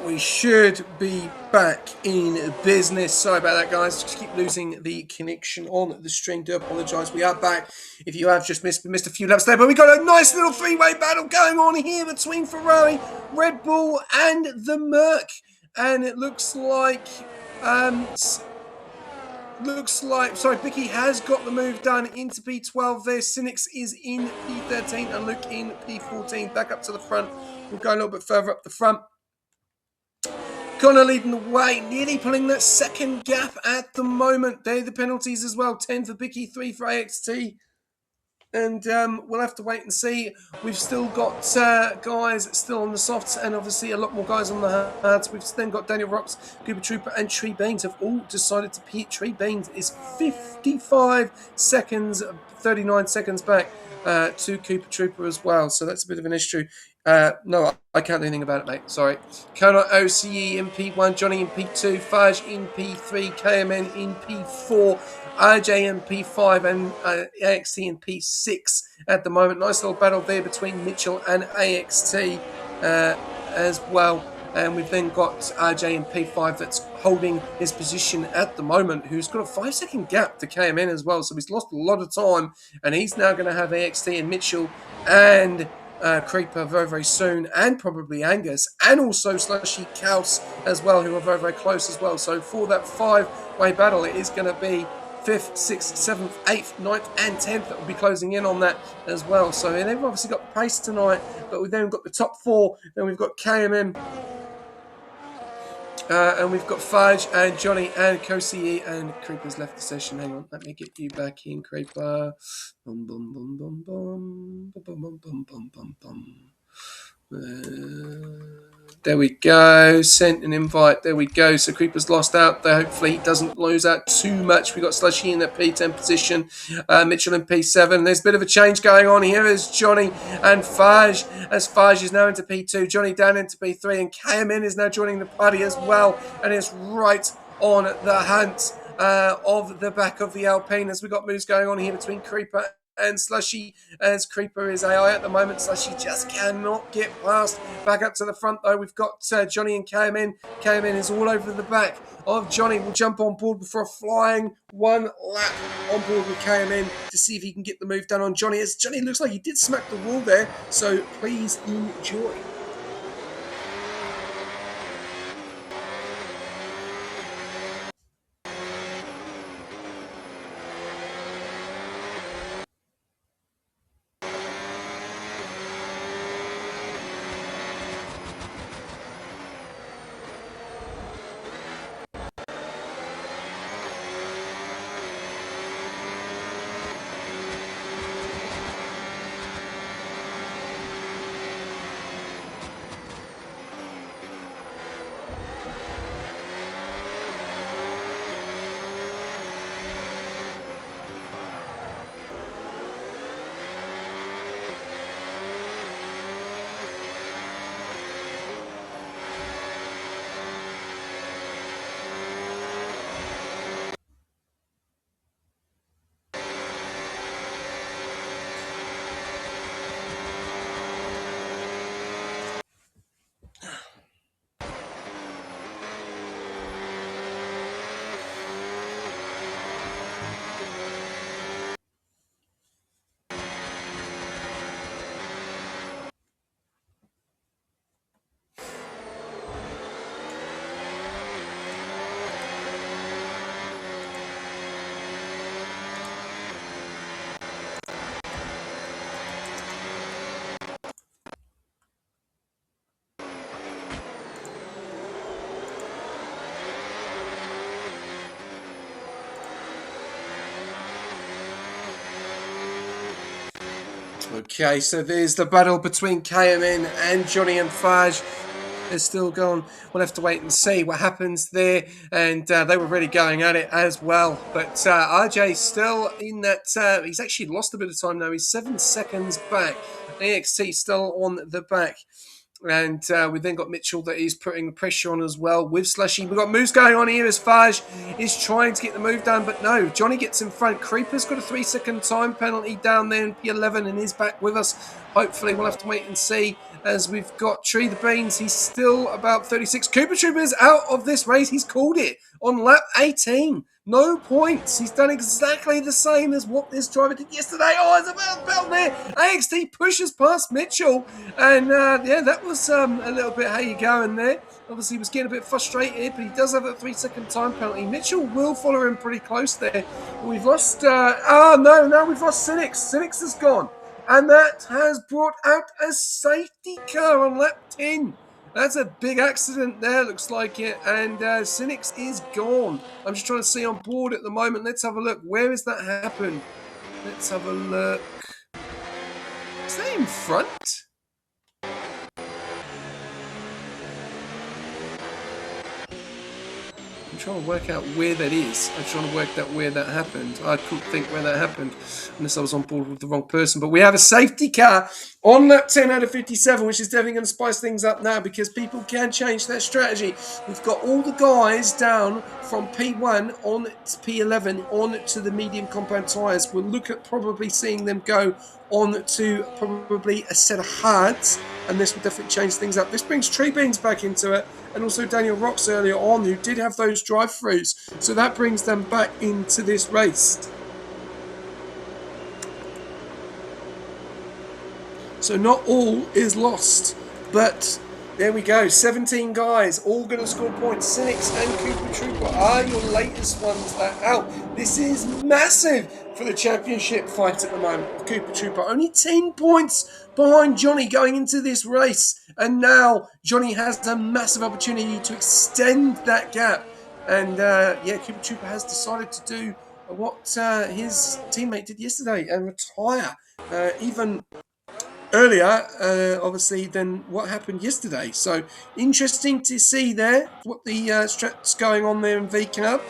we should be back in business. Sorry about that, guys. Just keep losing the connection on the stream. Do apologise. We are back. If you have just missed a few laps there, but we got a nice little three-way battle going on here between Ferrari, Red Bull, and the Merc. And it looks like Bicky has got the move done into P12 there. Cynics is in P13 and Luke in P14. Back up to the front. We'll go a little bit further up the front. Connor leading the way, nearly pulling that second gap at the moment. They're the penalties as well. 10 for Bicky, 3 for AXT. And we'll have to wait and see. We've still got guys still on the softs and obviously a lot more guys on the hards. We've then got Daniel Rocks, Cooper Trooper and Tree Baines have all decided to pit. Tree Baines is 55 seconds, 39 seconds back to Cooper Trooper as well. So that's a bit of an issue. No, I can't do anything about it, mate. Sorry. Kona OCE in P1, Johnny in P2, Faj in P3, KMN in P4, RJ in P5, and AXT in P6 at the moment. Nice little battle there between Mitchell and AXT as well. And we've then got RJ in P5 that's holding his position at the moment, who's got a 5-second gap to KMN as well. So he's lost a lot of time, and he's now going to have AXT and Mitchell and Creeper very, very soon, and probably Angus, and also Slushy Kaus as well, who are very, very close as well. So for that 5-way battle, it is going to be 5th, 6th, 7th, 8th, 9th, and 10th that will be closing in on that as well. So they've obviously got the pace tonight, but we've then got the top 4, then we've got KMM, and we've got Fudge and Johnny and Kosi, and Creeper's left the session. Hang on, let me get you back in, Creeper. Bum, bum, bum, bum, bum. Bum, bum, bum, bum, bum, bum. There we go. Sent an invite. There we go. So Creeper's lost out there. Hopefully he doesn't lose out too much. We got Slushy in that P10 position. Mitchell in P7. There's a bit of a change going on here. There's Johnny and Faj. As Faj is now into P2. Johnny down into P3. And KMN is now joining the party as well. And is right on the hunt of the back of the Alpine. As we got moves going on here between Creeper and Slushy, as Creeper is AI at the moment. Slushy just cannot get past. Back up to the front though, we've got Johnny and KMN. KMN is all over the back of Johnny. Will jump on board before a flying 1 lap on board with KMN to see if he can get the move done on Johnny, as Johnny looks like he did smack the wall there. So please enjoy. Okay, so there's the battle between KMN and Johnny and Faj. They're still going. We'll have to wait and see what happens there. And they were really going at it as well. But RJ still in that. He's actually lost a bit of time now. He's 7 seconds back. AXT still on the back And we then got Mitchell that is putting pressure on as well with Slushy. We've got moves going on here as Faj is trying to get the move done, but no, Johnny gets in front. Creeper's got a 3-second time penalty down there in P11 and is back with us. Hopefully, we'll have to wait and see as we've got Tree the Beans. He's still about 36. Cooper Trooper's out of this race. He's called it on lap 18. No points. He's done exactly the same as what this driver did yesterday. Oh, it's a belt there. AXT pushes past Mitchell. And yeah, that was a little bit how you going there. Obviously, he was getting a bit frustrated, but he does have a 3-second time penalty. Mitchell will follow him pretty close there. We've lost... no, we've lost Cynics. Cynics is gone. And that has brought out a safety car on lap 10. That's a big accident there, looks like it. And Cynics is gone. I'm just trying to see on board at the moment. Let's have a look. Where has that happened? Let's have a look. Is that in front? I'm trying to work out where that is. I'm trying to work out where that happened. I couldn't think where that happened unless I was on board with the wrong person. But we have a safety car on lap 10 out of 57, which is definitely going to spice things up now because people can change their strategy. We've got all the guys down from P1 on to P11 on to the medium compound tyres. We'll look at probably seeing them go on to probably a set of hards, and this will definitely change things up. This brings Tree Beans back into it, and also Daniel Rocks earlier on, who did have those drive-throughs. So that brings them back into this race. So not all is lost, but there we go. 17 guys, all going to score points. Cynics and Cooper Trooper are your latest ones that out. This is massive for the championship fight at the moment. Cooper Trooper only 10 points behind Johnny going into this race. And now Johnny has a massive opportunity to extend that gap. And yeah, Cooper Trooper has decided to do what his teammate did yesterday and retire. Even earlier, obviously, than what happened yesterday. So interesting to see there what the strat's going on there in VCAB.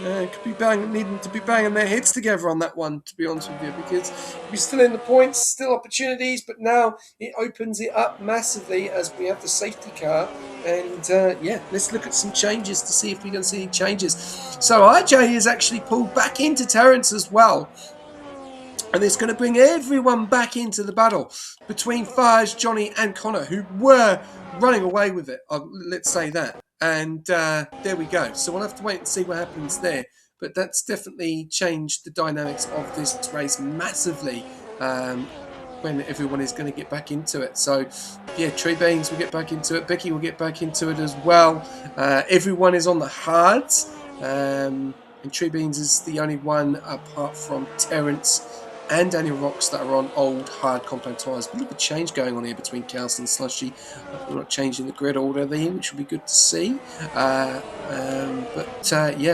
Could be needing to be banging their heads together on that one, to be honest with you, because we're still in the points, still opportunities, but now it opens it up massively as we have the safety car. And yeah, let's look at some changes to see if we can see any changes. So RJ is actually pulled back into Terrence as well. And it's going to bring everyone back into the battle between Faj, Johnny and Connor, who were running away with it. Let's say that. And there we go. So we'll have to wait and see what happens there. But that's definitely changed the dynamics of this race massively when everyone is going to get back into it. So, yeah, Tree Beans will get back into it. Becky will get back into it as well. Everyone is on the hards. And Tree Beans is the only one apart from Terrence and Daniel Rocks that are on old hard compound tyres. But look at the change going on here between Cows and Slushy. We're not changing the grid order there, which will be good to see. Yeah,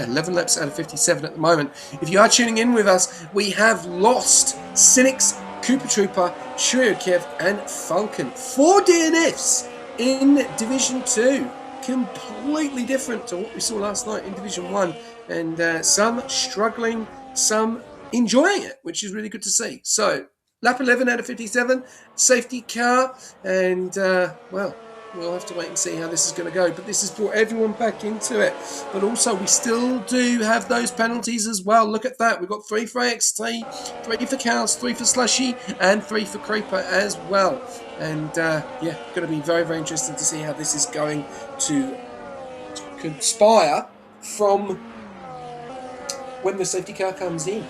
11 laps out of 57 at the moment. If you are tuning in with us, we have lost Cynics, Cooper Trooper, Shuriokev and Falcon. 4 DNFs in Division 2. Completely different to what we saw last night in Division 1. And some struggling, some enjoying it, which is really good to see. So, lap 11 out of 57, safety car, and, well, we'll have to wait and see how this is going to go. But this has brought everyone back into it. But also, we still do have those penalties as well. Look at that. We've got 3 for XT, 3 for Cows, 3 for Slushy, and 3 for Creeper as well. And, yeah, going to be very, very interesting to see how this is going to conspire from when the safety car comes in.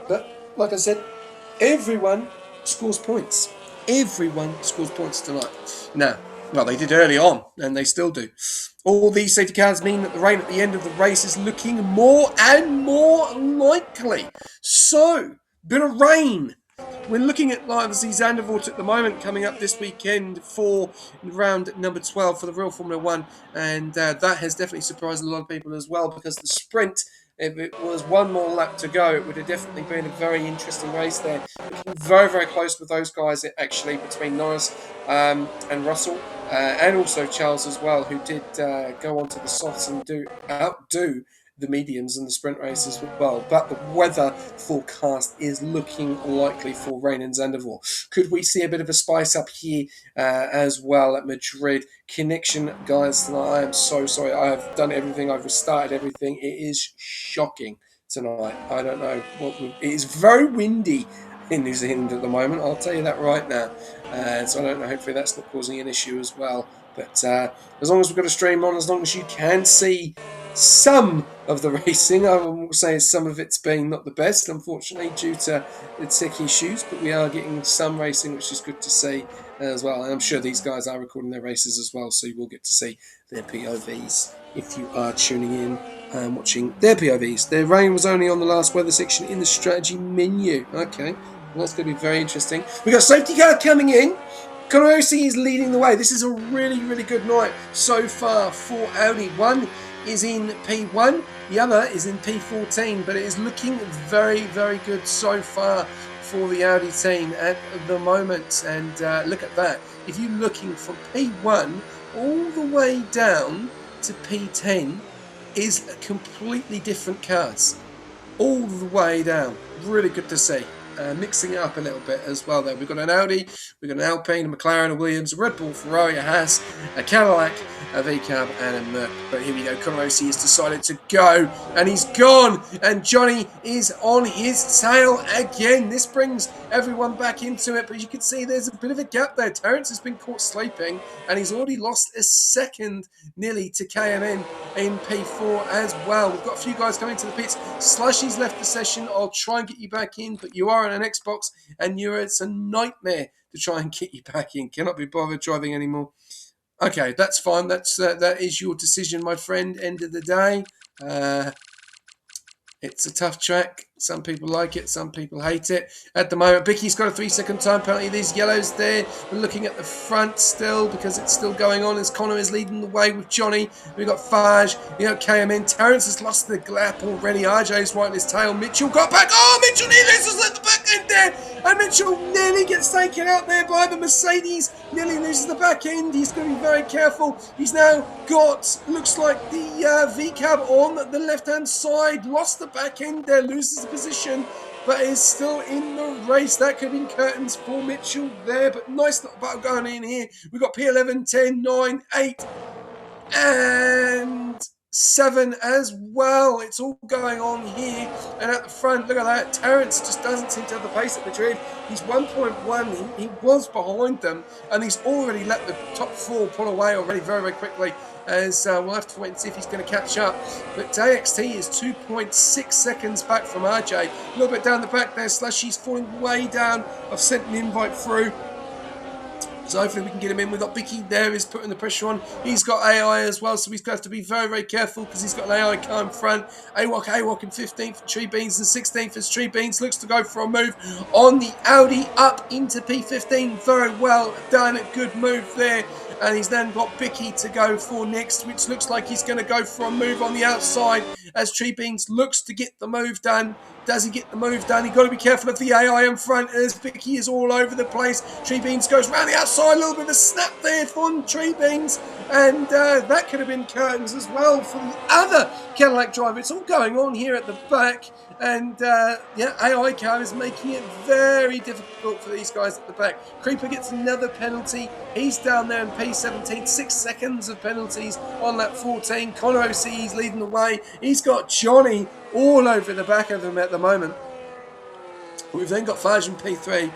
But, like I said, everyone scores points. Everyone scores points tonight. Now, well, they did early on, and they still do. All these safety cars mean that the rain at the end of the race is looking more and more likely. So, bit of rain. We're looking at, obviously, Zandvoort at the moment coming up this weekend for round number 12 for the Real Formula 1. And that has definitely surprised a lot of people as well, because the sprint, if it was one more lap to go, it would have definitely been a very interesting race there. Very, very close with those guys, actually, between Norris and Russell. and also Charles as well, who did go onto the softs and outdo the mediums and the sprint race as well. But the weather forecast is looking likely for rain in Zandvoort. Could we see a bit of a spice up here as well at Madrid? Connection, guys, tonight. I am so sorry. I have done everything. I've restarted everything. It is shocking tonight. I don't know it is very windy in New Zealand at the moment. I'll tell you that right now. So I don't know. Hopefully that's not causing an issue as well. But as long as we've got a stream on, as long as you can see some of the racing, I will say some of it's been not the best, unfortunately, due to the tech issues. But we are getting some racing, which is good to see as well. And I'm sure these guys are recording their races as well, so you will get to see their POVs if you are tuning in and watching their POVs. Their rain was only on the last weather section in the strategy menu. Okay, well, that's going to be very interesting. We've got safety car coming in. Cont is leading the way. This is a really, really good night so far for Audi. One is in P1, the other is in P14, but it is looking very, very good so far for the Audi team at the moment. And look at that. If you're looking from P1 all the way down to P10 is completely different cars. All the way down. Really good to see. Mixing it up a little bit as well there. We've got an Audi, we've got an Alpine, a McLaren, a Williams, a Red Bull, Ferrari, a Haas, a Cadillac, a VCAB and a Merc. But here we go, Cont has decided to go and he's gone and Johnny is on his tail again. This brings everyone back into it, but you can see there's a bit of a gap there. Terence has been caught sleeping and he's already lost a second nearly to KMN in P4 as well. We've got a few guys coming to the pits. Slushy's left the session. I'll try and get you back in, but you are on an Xbox and it's a nightmare to try and get you back in. Cannot be bothered driving anymore. Okay, that's fine. That is your decision, my friend. End of the day. It's a tough track. Some people like it, some people hate it. At the moment, Bicky's got a 3-second time penalty. These yellows there. We're looking at the front still because it's still going on as Connor is leading the way with Johnny. We've got Fage, KMN. Terence has lost the lap already. RJ's right in his tail. Mitchell got back. Oh, Mitchell nearly loses at the back end there. And Mitchell nearly gets taken out there by the Mercedes. Nearly loses the back end. He's going to be very careful. He's now got, looks like the VCAB on the left-hand side. Lost the back end there. Loses the position, but is still in the race. That could have been curtains for Mitchell there, but nice little battle going in here. We've got P11, 10, 9, 8, and 7 as well. It's all going on here. And at the front, look at that. Terence just doesn't seem to have the pace at Madrid. He's 1.1. He was behind them, and he's already let the top 4 pull away already very, very quickly. As we'll have to wait and see if he's going to catch up. But AXT is 2.6 seconds back from RJ. A little bit down the back there. Slushy's falling way down. I've sent an invite through. So hopefully we can get him in. We've got Bicky there, he's putting the pressure on. He's got AI as well, so he's got to have to be very, very careful because he's got an AI car in front. AWOC in 15th, Tree Beans in 16th as Tree Beans looks to go for a move on the Audi up into P15. Very well done, good move there. And he's then got Bicky to go for next, which looks like he's going to go for a move on the outside as Tree Beans looks to get the move done. Does he get the move done? You've got to be careful of the AI in front as Bicky is all over the place. Tree Beans goes round the outside, a little bit of a snap there from Tree Beans. And that could have been curtains as well for the other Cadillac driver. It's all going on here at the back. And AI car is making it very difficult for these guys at the back. Creeper gets another penalty. He's down there in P17. 6 seconds of penalties on lap 14. Connor OC's leading the way. He's got Johnny all over the back of him at the moment. We've then got Fage in P3.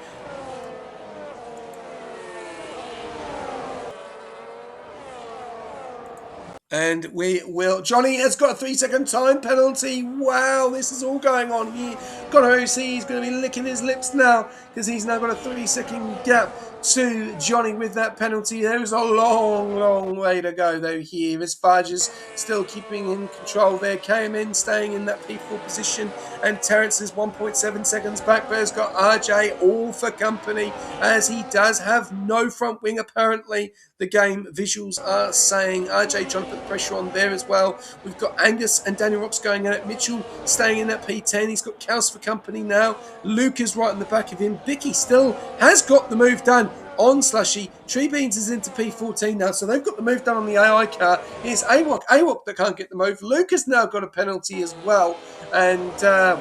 And we will. Johnny has got a 3-second time penalty. Wow, this is all going on here. Connor OC is going to be licking his lips now because he's now got a 3-second gap to Johnny with that penalty. There's a long, long way to go though here as Fage is still keeping in control there. KMN staying in that P4 position and Terence is 1.7 seconds back, but has got RJ all for company as he does have no front wing apparently. The game visuals are saying RJ trying to put the pressure on there as well. We've got Angus and Daniel Rocks going at it. Mitchell staying in that P10. He's got Kaus for company now. Luke is right in the back of him. Bicky still has got the move done. on Slushy. Tree Beans is into P14 now, so they've got the move done on the AI car. Here's AWOC that can't get the move. Luke has now got a penalty as well. And,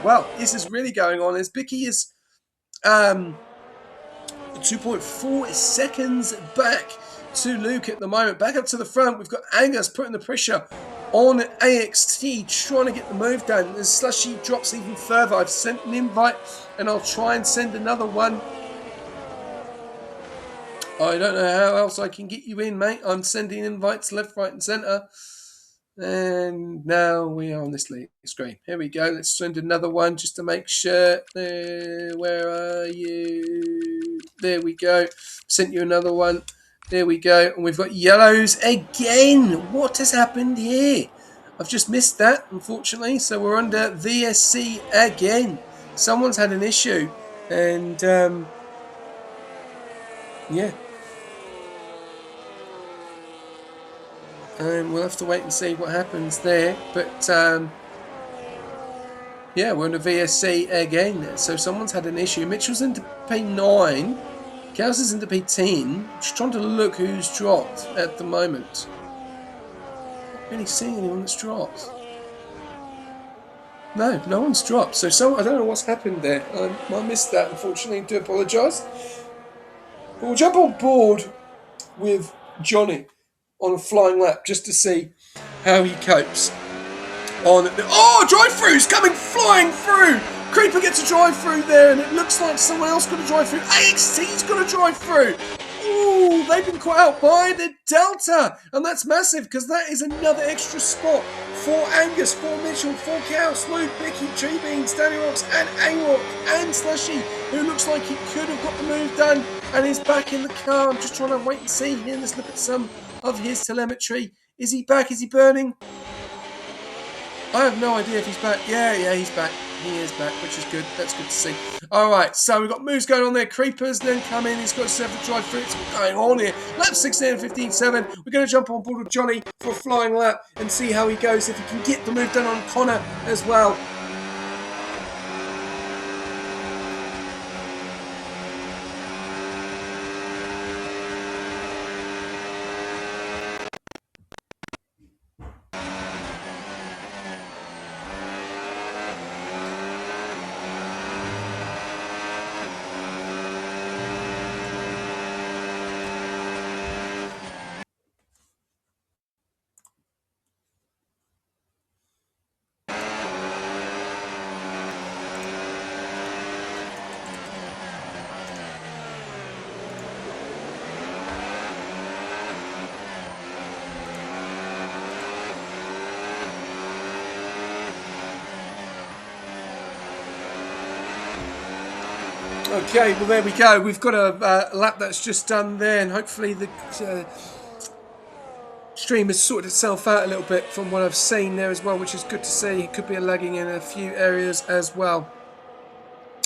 well, this is really going on as Bicky is 2.4 seconds back to Luke at the moment. Back up to the front, we've got Angus putting the pressure on AXT, trying to get the move done. As Slushy drops even further, I've sent an invite and I'll try and send another one. I don't know how else I can get you in, mate. I'm sending invites left, right and centre. And now we are on this screen. Here we go. Let's send another one just to make sure. Where are you? There we go. Sent you another one. There we go. And we've got yellows again. What has happened here? I've just missed that, unfortunately. So we're under VSC again. Someone's had an issue. And, yeah. And we'll have to wait and see what happens there. But, yeah, we're under VSC again. So someone's had an issue. Mitchell's into P9. Gauss is into P10. Just trying to look who's dropped at the moment. Not really seeing anyone that's dropped. No one's dropped. So I don't know what's happened there. I missed that, unfortunately. I do apologise. But we'll jump on board with Johnny on a flying lap just to see how he copes. Drive-through's coming flying through! Creeper gets a drive-through there, and it looks like someone else got a drive-through. AXT's got a drive-through! Ooh, they've been caught out by the Delta! And that's massive, because that is another extra spot for Angus, for Mitchell, for Chaos, Luke, Bicky, Tree Beans, Danny Rocks, and AWOC, and Slushy, who looks like he could have got the move done, and is back in the car. I'm just trying to wait and see here. Let's look at some of his telemetry. Is he back? Is he burning? I have no idea if he's back. Yeah, he's back. He is back, which is good. That's good to see. All right, so we've got moves going on there. Creepers then come in. He's got himself a drive through. It's going on here. Lap 16 and 15.7. We're going to jump on board with Johnny for a flying lap and see how he goes, if he can get the move done on Connor as well. Okay, well there we go. We've got a lap that's just done there, and hopefully the stream has sorted itself out a little bit from what I've seen there as well, which is good to see. It could be a lagging in a few areas as well.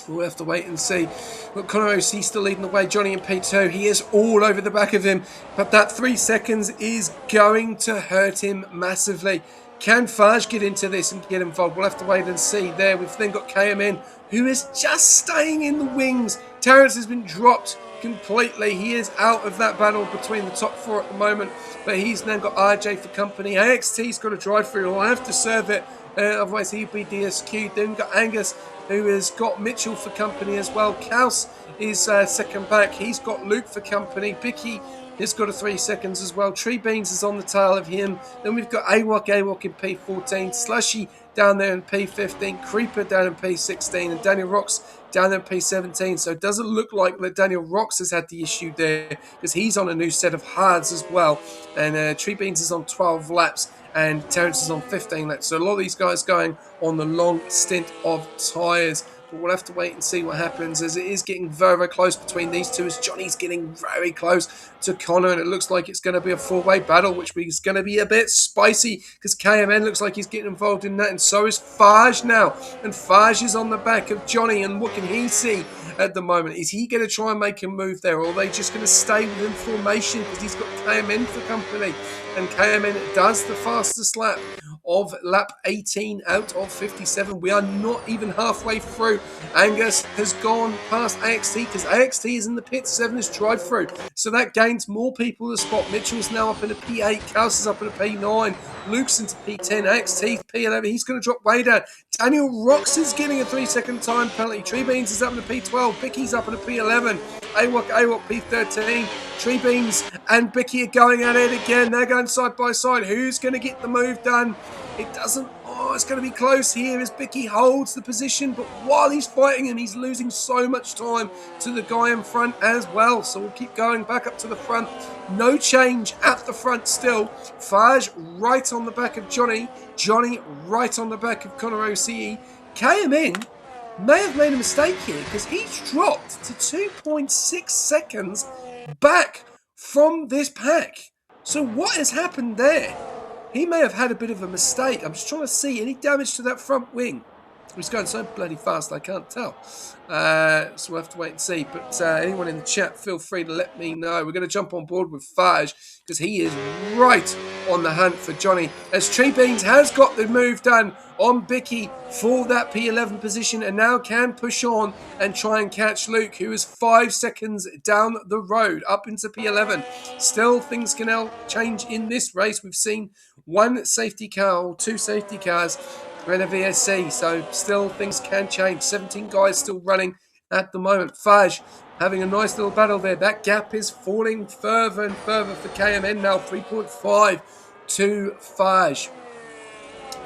We'll have to wait and see. But Connor OC still leading the way. Johnny in P2. He is all over the back of him. But that 3 seconds is going to hurt him massively. Can Faj get into this and get involved? We'll have to wait and see there. We've then got KMN, who is just staying in the wings. Terrence has been dropped completely. He is out of that battle between the top four at the moment. But he's now got RJ for company. AXT's got a drive through. He'll have to serve it. Otherwise, he'll be DSQ'd. Then we've got Angus, who has got Mitchell for company as well. Kaus is second back. He's got Luke for company. Bicky has got a 3 seconds as well. Tree Beans is on the tail of him. Then we've got AWOC in P14. Slushy down there in P15. Creeper down in P16. And Daniel Rocks down there in P17. So it doesn't look like that Daniel Rocks has had the issue there, because he's on a new set of hards as well. And Tree Beans is on 12 laps. And Terrence is on 15 laps. So a lot of these guys going on the long stint of tyres. But we'll have to wait and see what happens, as it is getting very, very close between these two, as Johnny's getting very close to Connor, and it looks like it's going to be a four-way battle, which is going to be a bit spicy, because KMN looks like he's getting involved in that, and so is Faj now. And Faj is on the back of Johnny, and what can he see at the moment? Is he going to try and make a move there, or are they just going to stay within formation, because he's got KMN for company? And KMN does the fastest lap of lap 18 out of 57. We are not even halfway through through. Angus has gone past AXT because AXT is in the pit. 7 is drive-through. So that gains more people to spot. Mitchell's now up in a P8. Kaus is up in a P9. Luke's into P10. AXT P11. He's going to drop way down. Daniel Rocks is getting a 3-second time penalty. Tree Beans is up in a P12. Bicky's up in a P11. AWOC P13. Tree Beans and Bicky are going at it again. They're going side by side. Who's going to get the move done? It doesn't. Oh, it's going to be close here as Bicky holds the position. But while he's fighting him, he's losing so much time to the guy in front as well. So we'll keep going back up to the front. No change at the front still. Faj right on the back of Johnny. Johnny right on the back of Connor OCE. KMN may have made a mistake here because he's dropped to 2.6 seconds back from this pack. So what has happened there? He may have had a bit of a mistake. I'm just trying to see any damage to that front wing. He's going so bloody fast, I can't tell. So we'll have to wait and see. But anyone in the chat, feel free to let me know. We're going to jump on board with Faj because he is right on the hunt for Johnny. As Tree Beans has got the move done on Bicky for that P11 position and now can push on and try and catch Luke, who is 5 seconds down the road up into P11. Still, things can now change in this race. We've seen one safety car or 2 safety cars and a VSC, so still things can change. 17 guys still running at the moment. Faj having a nice little battle there. That gap is falling further and further for KMN now, 3.5 to Faj.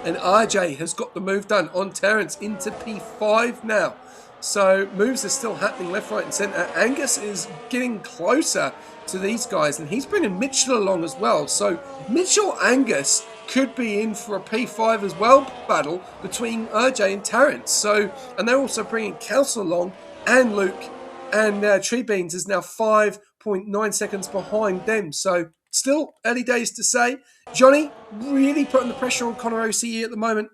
And RJ has got the move done on Terrence into P5 now. So moves are still happening left, right and centre. Angus is getting closer to these guys and he's bringing Mitchell along as well. So Mitchell Angus could be in for a P5 as well battle between RJ and Terrence. So, and they're also bringing Kelsey along and Luke, and Tree Beans is now 5.9 seconds behind them. So still early days to say. Johnny really putting the pressure on Connor OCE at the moment.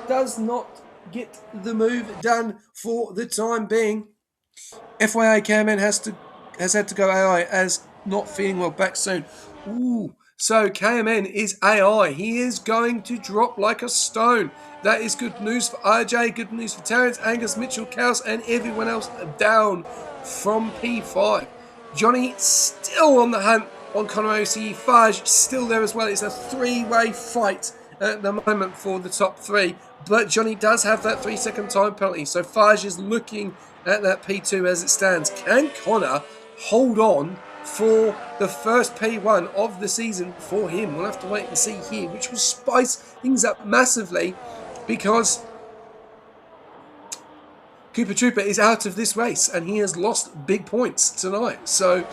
Does not get the move done for the time being. FYI, KMN has had to go AI as not feeling well, back soon. Ooh. So KMN is AI. He is going to drop like a stone. That is good news for RJ, good news for Terrence, Angus, Mitchell, Kaus, and everyone else down from P5. Johnny still on the hunt on Connor OCE. Faj still there as well. It's a 3-way fight at the moment for the top 3. But Johnny does have that 3-second time penalty. So Faj is looking at that P2 as it stands. Can Connor hold on for the first P1 of the season for him? We'll have to wait and see here, which will spice things up massively because Cooper Trooper is out of this race and he has lost big points tonight. So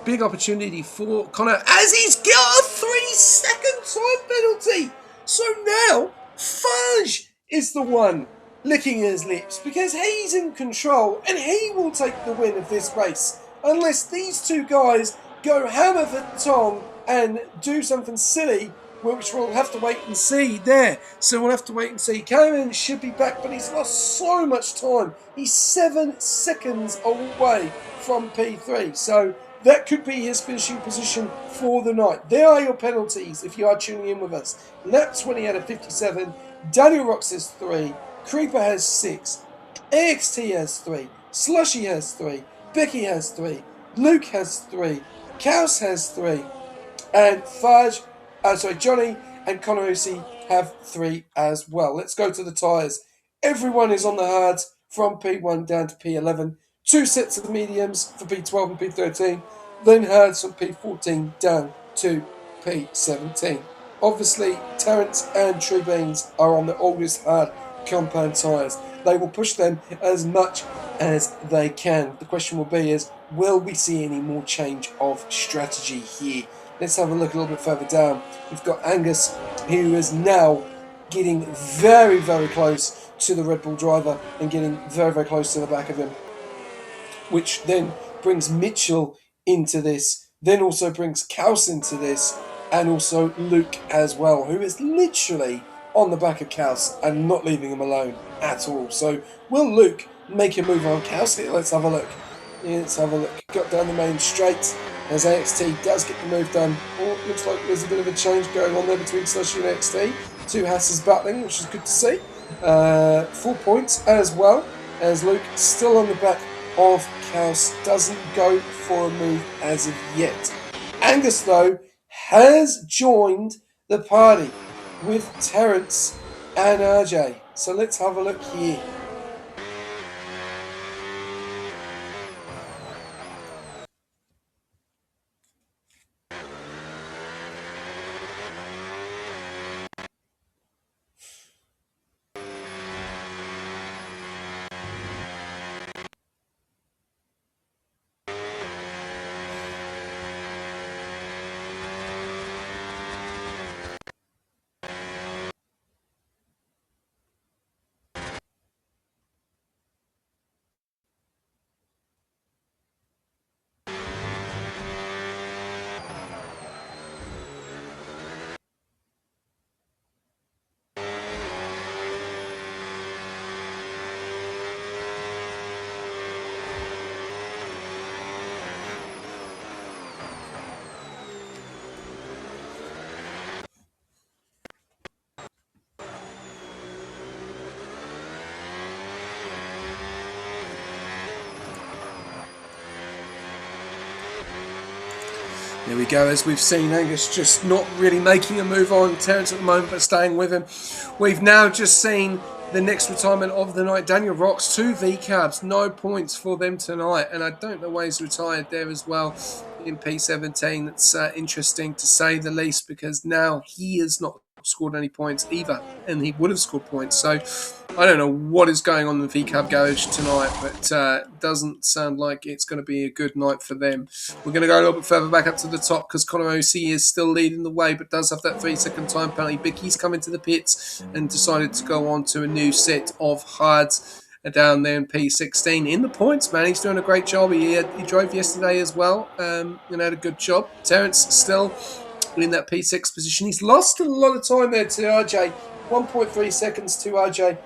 big opportunity for Connor as he's got a 3-second time penalty. So now Faj is the one licking his lips because he's in control and he will take the win of this race. Unless these two guys go hammer for tong and do something silly, which we'll have to wait and see there. So we'll have to wait and see. Kamen should be back, but he's lost so much time. He's 7 seconds away from P3. So that could be his finishing position for the night. There are your penalties if you are tuning in with us. Lap 20 out of 57. Daniel Rocks has 3. Creeper has 6. AXT has 3. Slushy has 3. Becky has 3, Luke has 3, Kaus has 3, and Johnny and Connor OC have 3 as well. Let's go to the tyres. Everyone is on the hards from P1 down to P11. 2 sets of mediums for P12 and P13. Then hards from P14 down to P17. Obviously, Terrence and Tree Beans are on the oldest hard compound tyres. They will push them as much as they can. The question will be is, will we see any more change of strategy here? Let's have a look a little bit further down. We've got Angus, who is now getting very, very close to the Red Bull driver and getting very, very close to the back of him, which then brings Mitchell into this, then also brings Kaus into this, and also Luke as well, who is literally on the back of Kaus and not leaving him alone at all. So will Luke make a move on Kaus? Let's have a look. Let's have a look. Got down the main straight as AXT does get the move done. Oh, looks like there's a bit of a change going on there between Slushy and AXT. 2 Hasses battling, which is good to see. 4 points as well, as Luke still on the back of Kaos, doesn't go for a move as of yet. Angus, though, has joined the party with Terence and RJ. So let's have a look here. There we go, as we've seen, Angus just not really making a move on Terence at the moment, but staying with him. We've now just seen the next retirement of the night. Daniel Rocks, 2 VCABs, no points for them tonight. And I don't know why he's retired there as well in P17. That's interesting to say the least, because now he has not scored any points either, and he would have scored points. So I don't know what is going on in the VCAB garage tonight, but doesn't sound like it's going to be a good night for them. We're going to go a little bit further back up to the top, because Connor OC is still leading the way, but does have that 3-second time penalty. Bicky's come into the pits and decided to go on to a new set of hards down there in P16. In the points, man, he's doing a great job. He drove yesterday as well, and had a good job. Terence still in that P6 position. He's lost a lot of time there to RJ. 1.3 seconds to RJ.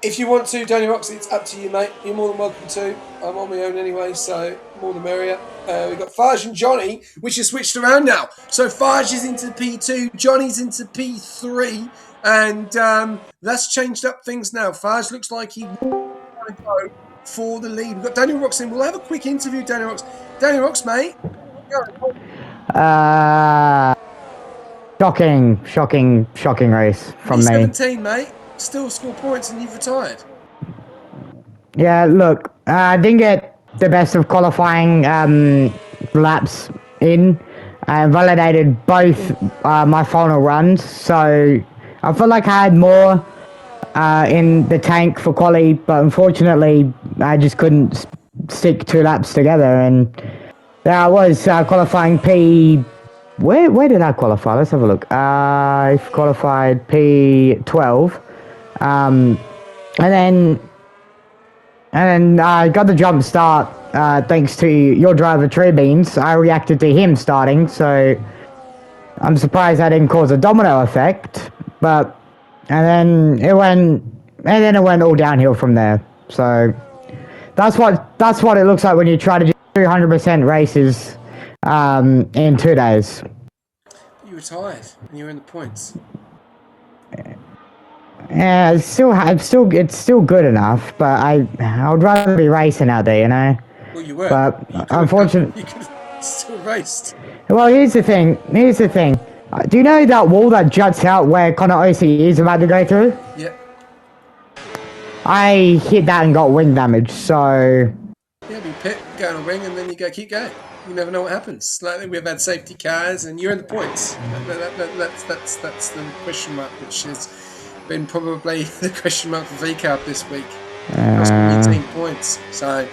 If you want to, Daniel Rocks, it's up to you, mate. You're more than welcome to. I'm on my own anyway, so more the merrier. We've got Faj and Johnny, which is switched around now. So Faj is into P2, Johnny's into P3, and that's changed up things now. Faj looks like he will go for the lead. We've got Daniel Rocks in. We'll have a quick interview, Daniel Rocks. Daniel Rocks, mate. Shocking race from me. 17, mate. Still score points and you've retired. Yeah, look, I didn't get the best of qualifying laps in. I validated both my final runs, so I felt like I had more in the tank for quali, but unfortunately I just couldn't stick 2 laps together, and there I was qualifying P... Where did I qualify? Let's have a look. I qualified P12. And then I got the jump start thanks to your driver Tree Beans. I reacted to him starting, so I'm surprised that didn't cause a domino effect. But and then it went all downhill from there. So that's what it looks like when you try to do 200% races in 2 days. You retired and you're in the points. Yeah, it's still good enough, but I would rather be racing out there, you know. Well, you were. But unfortunately, you could have still raced. Well, here's the thing. Do you know that wall that juts out where Connor OC is about to go through? Yeah. I hit that and got wing damage, so... Yeah, you pit, go on a wing, and then you go keep going. You never know what happens. Like, we've had safety cars, and you're in the points. That's the question mark, which has been probably the question mark for VCAP this week. 18 points. So,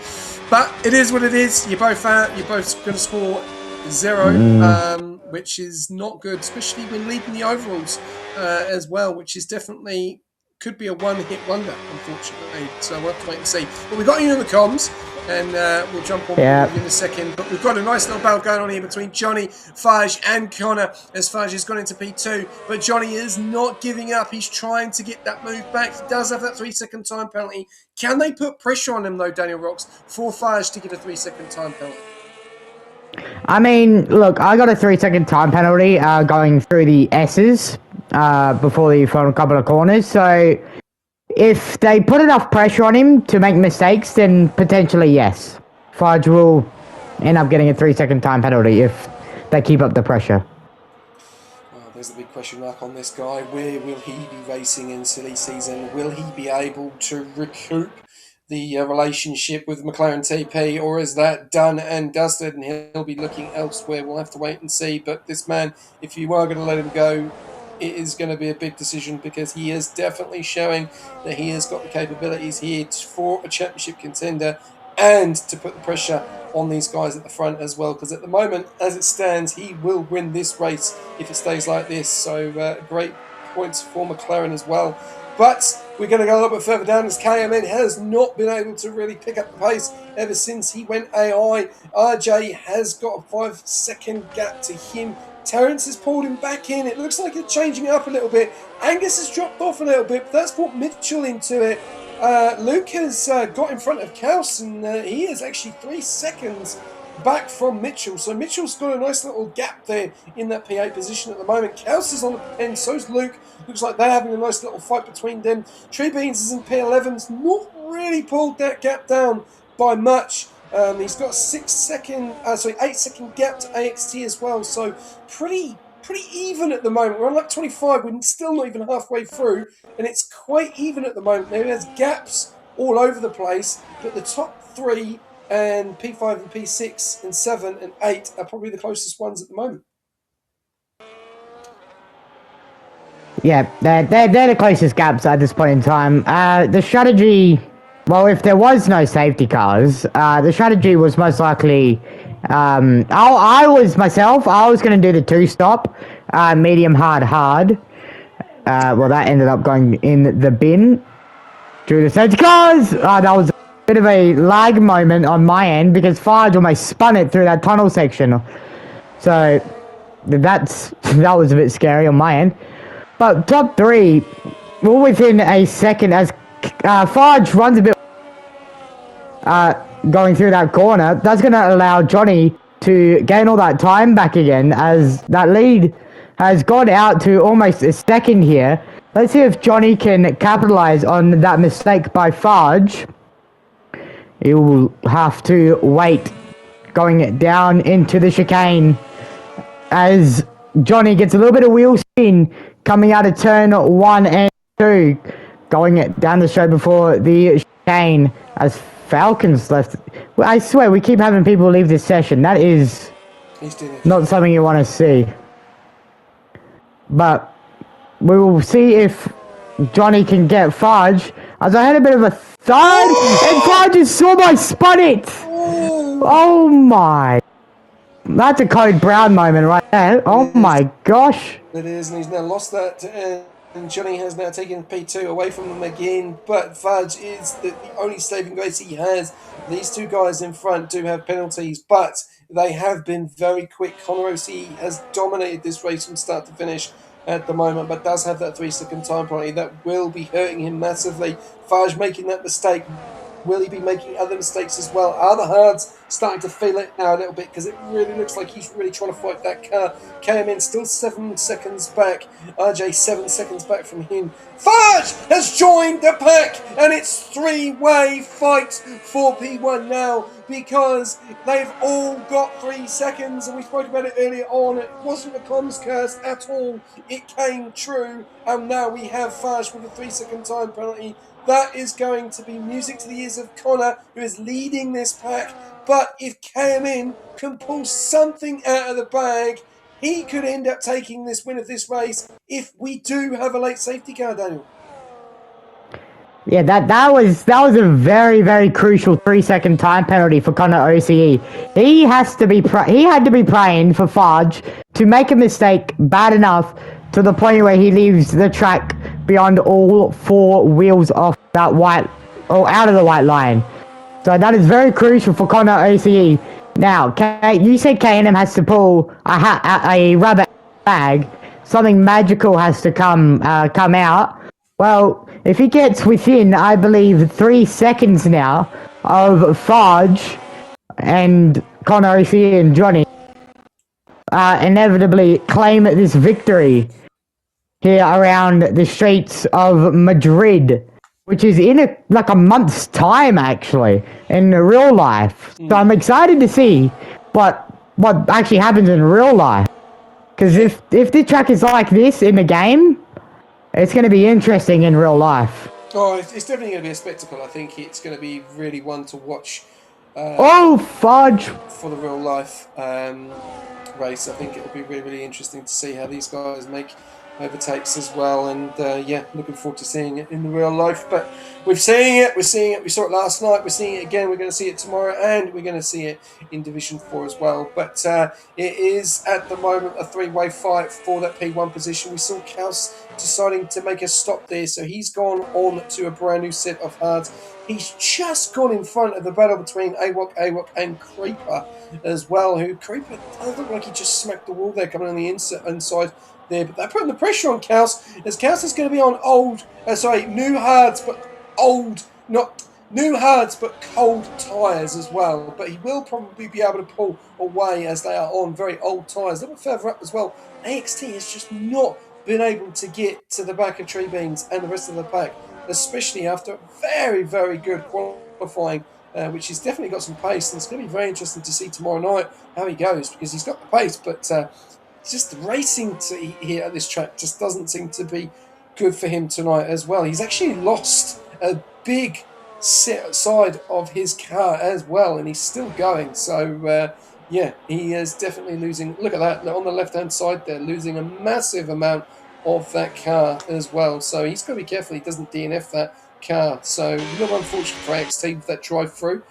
but it is what it is. You're both going to score 0, which is not good, especially when leading the overalls as well, which is definitely could be a one-hit wonder, unfortunately. So we'll have to wait and see. But we've got you in the comms, and we'll jump on with you in a second. But we've got a nice little battle going on here between Johnny, Faj, and Connor, as Faj has gone into P2. But Johnny is not giving up. He's trying to get that move back. He does have that 3-second time penalty. Can they put pressure on him, though, Daniel Rocks, for Faj to get a 3-second time penalty? I mean, look, I got a 3-second time penalty going through the S's before the final couple of corners. So if they put enough pressure on him to make mistakes, then potentially yes. Fudge will end up getting a 3-second time penalty if they keep up the pressure. Well, there's a big question mark on this guy. Where will he be racing in silly season? Will he be able to recoup the relationship with McLaren TP, or is that done and dusted and he'll be looking elsewhere? We'll have to wait and see. But this man, if you are going to let him go, it is going to be a big decision because he is definitely showing that he has got the capabilities here for a championship contender and to put the pressure on these guys at the front as well, because at the moment, as it stands, he will win this race if it stays like this. So great points for McLaren as well. But we're going to go a little bit further down as KMN has not been able to really pick up the pace ever since he went AI. RJ has got a 5-second gap to him. Terence has pulled him back in. It looks like it's changing up a little bit. Angus has dropped off a little bit, but that's brought Mitchell into it. Luke has got in front of Kaus, and he is actually 3 seconds back from Mitchell. So Mitchell's got a nice little gap there in that P8 position at the moment. Kaus is on the pen, so's Luke. Looks like they're having a nice little fight between them. Tree Beans is in P11's not really pulled that gap down by much. He's got a 8-second gap to AXT as well. So pretty even at the moment. We're on like 25. We're still not even halfway through, and it's quite even at the moment. There's gaps all over the place, but the top three and P5 and P6 and 7 and 8 are probably the closest ones at the moment. Yeah, they're the closest gaps at this point in time. The strategy, well, if there was no safety cars, the strategy was most likely, I was going to do the 2-stop, medium, hard. Well, that ended up going in the bin. Drew the safety cars! That was a bit of a lag moment on my end because Farge almost spun it through that tunnel section. So, that was a bit scary on my end. But top three, all within a second as Farge runs a bit going through that corner. That's going to allow Johnny to gain all that time back again as that lead has gone out to almost a second here. Let's see if Johnny can capitalize on that mistake by Farge. He will have to wait going down into the chicane as Johnny gets a little bit of wheel spin coming out of turn 1 and 2, going down the straight before the chicane as Falcons left. I swear we keep having people leave this session. That is not something you want to see. But we will see if Johnny can get Farge. As I had a bit of a thud, and Farge just saw my spun it. Oh my. That's a Code Brown moment right there. Oh my gosh. It is, and he's now lost that, and Johnny has now taken P2 away from him again, but Fudge is the only saving grace he has. These two guys in front do have penalties, but they have been very quick. Connor OCE has dominated this race from start to finish at the moment, but does have that 3-second time penalty. That will be hurting him massively. Fudge making that mistake. Will he be making other mistakes as well? Are the Hards starting to feel it now a little bit? Because it really looks like he's really trying to fight that car. KMN still 7 seconds back. RJ 7 seconds back from him. Fudge has joined the pack, and it's 3-way fight for P1 now because they've all got 3 seconds, and we spoke about it earlier on. It wasn't a comms curse at all. It came true, and now we have Fudge with a 3-second time penalty. That is going to be music to the ears of Connor, who is leading this pack. But if KMN can pull something out of the bag, he could end up taking this win of this race if we do have a late safety car, Daniel. Yeah, that was a very, very crucial 3-second time penalty for Connor OCE. He had to be praying for Farge to make a mistake bad enough to the point where he leaves the track beyond all 4 wheels off that white, or out of the white line. So that is very crucial for Connor OCE. Now, you said K&M has to pull a rubber bag. Something magical has to come out. Well, if he gets within, I believe, 3 seconds now of Farge and Connor OCE and Johnny, inevitably claim this victory here around the streets of Madrid, which is in a month's time, actually, in real life. So I'm excited to see what actually happens in real life. Because if the track is like this in the game, it's going to be interesting in real life. Oh, it's definitely going to be a spectacle. I think it's going to be really one to watch. Oh, fudge! For the real life race, I think it'll be really, really interesting to see how these guys make overtakes as well. And yeah, looking forward to seeing it in the real life. But we're seeing it. We saw it last night. We're seeing it again. We're going to see it tomorrow, and we're going to see it in Division 4 as well. But it is at the moment a three-way fight for that P1 position. We saw Kaus deciding to make a stop there, so he's gone on to a brand new set of hards. He's just gone in front of the battle between AWOC, and Creeper as well, who Creeper does look like he just smacked the wall there coming on the inside there, but they're putting the pressure on Kaus, as Kaus is going to be on new hards, but new hards, but cold tyres as well. But he will probably be able to pull away as they are on very old tyres. A little bit further up as well, AXT has just not been able to get to the back of Tree Beans and the rest of the pack, especially after very, very good qualifying, which he's definitely got some pace. And it's going to be very interesting to see tomorrow night how he goes, because he's got the pace, but just the racing here at this track just doesn't seem to be good for him tonight as well. He's actually lost a big side of his car as well, and he's still going. So, yeah, he is definitely losing. Look at that, on the left-hand side there, losing a massive amount of that car as well. So he's got to be careful he doesn't DNF that car. So a little unfortunate for AXT with that drive-through.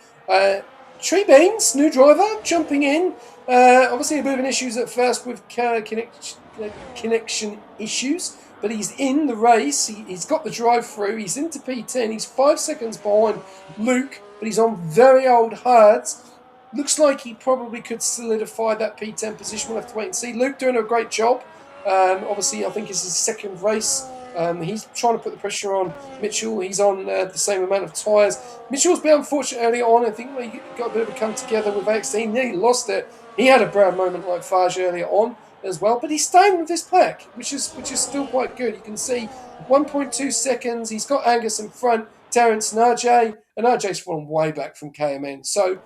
Tree Beans, new driver, jumping in. Obviously a bit of an issues at first with connection issues, but he's in the race. He's got the drive-through. He's into P10. He's 5 seconds behind Luke, but he's on very old hards. Looks like he probably could solidify that P10 position. We'll have to wait and see. Luke doing a great job. Obviously, I think it's his second race. He's trying to put the pressure on Mitchell. He's on the same amount of tyres. Mitchell's been unfortunate early on. I think he got a bit of a come together with AXT. He nearly lost it. He had a bad moment like Fage earlier on as well. But he's staying with this pack, which is still quite good. You can see 1.2 seconds. He's got Angus in front, Terence and RJ. And RJ's fallen way back from KMN. So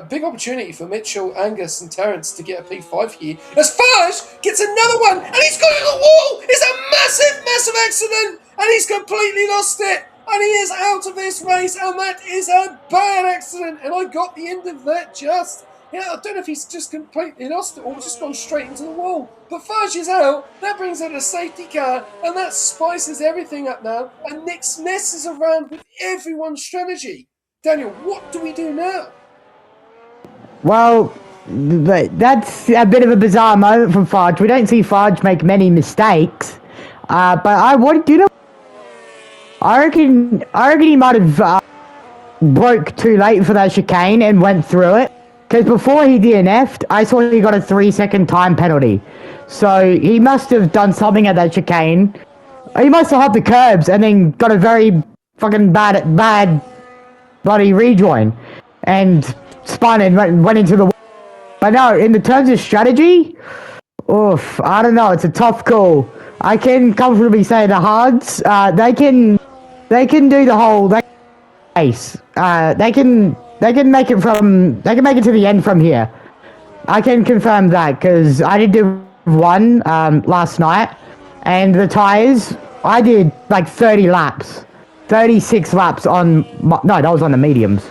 big opportunity for Mitchell, Angus and Terence to get a P5 here. As Fage gets another one, and he's got it on the wall. It's a massive, massive accident, and he's completely lost it. And he is out of this race, and that is a bad accident. And I got the end of that just. Yeah, I don't know if he's just completely lost it or just gone straight into the wall. But Fage is out. That brings out a safety car, and that spices everything up now. And Nick messes around with everyone's strategy. Daniel, what do we do now? Well, that's a bit of a bizarre moment from Fudge. We don't see Fudge make many mistakes. But I reckon he might have broke too late for that chicane and went through it. Because before he DNF'd, I saw he got a 3-second time penalty. So he must have done something at that chicane. He must have hopped the curbs and then got a very fucking bad bloody rejoin. And spun and went into the wall. But no, in the terms of strategy, oof, I don't know, it's a tough call. I can comfortably say the hards, they can do the whole race. They can make it to the end from here. I can confirm that because I did do one last night, and the tires I did like 30 laps, 36 laps on no, that was on the mediums.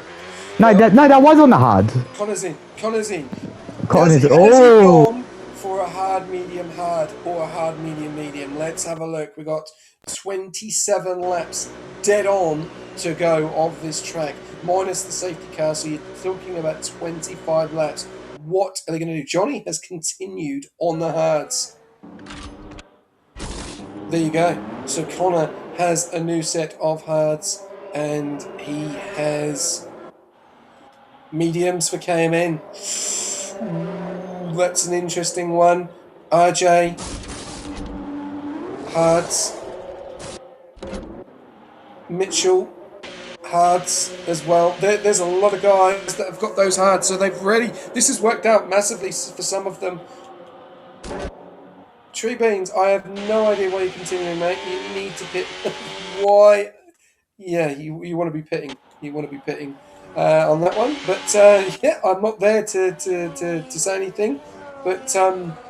No, that was on the hards. Connor's in. Connor's has he gone for a hard, medium, hard, or a hard, medium, medium? Let's have a look. We got 27 laps dead on to go of this track, minus the safety car, so you're talking about 25 laps. What are they going to do? Johnny has continued on the hards. There you go. So Connor has a new set of hards, and he has mediums for KMN. Ooh, that's an interesting one. RJ, hards. Mitchell, hards as well. There's a lot of guys that have got those hards, so they've really. This has worked out massively for some of them. Tree Beans, I have no idea why you're continuing, mate. You need to pit. Why? Yeah, you want to be pitting. You want to be pitting on that one. But yeah, I'm not there to say anything. But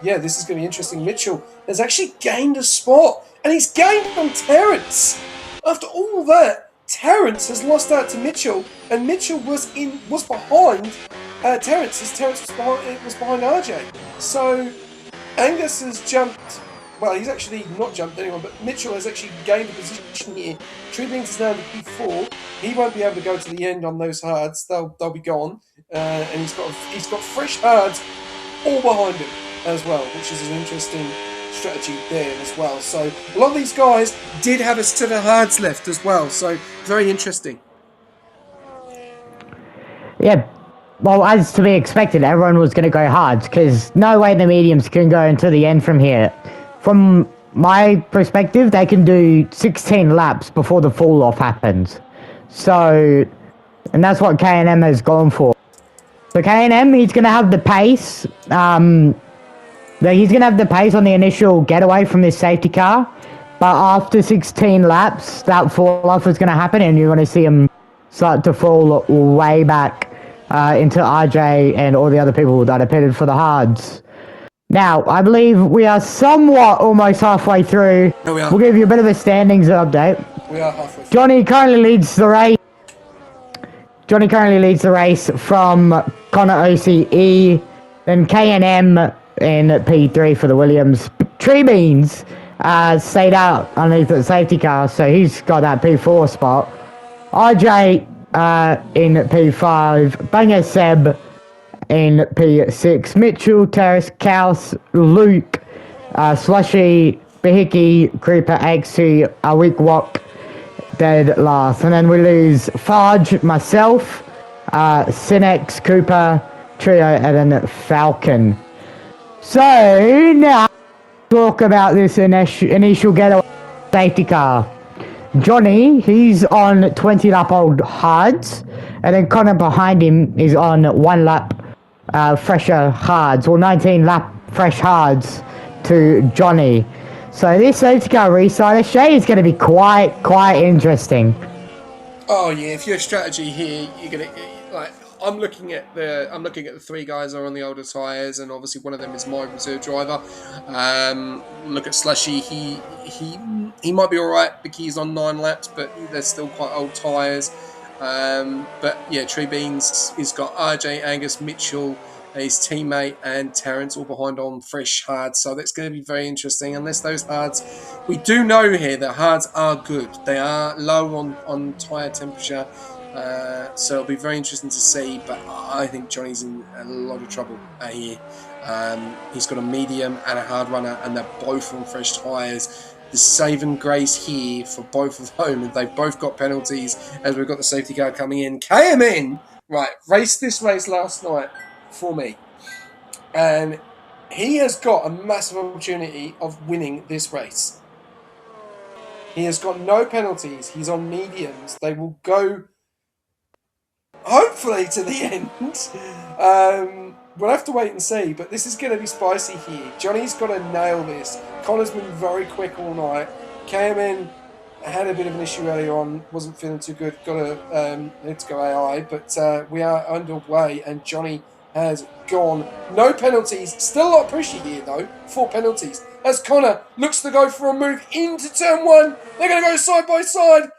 yeah, this is going to be interesting. Mitchell has actually gained a spot, and he's gained on Terrence. After all that, Terrence has lost out to Mitchell, and Mitchell was behind Terrence, as Terrence was behind RJ. So Angus has jumped. Well, he's actually not jumped anyone, but Mitchell has actually gained a position here. Tree Beans is now in the P4. He won't be able to go to the end on those hards. They'll be gone, and he's got fresh hards all behind him as well, which is an interesting strategy there as well. So a lot of these guys did have a set of hards left as well. So very interesting. Yeah, well, as to be expected, everyone was going to go hard because no way the mediums can go into the end from here. From my perspective, they can do 16 laps before the fall off happens. So, and that's what K&M has gone for. So K&M, he's going to have the pace. He's going to have the pace on the initial getaway from this safety car. But after 16 laps, that fall off is going to happen, and you're going to see him start to fall way back into RJ and all the other people that are pitted for the hards. Now, I believe we are somewhat almost halfway through. No, we are. We'll give you a bit of a standings update. We are halfway through. Johnny currently leads the race. From Connor OCE, then K&M in P3 for the Williams. Tree Beans stayed out underneath the safety car, so he's got that P4 spot. RJ in P5, Banger Seb in P6, Mitchell, Terrace, Kaus, Luke, Slushy, Bahiki, Creeper, Axie, Awikwok, dead last. And then we lose Fudge, myself, Cinex, Cooper, Trio, and then Falcon. So now talk about this initial getaway safety car. Johnny, he's on 20 lap old hards, and then Connor behind him is on 1 lap fresher hards, or 19 lap fresh hards to Johnny. So this safety car restart, Shay, is going to be quite interesting. Oh yeah, if your strategy here, you're gonna like. I'm looking at the 3 guys that are on the older tyres, and obviously one of them is my reserve driver. Look at Slushy. He might be all right because he's on 9 laps, but they're still quite old tyres. But yeah, Tree Beans has got RJ, Angus, Mitchell, his teammate, and Terrence all behind on fresh hards. So that's going to be very interesting. Unless those hards, we do know here that hards are good. They are low on tyre temperature. So it'll be very interesting to see, but I think Johnny's in a lot of trouble here. He's got a medium and a hard runner, and they're both on fresh tyres. The saving grace here for both of them, and they've both got penalties as we've got the safety car coming in. KMN, right, raced this race last night for me, and he has got a massive opportunity of winning this race. He has got no penalties. He's on mediums. They will go hopefully to the end. We'll have to wait and see, but this is going to be spicy here. Johnny's got to nail this. Connor's been very quick all night. KMN had a bit of an issue earlier on, wasn't feeling too good, got to need to go AI, but we are underway, and Johnny has gone. No penalties, still a lot of pressure here though, 4 penalties. As Connor looks to go for a move into turn 1, they're going to go side by side.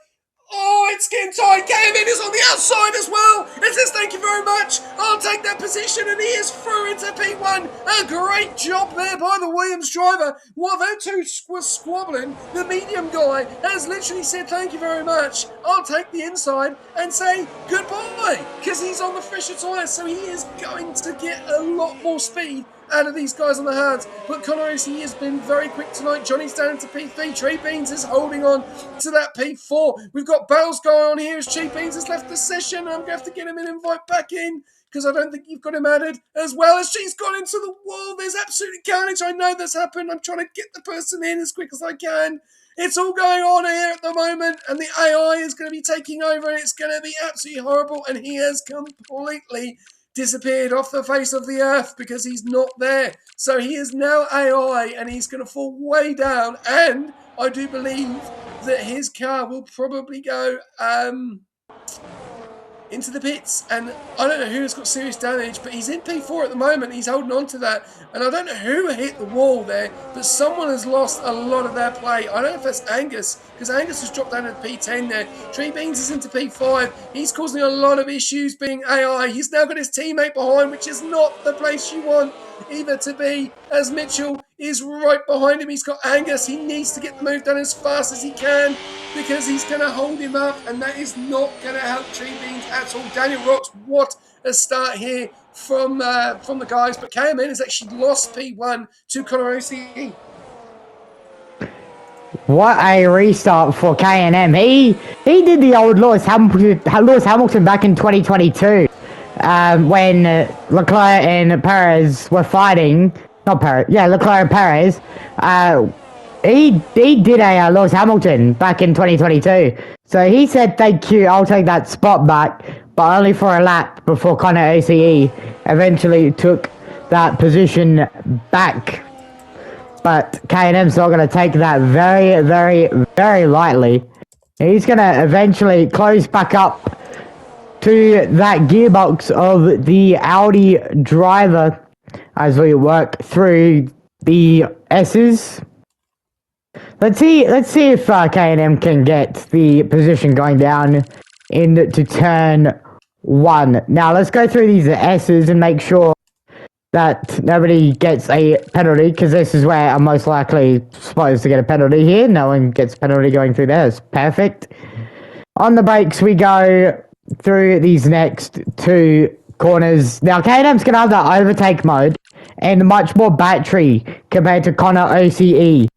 Oh, it's getting tight. KMN is on the outside as well. It says thank you very much. I'll take that position, and he is through into P1. A great job there by the Williams driver. While those 2 were squabbling, the medium guy has literally said thank you very much. I'll take the inside and say goodbye, because he's on the fresher tyres, so he is going to get a lot more speed out of these guys on the hards. But Connor OC has been very quick tonight. Johnny's down to P3. Tree Beans is holding on to that P4. We've got battles going on here as Tree Beans has left the session. I'm going to have to get him an invite back in because I don't think you've got him added, as well as she's gone into the wall. There's absolutely carnage. I know that's happened. I'm trying to get the person in as quick as I can. It's all going on here at the moment, and the AI is going to be taking over, and it's going to be absolutely horrible, and he has completely disappeared off the face of the earth because he's not there. So he is now AI and he's going to fall way down. And I do believe that his car will probably go into the pits, and I don't know who's got serious damage, but he's in P4 at the moment. He's holding on to that, and I don't know who hit the wall there, but someone has lost a lot of their play. I don't know if that's Angus, because Angus has dropped down to P10 there. Tree Beans is into P5. He's causing a lot of issues being AI. He's now got his teammate behind, which is not the place you want either to be, as Mitchell is right behind him. He's got Angus. He needs to get the move done as fast as he can because he's going to hold him up, and that is not going to help Tree Beans at all. Daniel Rocks, what a start here from the guys, but KMN has actually lost P1 to Connor OCE. What a restart for K&M. He did the old Lewis Hamilton back in 2022 when Leclerc and Perez were fighting. Not Perez, yeah, Leclerc and Perez. He did a Lewis Hamilton back in 2022. So he said, thank you, I'll take that spot back, but only for a lap before Connor OCE eventually took that position back. But K&M's not going to take that very, very, very lightly. He's going to eventually close back up to that gearbox of the Audi driver as we work through the S's. Let's see if K&M can get the position going down into turn 1. Now let's go through these S's and make sure that nobody gets a penalty, because this is where I'm most likely supposed to get a penalty here. No one gets a penalty going through there. It's perfect. On the brakes we go through these next 2 corners. Now K&M's going to have that overtake mode and much more battery compared to Connor OCE.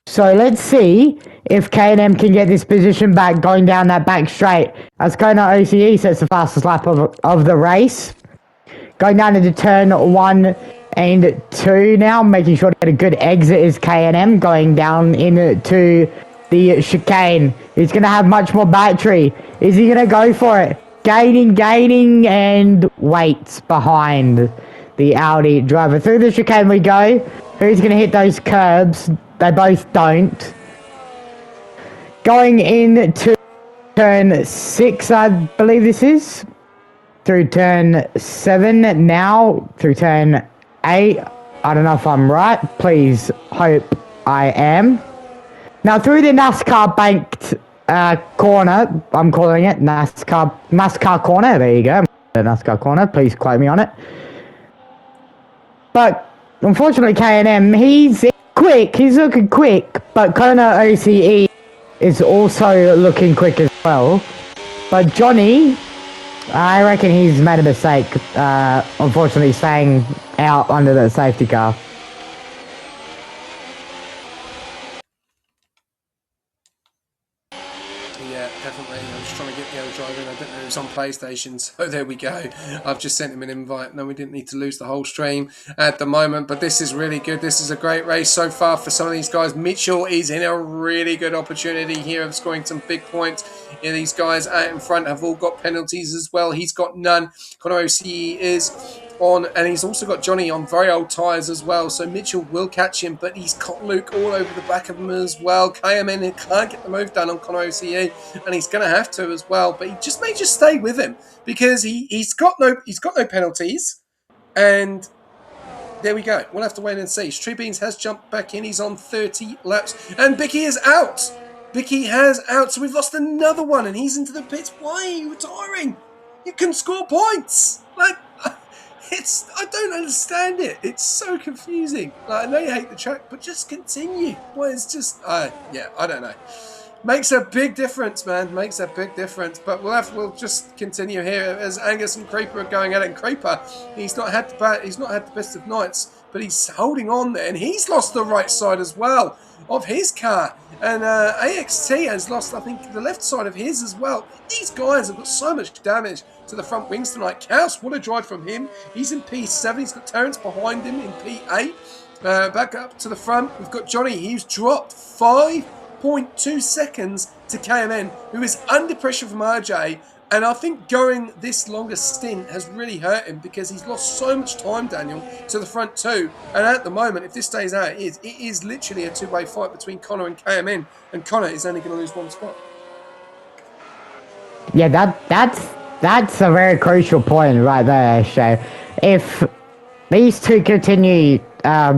So let's see if K&M can get this position back going down that back straight, as Connor OCE sets the fastest lap of the race. Going down into turn 1 and 2 now, making sure to get a good exit is K&M, going down into the chicane. He's going to have much more battery. Is he going to go for it? Gaining, and waits behind the Audi driver. Through the chicane we go. Who's going to hit those curbs? They both don't. Going into turn 6, I believe this is. Through turn 7 now, through turn 8. I don't know if I'm right. Please hope I am. Now through the NASCAR banked corner, I'm calling it NASCAR corner. There you go. The NASCAR corner. Please quote me on it. But unfortunately, K&M, he's quick. He's looking quick, but Connor OCE is also looking quick as well. But Johnny, I reckon he's made a mistake, unfortunately staying out under the safety car. Yeah, definitely. I was trying to get the other driver in. I didn't know it was on PlayStation, so there we go. I've just sent him an invite. No, we didn't need to lose the whole stream at the moment, but this is really good. This is a great race so far for some of these guys. Mitchell is in a really good opportunity here of scoring some big points. Yeah, these guys out in front have all got penalties as well. He's got none. Connor OCE is on, and he's also got Johnny on very old tyres as well, so Mitchell will catch him, but he's got Luke all over the back of him as well. KMN can't get the move done on Connor OCE, and he's going to have to as well, but he may just stay with him because he's got no penalties, and there we go. We'll have to wait and see. Tree Beans has jumped back in. He's on 30 laps, and Bicky is out. Bicky has out, so we've lost another one, and he's into the pits. Why are you retiring? You can score points. Like, I don't understand it. It's so confusing. Like, I know you hate the track, but just continue. Well, it's just, yeah, I don't know. Makes a big difference, man. Makes a big difference. But we'll just continue here as Angus and Creeper are going at it. And Creeper, he's not had the best of nights, but he's holding on there, and he's lost the right side as well of his car. And AXT has lost, I think, the left side of his as well. These guys have got so much damage to the front wings tonight. Kaos, what a drive from him. He's in P7. He's got Terrence behind him in P8. Back up to the front, we've got Johnny. He's dropped 5.2 seconds to KMN, who is under pressure from RJ. And I think going this longer stint has really hurt him because he's lost so much time, Daniel, to the front two. And at the moment, if this stays out, it is literally a two-way fight between Connor and KMN. And Connor is only going to lose one spot. Yeah, that's a very crucial point right there, Shay. If these two continue,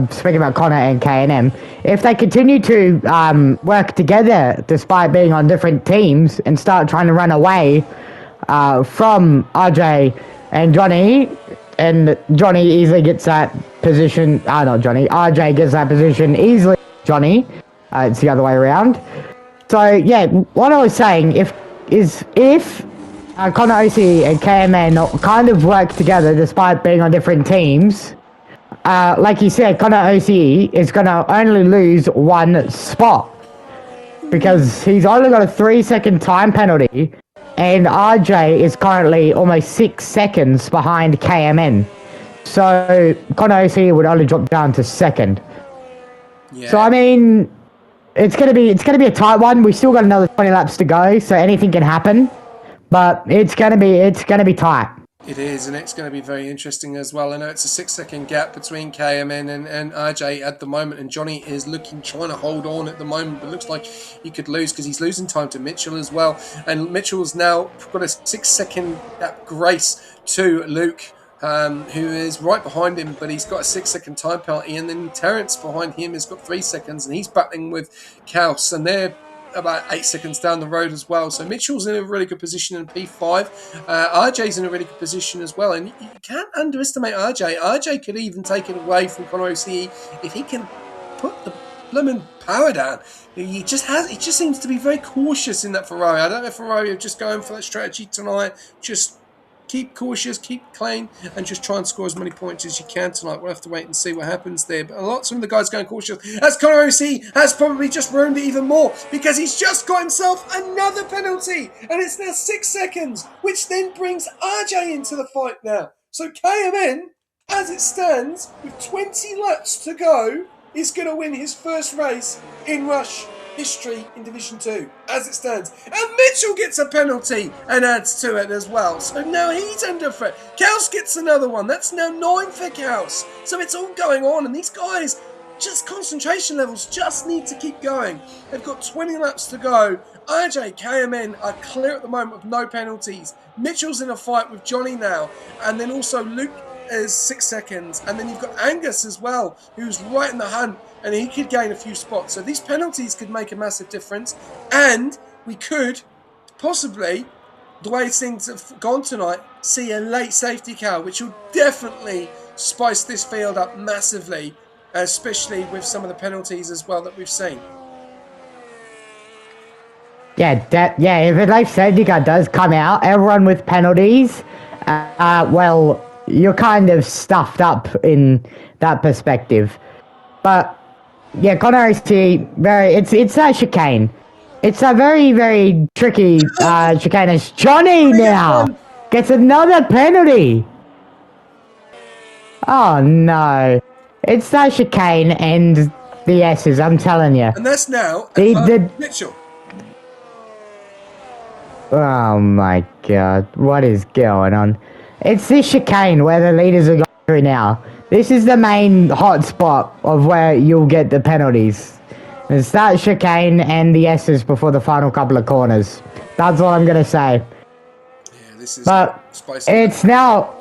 speaking about Connor and K&M, if they continue to work together despite being on different teams and start trying to run away from RJ and Johnny, and Johnny easily gets that position, not Johnny, RJ gets that position easily, Johnny, it's the other way around. So yeah, what I was saying, if Connor OC and KMN kind of work together despite being on different teams, like you said, Connor OC is going to only lose one spot because he's only got a 3-second time penalty, and RJ is currently almost 6 seconds behind KMN. So Connor OC would only drop down to second. Yeah. So I mean, it's gonna be a tight one. We still got another 20 laps to go, so anything can happen. But it's gonna be tight. It is, and it's going to be very interesting as well. I know it's a 6-second gap between KMN and RJ at the moment, and Johnny is trying to hold on at the moment, but looks like he could lose because he's losing time to Mitchell as well. And Mitchell's now got a 6-second gap grace to Luke, who is right behind him, but he's got a 6-second time penalty. And then Terrence behind him has got 3 seconds, and he's battling with Kaus, and they're about 8 seconds down the road as well. So Mitchell's in a really good position in P5. RJ's in a really good position as well. And you can't underestimate RJ. RJ could even take it away from Connor OCE if he can put the blooming power down. He just seems to be very cautious in that Ferrari. I don't know if Ferrari are just going for that strategy tonight. Just keep cautious, keep clean, and just try and score as many points as you can tonight. We'll have to wait and see what happens there. But some of the guys going cautious, as Connor OC has probably just ruined it even more because he's just got himself another penalty, and it's now 6 seconds, which then brings RJ into the fight now. So KMN, as it stands, with 20 laps to go, is going to win his first race in Rush history in Division 2, as it stands. And Mitchell gets a penalty and adds to it as well. So now he's under threat. Kaus gets another one. That's now 9 for Kaus. So it's all going on, and these guys, just concentration levels just need to keep going. They've got 20 laps to go. RJ, KMN are clear at the moment with no penalties. Mitchell's in a fight with Johnny now, and then also Luke is 6 seconds, and then you've got Angus as well, who's right in the hunt, and he could gain a few spots. So these penalties could make a massive difference, and we could possibly, the way things have gone tonight, see a late safety car, which will definitely spice this field up massively, especially with some of the penalties as well that we've seen. Yeah, if a late safety car does come out, everyone with penalties, well, you're kind of stuffed up in that perspective. But yeah, Connor OC, it's a chicane. It's a very, very tricky chicane. It's Johnny now gets another penalty. Oh no, it's that chicane and the S's. I'm telling you. And that's now Mitchell. Oh my god, what is going on? It's this chicane where the leaders are going through now. This is the main hot spot of where you'll get the penalties. It's that chicane and the S's before the final couple of corners. That's all I'm going to say. Yeah, this is spicy. It's now...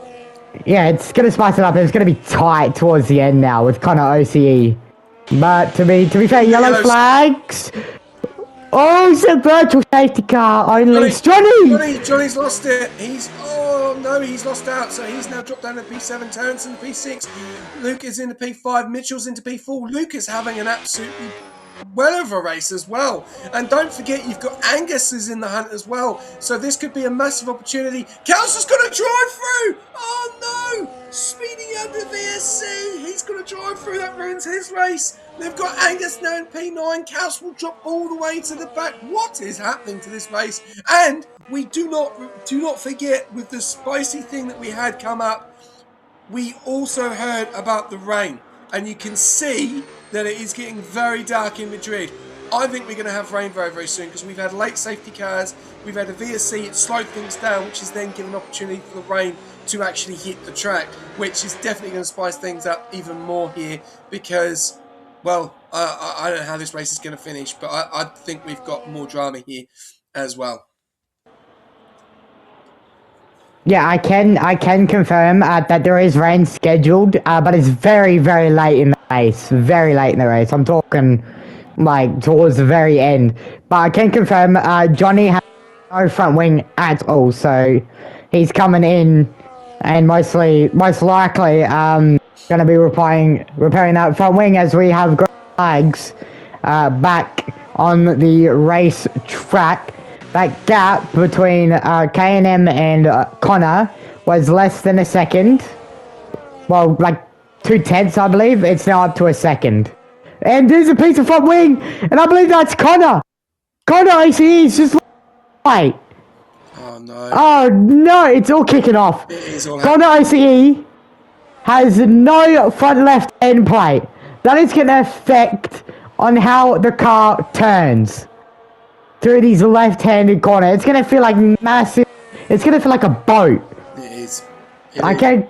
Yeah, it's going to spice it up. It's going to be tight towards the end now with Connor OCE. But to be fair, yellow flags... Oh, it's a virtual safety car only. Johnny's lost it. He's lost out. So he's now dropped down to P7. Terrence in the P6. Luke is in the P5. Mitchell's into P4. Luke is having an absolutely well of a race as well. And don't forget, you've got Angus is in the hunt as well. So this could be a massive opportunity. Kaus has got to drive through. Oh no! Speeding under the SC. He's got to drive through. That ruins his race. They've got Angus now in P9. Kaus will drop all the way to the back. What is happening to this race? And we do not forget, with the spicy thing that we had come up, we also heard about the rain. And you can see that it is getting very dark in Madrid. I think we're going to have rain very, very soon because we've had late safety cars, we've had a VSC, it slowed things down, which is then given opportunity for the rain to actually hit the track, which is definitely going to spice things up even more here because, well, I don't know how this race is going to finish, but I think we've got more drama here as well. Yeah, I can confirm that there is rain scheduled, but it's very, very late in the race. Very late in the race. I'm talking like towards the very end. But I can confirm Johnny has no front wing at all, so he's coming in and most likely going to be repairing that front wing as we have green flags back on the race track. That gap between K&M and Connor was less than a second. Well, like 2/10, I believe. It's now up to a second. And there's a piece of front wing, and I believe that's Connor. Connor ACE is just like... Oh, no. Oh, no, it's all kicking off. It is all Connor ACE has no front left end plate. That is going to affect on how the car turns through these left-handed corners. It's gonna feel like massive. It's gonna feel like a boat. It is. I can't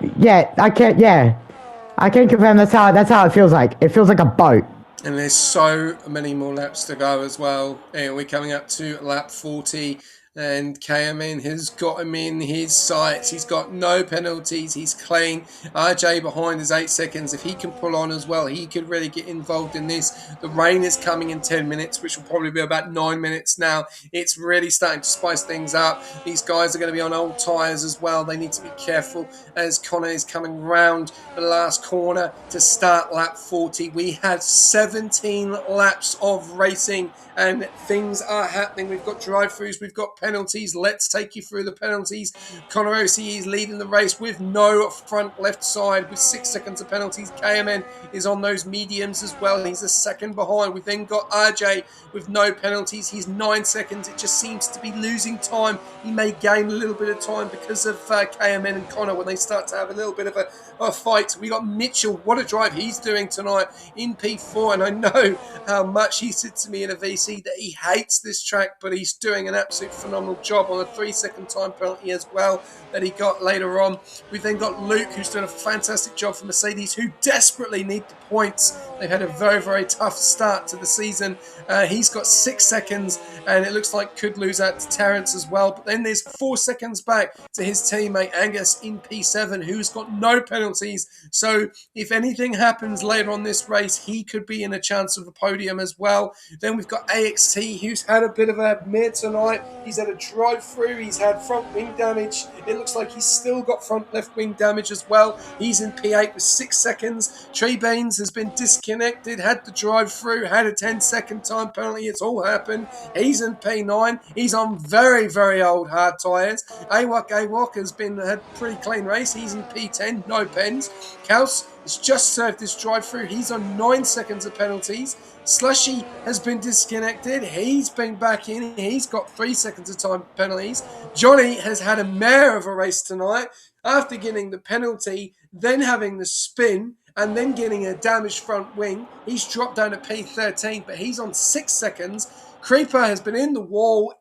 confirm that's how it feels like. It feels like a boat. And there's so many more laps to go as well. And we're coming up to lap 40. And KMN has got him in his sights. He's got no penalties. He's clean. RJ behind is 8 seconds. If he can pull on as well, he could really get involved in this. The rain is coming in 10 minutes, which will probably be about 9 minutes now. It's really starting to spice things up. These guys are going to be on old tyres as well. They need to be careful as Connor is coming round the last corner to start lap 40. We had 17 laps of racing and things are happening. We've got drive-throughs, we've got penalties. Let's take you through the penalties. Connor OCE is leading the race with no front left side with 6 seconds of penalties. KMN is on those mediums as well. He's a second behind. We've then got RJ with no penalties. He's 9 seconds. It just seems to be losing time. He may gain a little bit of time because of KMN and Connor when they start to have a little bit of a fight. We got Mitchell. What a drive he's doing tonight in P4. And I know how much he said to me in a VC that he hates this track, but he's doing an absolute phenomenal job on a 3-second time penalty as well that he got later on. We've then got Luke, who's doing a fantastic job for Mercedes, who desperately need the points. They've had a very, very tough start to the season. He's got 6 seconds, and it looks like could lose out to Terrence as well. But then there's 4 seconds back to his teammate Angus in P7, who's got no penalties. So if anything happens later on this race, he could be in a chance of the podium as well. Then we've got AXT, who's had a bit of a mare tonight. He's had a drive-through. He's had front wing damage. It looks like he's still got front left wing damage as well. He's in P8 with 6 seconds. Trey Baines has been disconnected, had the drive-through, had a 10-second time penalty. It's all happened. He's in P9. He's on very, very old hard tyres. Awok has had a pretty clean race. He's in P10, no pens. Kaus has just served this drive-through. He's on 9 seconds of penalties. Slushy has been disconnected. He's been back in. He's got 3 seconds of time penalties. Johnny has had a mare of a race tonight after getting the penalty, then having the spin, and then getting a damaged front wing. He's dropped down to P13, but he's on 6 seconds. Creeper has been in the wall,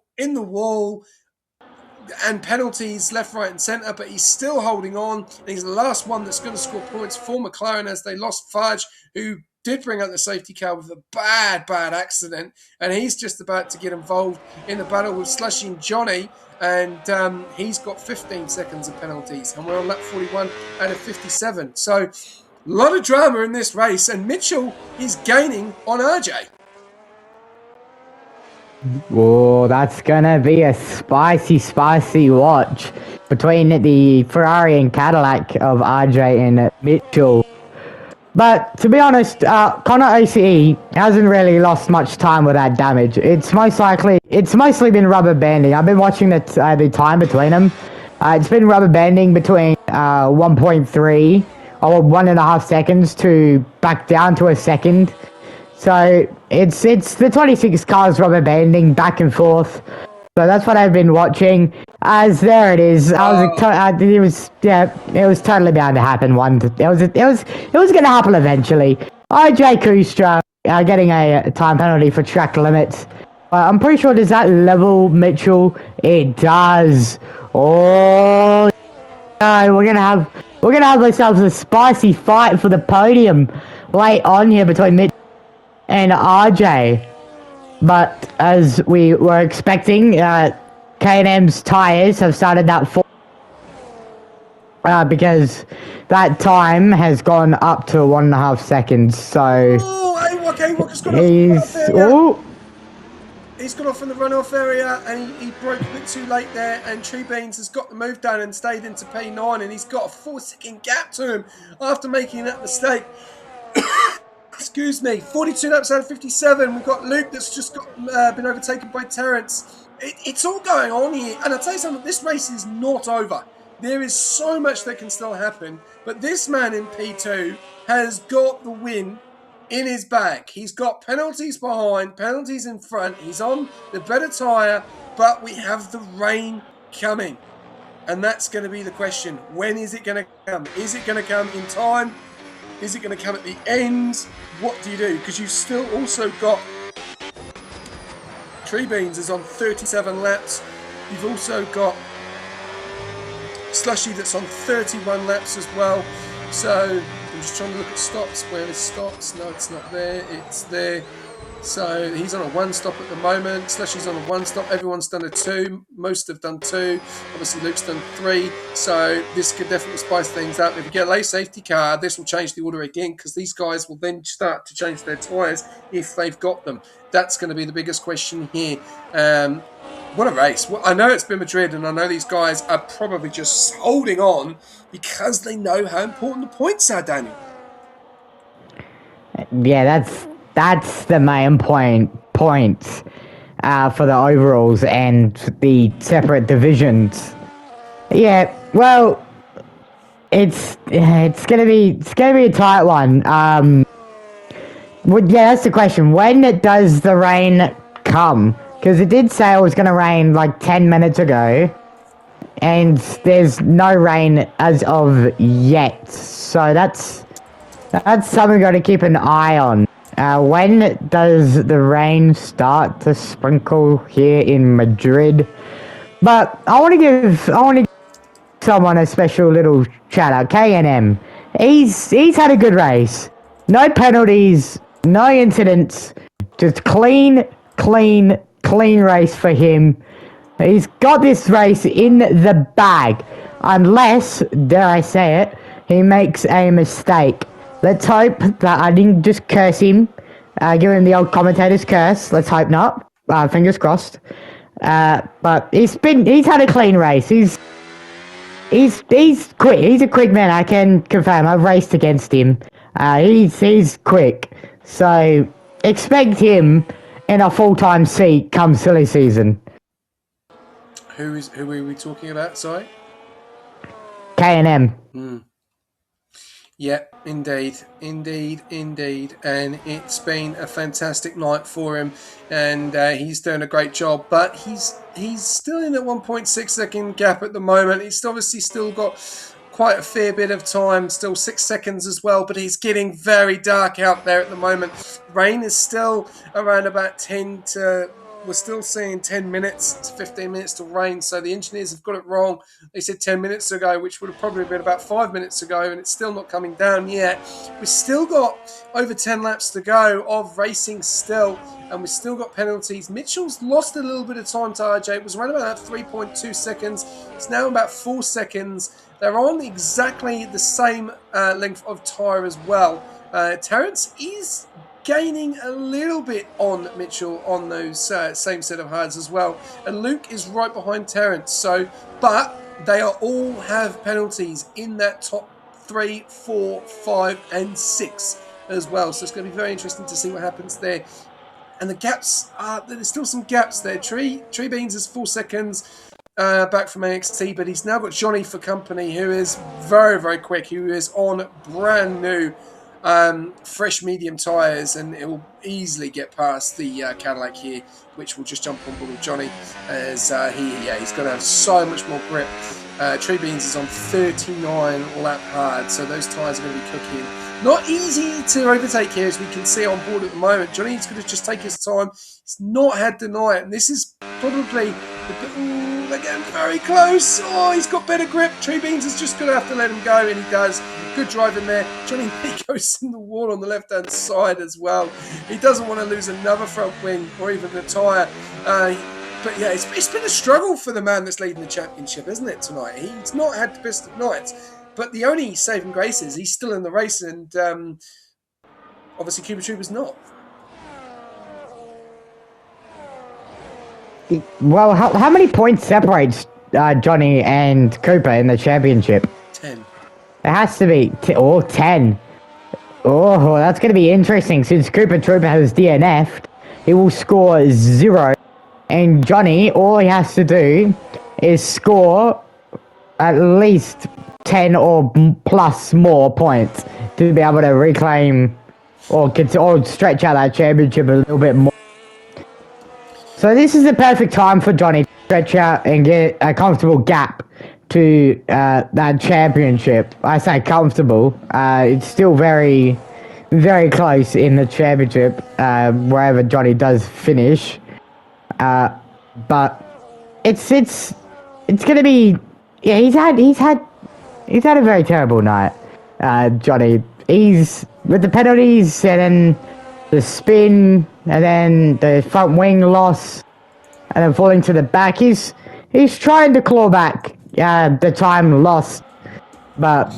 and penalties left, right and centre, but he's still holding on. And he's the last one that's going to score points for McLaren as they lost Fudge, who did bring out the safety car with a bad accident, and he's just about to get involved in the battle with Slushy and Johnny, and he's got 15 seconds of penalties, and we're on lap 41 out of 57. So a lot of drama in this race, and Mitchell is gaining on RJ. Oh, that's gonna be a spicy watch between the Ferrari and Cadillac of RJ and Mitchell. But to be honest, Connor OCE hasn't really lost much time with that damage. It's mostly been rubber banding. I've been watching the time between them. It's been rubber banding between 1.3 or 1.5 seconds to back down to a second. So it's the 26 cars rubber banding back and forth. So that's what I've been watching. As there it is. It was totally bound to happen. It was going to happen eventually. RJ Kustra getting a time penalty for track limits. I'm pretty sure, does that level Mitchell? It does. Oh no, we're gonna have ourselves a spicy fight for the podium late on here between Mitch and RJ. But as we were expecting, K&M's tyres have started that because that time has gone up to 1.5 seconds. So oh, okay, Walker's got off the runoff area. He's got off in the runoff area, and he broke a bit too late there. And Tree Beans has got the move done and stayed into P9, and he's got a 4-second gap to him after making that mistake. Excuse me, 42 laps out of 57. We've got Luke that's just been overtaken by Terrence. It's all going on here. And I'll tell you something, this race is not over. There is so much that can still happen. But this man in P2 has got the win in his bag. He's got penalties behind, penalties in front. He's on the better tyre, but we have the rain coming. And that's going to be the question. When is it going to come? Is it going to come in time? Is it going to come at the end? What do you do? Because you've still also got Tree Beans is on 37 laps. You've also got Slushy that's on 31 laps as well. So I'm just trying to look at stops. Where is stops? No, it's not there. It's there. So he's on a 1 stop at the moment. Slushy's on a 1 stop. Everyone's done a 2. Most have done 2. Obviously Luke's done 3. So this could definitely spice things up. If you get a late safety car, this will change the order again, because these guys will then start to change their tyres if they've got them. That's going to be the biggest question here. What a race. Well, I know it's been Madrid, and I know these guys are probably just holding on because they know how important the points are, Daniel. Yeah, that's the main point for the overalls and the separate divisions. Yeah, well, it's gonna be a tight one. Well, yeah, that's the question. When does the rain come? Because it did say it was gonna rain like 10 minutes ago, and there's no rain as of yet. So that's something we got to keep an eye on. When does the rain start to sprinkle here in Madrid? But I want to give someone a special little shout out. K&M. He's had a good race. No penalties, no incidents. Just clean race for him. He's got this race in the bag. Unless, dare I say it, he makes a mistake. Let's hope that I didn't just curse him, give him the old commentator's curse. Let's hope not. Fingers crossed. But he's had a clean race. He's quick. He's a quick man. I can confirm. I've raced against him. He's quick. So expect him in a full-time seat come silly season. Who are we talking about? Sorry. K&M. Yeah, indeed. And it's been a fantastic night for him, and he's doing a great job. But he's still in a 1.6 second gap at the moment. He's obviously still got quite a fair bit of time, still 6 seconds as well, but he's getting very dark out there at the moment. Rain is still around about we're still seeing 10 minutes to 15 minutes to rain, so the engineers have got it wrong. They said 10 minutes ago, which would have probably been about 5 minutes ago, and it's still not coming down yet. We've still got over 10 laps to go of racing still, and we've still got penalties. Mitchell's lost a little bit of time to RJ. It was around about 3.2 seconds. It's now about 4 seconds. They're on exactly the same length of tyre as well. Terrence is gaining a little bit on Mitchell on those same set of hards as well, and Luke is right behind Terrence. But they all have penalties in that top 3, 4, 5 and 6 as well, so it's going to be very interesting to see what happens there. And the gaps there's still some gaps there. Tree Beans is 4 seconds back from AXT, but he's now got Johnny for company, who is very, very quick, who is on brand new fresh medium tyres, and it will easily get past the Cadillac here, which will just jump on board with Johnny, as he's going to have so much more grip. Tree Beans is on 39 lap hard, so those tyres are going to be cooking. Not easy to overtake here, as we can see on board at the moment. Johnny's going to just take his time. He's not had to deny it, and this is probably... they're getting very close. Oh, he's got better grip. Tree Beans is just going to have to let him go, and he does. Good driving there. Johnny goes in the wall on the left-hand side as well. He doesn't want to lose another front wing or even the tyre. But yeah, it's been a struggle for the man that's leading the championship, isn't it, tonight? He's not had the best of nights. But the only saving grace is he's still in the race, and obviously Cuba Trooper's not. Well, how many points separates Johnny and Cooper in the championship? 10. It has to be 10. Oh, that's going to be interesting. Since Cooper Trooper has DNF'd, he will score 0. And Johnny, all he has to do is score at least 10 or plus more points to be able to reclaim or stretch out that championship a little bit more. So this is the perfect time for Johnny to stretch out and get a comfortable gap to that championship. I say comfortable. It's still very, very close in the championship, wherever Johnny does finish. But it's gonna be, yeah. He's had a very terrible night, Johnny. He's with the penalties and then the spin and then the front wing loss and then falling to the back. He's trying to claw back the time lost, but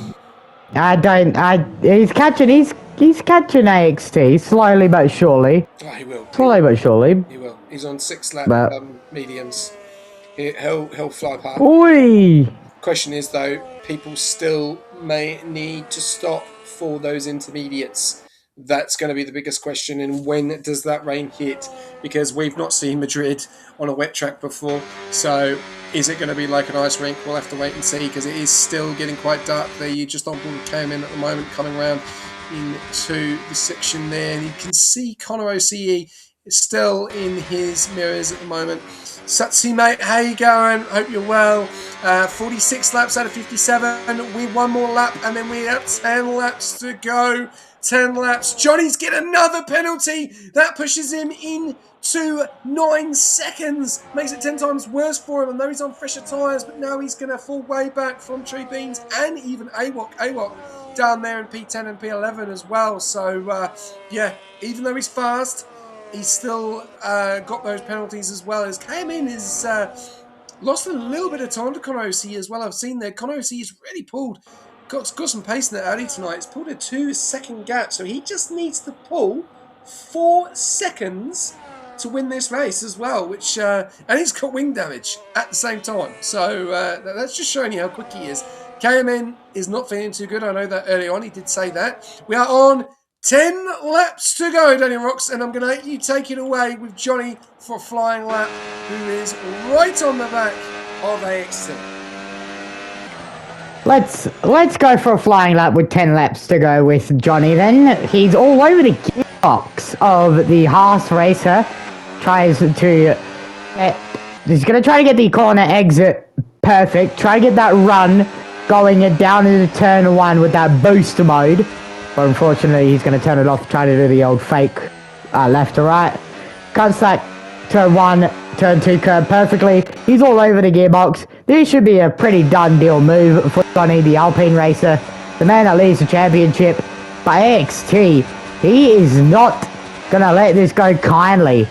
he's catching AXT slowly but surely. Oh, he will. Slowly but surely. He will. He's on 6 lap mediums. He'll fly past. Oi! Question is though, people still may need to stop for those intermediates. That's going to be the biggest question, and when does that rain hit? Because we've not seen Madrid on a wet track before, so is it going to be like an ice rink? We'll have to wait and see, because it is still getting quite dark there. You just on board KMN at the moment, coming around into the section there, and you can see Connor OCE is still in his mirrors at the moment. Satsi, mate, how you going? Hope you're well. 46 laps out of 57. We one more lap, and then we have 10 laps to go. 10 laps. Johnny's get another penalty. That pushes him into 9 seconds. Makes it 10 times worse for him. I know he's on fresher tyres, but now he's going to fall way back from Tree Beans and even AWOC down there in P10 and P11 as well. So, yeah, even though he's fast, he's still got those penalties as well. As KMN is lost a little bit of time to Connor OC as well. I've seen that Connor OC has really got some pace in that Audi tonight. It's pulled a 2-second gap, so he just needs to pull 4 seconds to win this race as well, which and he's got wing damage at the same time. So that's just showing you how quick he is. KMN is not feeling too good. I know that early on he did say that. We are on 10 laps to go, Daniel Rocks, and I'm going to let you take it away with Johnny for a flying lap, who is right on the back of AXT. Let's go for a flying lap with 10 laps to go with Johnny then. He's all over the gearbox of the Haas racer. He's going to try to get the corner exit perfect. Try to get that run going down into turn 1 with that boost mode. But unfortunately, he's going to turn it off, try to do the old fake left to right. Cuts that turn 1, turn 2 curve perfectly. He's all over the gearbox. This should be a pretty done deal move for Johnny, the Alpine racer, the man that leads the championship. But AXT, he is not going to let this go kindly.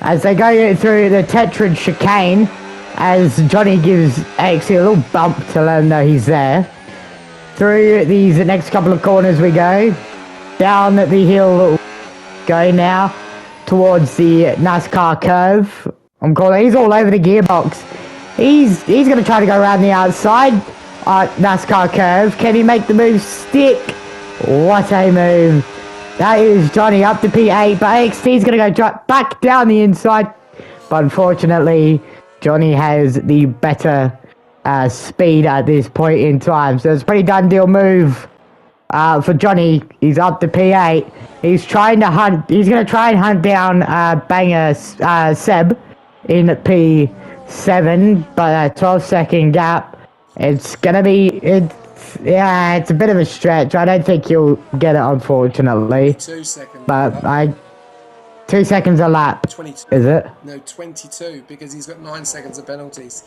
As they go through the Tetrid chicane, as Johnny gives AXT a little bump to let him know he's there. Through these next couple of corners we go. Down the hill go now towards the NASCAR curve. He's all over the gearbox. He's going to try to go around the outside NASCAR curve. Can he make the move stick? What a move. That is Johnny up to P8, but AXT's going to go back down the inside. But unfortunately, Johnny has the better speed at this point in time. So it's a pretty done deal move for Johnny. He's up to P8. He's going to try and hunt down Banger Seb in P7, but a 12-second gap. It's going to be it's a bit of a stretch. I don't think you'll get it, unfortunately. 2 seconds. But 2 seconds a lap. 22. Is it? No, 22 because he's got 9 seconds of penalties.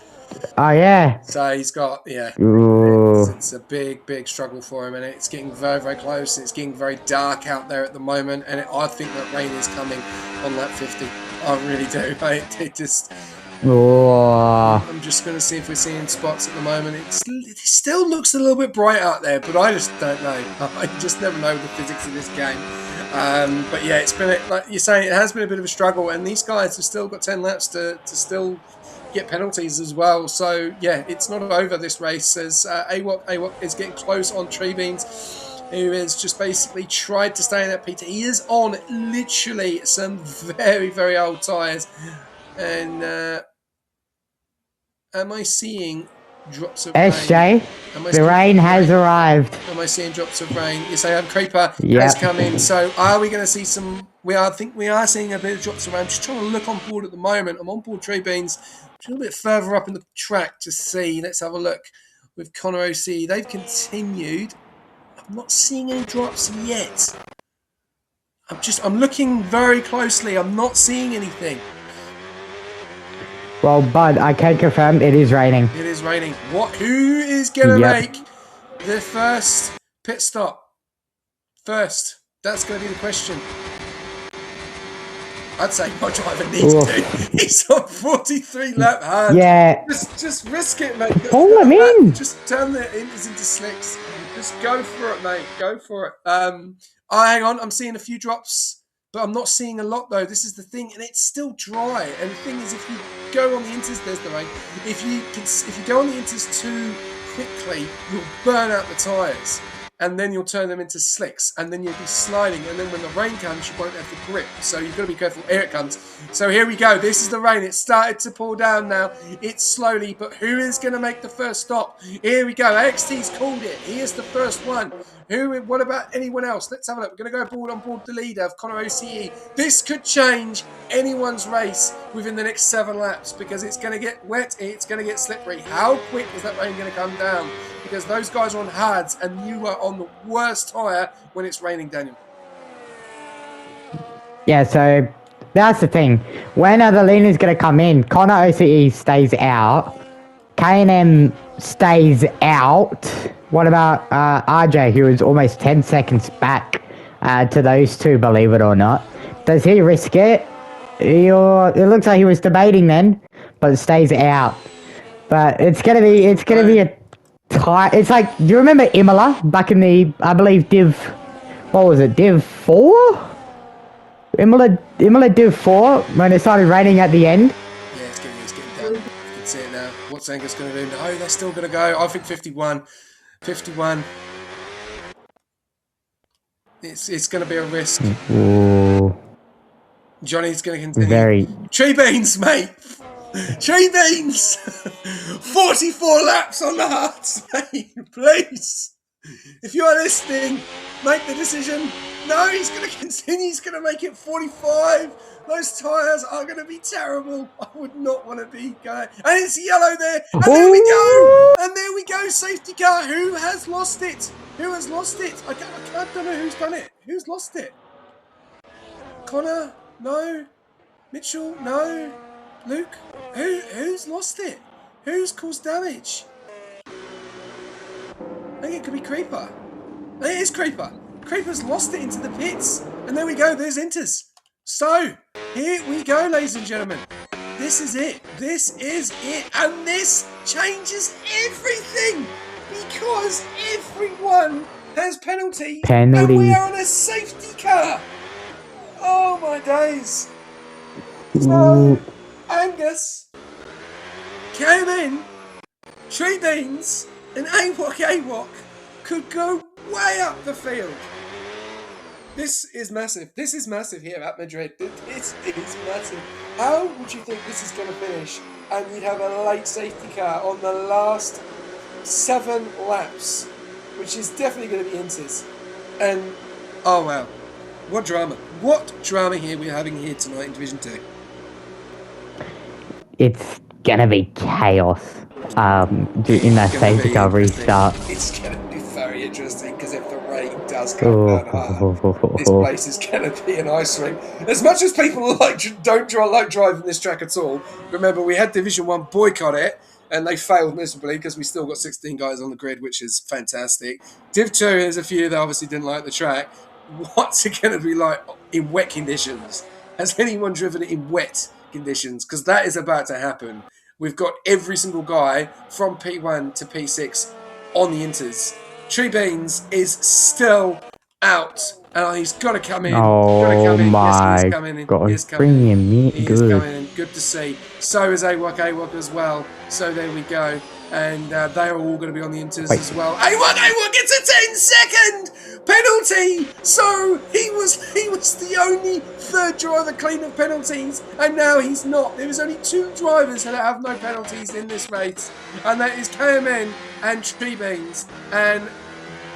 Oh yeah. So he's got Ooh. It's a big struggle for him, and it's getting very close. It's getting very dark out there at the moment, and I think that rain is coming on lap 50. I really do. It just. Oh. I'm just going to see if we're seeing spots at the moment. It still looks a little bit bright out there, but I just don't know. I just never know the physics of this game. But yeah, it's been, like you're saying, it has been a bit of a struggle, and these guys have still got 10 laps to still get penalties as well. So yeah, it's not over this race as AWOC is getting close on Tree Beans, who has just basically tried to stay in that P2. He is on literally some very old tyres, and am I seeing drops of rain? SJ, the rain has arrived. Am I seeing drops of rain? You say Creeper has come in. So are we going to see some? I think we are seeing a bit of drops of rain. I'm just trying to look on board at the moment. I'm on board Tree Beans. Just a little bit further up in the track to see. Let's have a look with Connor OC. They've continued. I'm not seeing any drops yet. I'm looking very closely. I'm not seeing anything. Well, Bud, I can confirm it is raining. It is raining. Who is going to make the first pit stop? First. That's going to be the question. I'd say my driver needs to. He's on 43 lap hard. Yeah. Just risk it, mate. Pull him in. Just turn the inters into slicks. Just go for it, mate. Go for it. Hang on. I'm seeing a few drops, but I'm not seeing a lot though. This is the thing, and it's still dry. And the thing is, if you go on the inters, there's the rain. If you go on the inters too quickly, you'll burn out the tyres. And then you'll turn them into slicks, and then you'll be sliding, and then when the rain comes, you won't have the grip. So you've got to be careful. Here it comes. So here we go. This is the rain. It started to pour down now. It's slowly, but who is going to make the first stop? Here we go. AXT's called it. He is the first one. What about anyone else? Let's have a look. We're going to go on board the leader of Connor OCE. This could change anyone's race within the next 7 laps because it's going to get wet. It's going to get slippery. How quick is that rain going to come down? Because those guys are on hards and you are on the worst tyre when it's raining, Daniel. Yeah, so that's the thing. When the leader's going to come in, Connor OCE stays out. K&M stays out. What about RJ, who is almost 10 seconds back to those two, believe it or not? Does he risk it? It looks like he was debating then, but it stays out. But it's gonna be a tight. It's like, do you remember Imola back in the, I believe, Div 4? Imola Div 4 when it started raining at the end. Yeah, it's getting down. You can see it now. What's Angus going to do? No, they're still going to go. I think 51. 51. It's going to be a risk. Ooh. Johnny's going to continue. Tree Beans, mate. Tree Beans. 44 laps on the hearts, mate. Please. If you are listening, make the decision. No, he's going to continue. He's going to make it 45. Those tyres are going to be terrible. I would not want to be going. And it's yellow there. And there we go. And there we go. Safety car. Who has lost it? Who has lost it? I don't know who's done it. Who's lost it? Connor? No. Mitchell? No. Luke? Who's lost it? Who's caused damage? I think it could be Creeper. It is Creeper. Creeper's lost it into the pits. And there we go. There's Inters. So, here we go, ladies and gentlemen. This is it. This is it. And this changes everything. Because everyone has penalty. And we are on a safety car. Oh, my days. So, Angus came in. Tree Beans and AWOC could go way up the field. This is massive. This is massive here at Madrid. This is massive. How would you think this is going to finish? And you'd have a late safety car on the last 7 laps, which is definitely going to be Inters. And, oh wow. What drama. What drama here we're having here tonight in Division 2. It's going to be chaos in that safety car restart. It's going to be interesting because if the rain does come down hard, this place is going to be an ice rink. As much as people don't like driving this track at all, remember we had Division 1 boycott it, and they failed miserably because we still got 16 guys on the grid, which is fantastic. Div 2, there's a few that obviously didn't like the track. What's it going to be like in wet conditions? Has anyone driven it in wet conditions? Because that is about to happen. We've got every single guy from P1 to P6 on the inters. Tree Beans is still out. And he's got to come in. Oh Yes, he is my coming in. god, He is coming in. He is good. coming in. Good to see. So is AWOC as well. So there we go. And they are all going to be on the inters as well. AWOC gets a 10-second penalty. So he was the only third driver clean of penalties, and now he's not. There is only 2 drivers that have no penalties in this race, and that is KMN and Tree Beans. And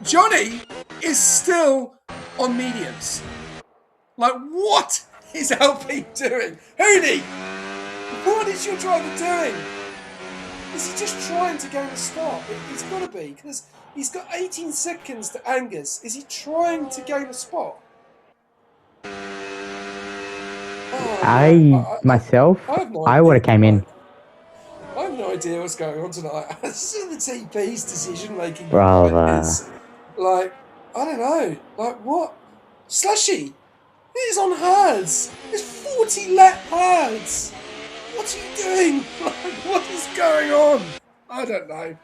Johnny is still on mediums. Like, what is LP doing? Hoodie, what is your driver doing? Is he just trying to gain a stop? It's got to be, because he's got 18 seconds to Angus. Is he trying to gain a spot? I would have came in. I have no idea what's going on tonight. This is the TP's decision-making. Brother. Like, I don't know. Like, what? Slushy, it is on hards. It's 40-lap hards. What are you doing? Like, what is going on? I don't know.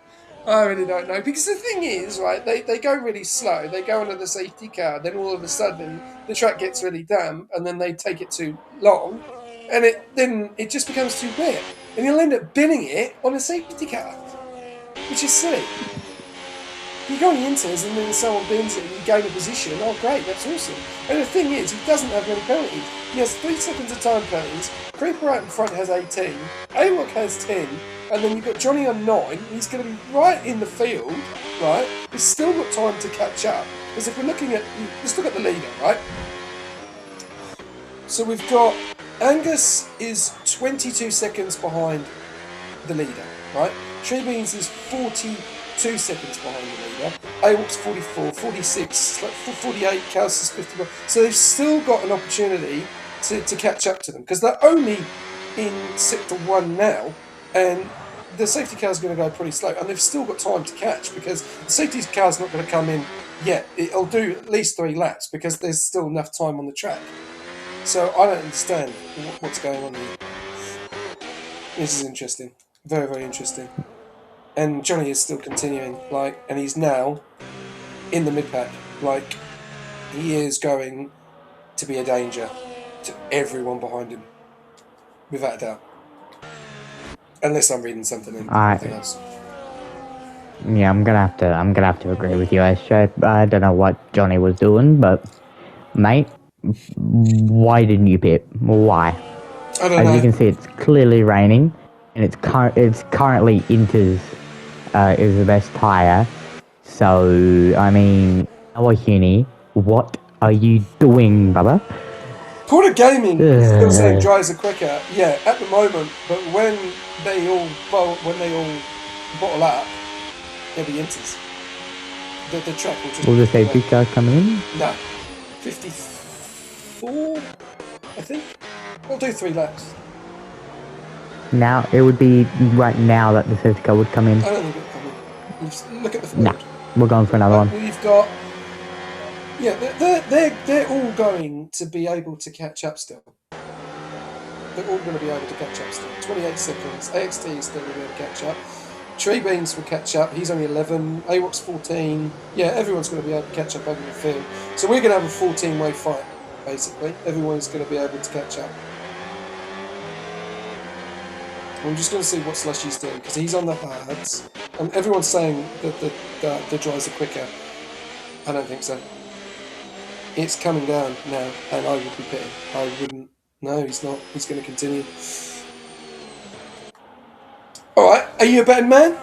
I really don't know. Because the thing is, right, they go really slow. They go under the safety car. Then all of a sudden, the track gets really damp. And then they take it too long. And then it just becomes too wet. And you'll end up binning it on a safety car. Which is silly. You go on the inters and then someone bins it and you gain a position. Oh, great, that's awesome. And the thing is, he doesn't have many penalties. He has 3 seconds of time penalties. Creeper out in front has 18. AWOC has 10. And then you've got Johnny on 9. He's going to be right in the field, right? He's still got time to catch up. Because if we're looking at... Let's look at the leader, right? So we've got... Angus is 22 seconds behind the leader, right? Tree Beans is 42 seconds behind the leader. AWOC's 44, 46, 48, Kaos is 51. So they've still got an opportunity to catch up to them because they're only in Sector 1 now, and the safety car is going to go pretty slow, and they've still got time to catch because the safety car is not going to come in yet. It'll do at least 3 laps because there's still enough time on the track. So I don't understand what's going on here. This is interesting. Very, very interesting. And Johnny is still continuing, and he's now in the mid-pack. He is going to be a danger to everyone behind him. Without a doubt. Unless I'm reading something else. Yeah, I'm gonna have to agree with you, Astro. I don't know what Johnny was doing, but mate, why didn't you pit? Why? I don't know. As you can see, it's clearly raining, and it's currently Inter's is the best tire. So I mean, Awahuni, what are you doing, Bubba? Porter Gaming is still saying dries are quicker. Yeah, at the moment, but when they all bottle up, they'll be Inters. The track will just... Will the safety car come in? No. 54, I think. We'll do 3 laps. Now, it would be right now that the safety car would come in. I don't think it'll come in. Look at the field. Nah, we're going for another one. We've got... Yeah, they're all going to be able to catch up still. They're all going to be able to catch up still. 28 seconds. AXT is still going to be able to catch up. Tree Beans will catch up. He's only 11. AWOC's 14. Yeah, everyone's going to be able to catch up over the field. So we're going to have a 14-way fight, basically. Everyone's going to be able to catch up. I'm just going to see what Slushy's doing, because he's on the hards. And everyone's saying that the dries are quicker. I don't think so. It's coming down now, and I would be pitting. I wouldn't. No, he's not. He's going to continue. All right, are you a betting man?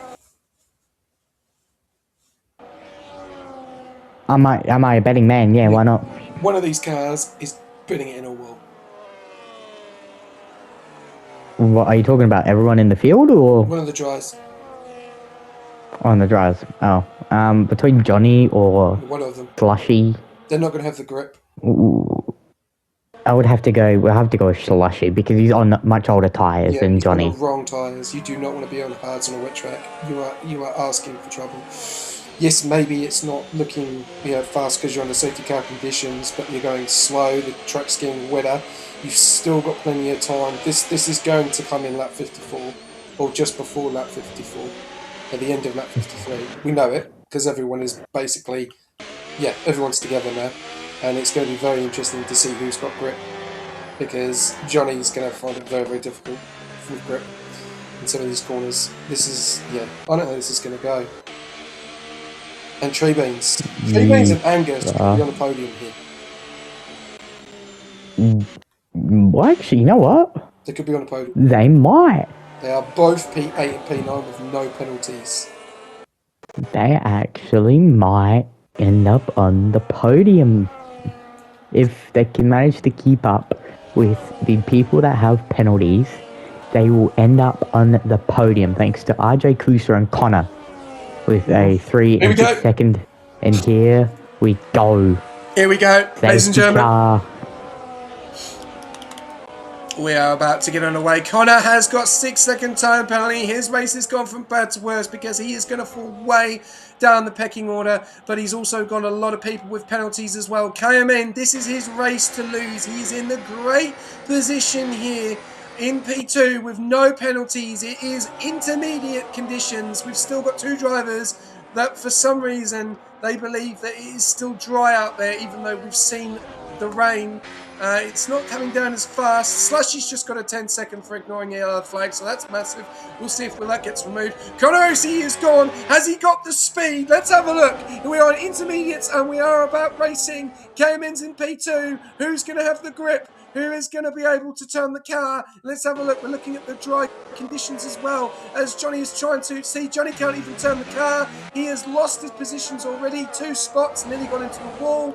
Am I a betting man? Yeah, why not? One of these cars is putting it in a wall. What are you talking about? Everyone in the field, or one of the dries? On the dryers. Oh. Between Johnny or One of them. Slushy. They're not going to have the grip. Ooh. We'll have to go with Slushy because he's on much older tyres than He's on Johnny. the wrong tyres. You do not want to be on hards on a wet track. You are asking for trouble. Yes, maybe it's not looking fast because you're under safety car conditions, but you're going slow. The track's getting wetter. You've still got plenty of time. This is going to come in lap 54 or just before lap 54, at the end of lap 53. We know it because everyone is basically, everyone's together now. And it's going to be very interesting to see who's got grip, because Johnny's going to find it very, very difficult with grip in some of these corners. This is, I don't know how this is going to go. And Tree Beans and Angus could be on the podium here. Well, actually, you know what? They could be on the podium. They might. They are both P8 and P9 with no penalties. They actually might end up on the podium. If they can manage to keep up with the people that have penalties, they will end up on the podium thanks to RJ Kusa and Connor with a 3 and 6 second. And here we go. Here we go, ladies and gentlemen. Car. We are about to get underway. Connor has got 6-second time penalty. His race has gone from bad to worse because he is going to fall way down the pecking order, but he's also got a lot of people with penalties as well. KMN, this is his race to lose. He's in the great position here in P2 with no penalties. It is intermediate conditions. We've still got two drivers that for some reason they believe that it is still dry out there, even though we've seen the rain. It's not coming down as fast. Slushy's just got a 10-second for ignoring the yellow flag, so that's massive. We'll see if that gets removed. Connor OCE is gone. Has he got the speed? Let's have a look. We are in intermediates and we are about racing. KMN's in P2. Who's going to have the grip? Who is going to be able to turn the car? Let's have a look. We're looking at the dry conditions as well, as Johnny is trying to see. Johnny can't even turn the car. He has lost his positions already. 2 spots, and then he got into the wall.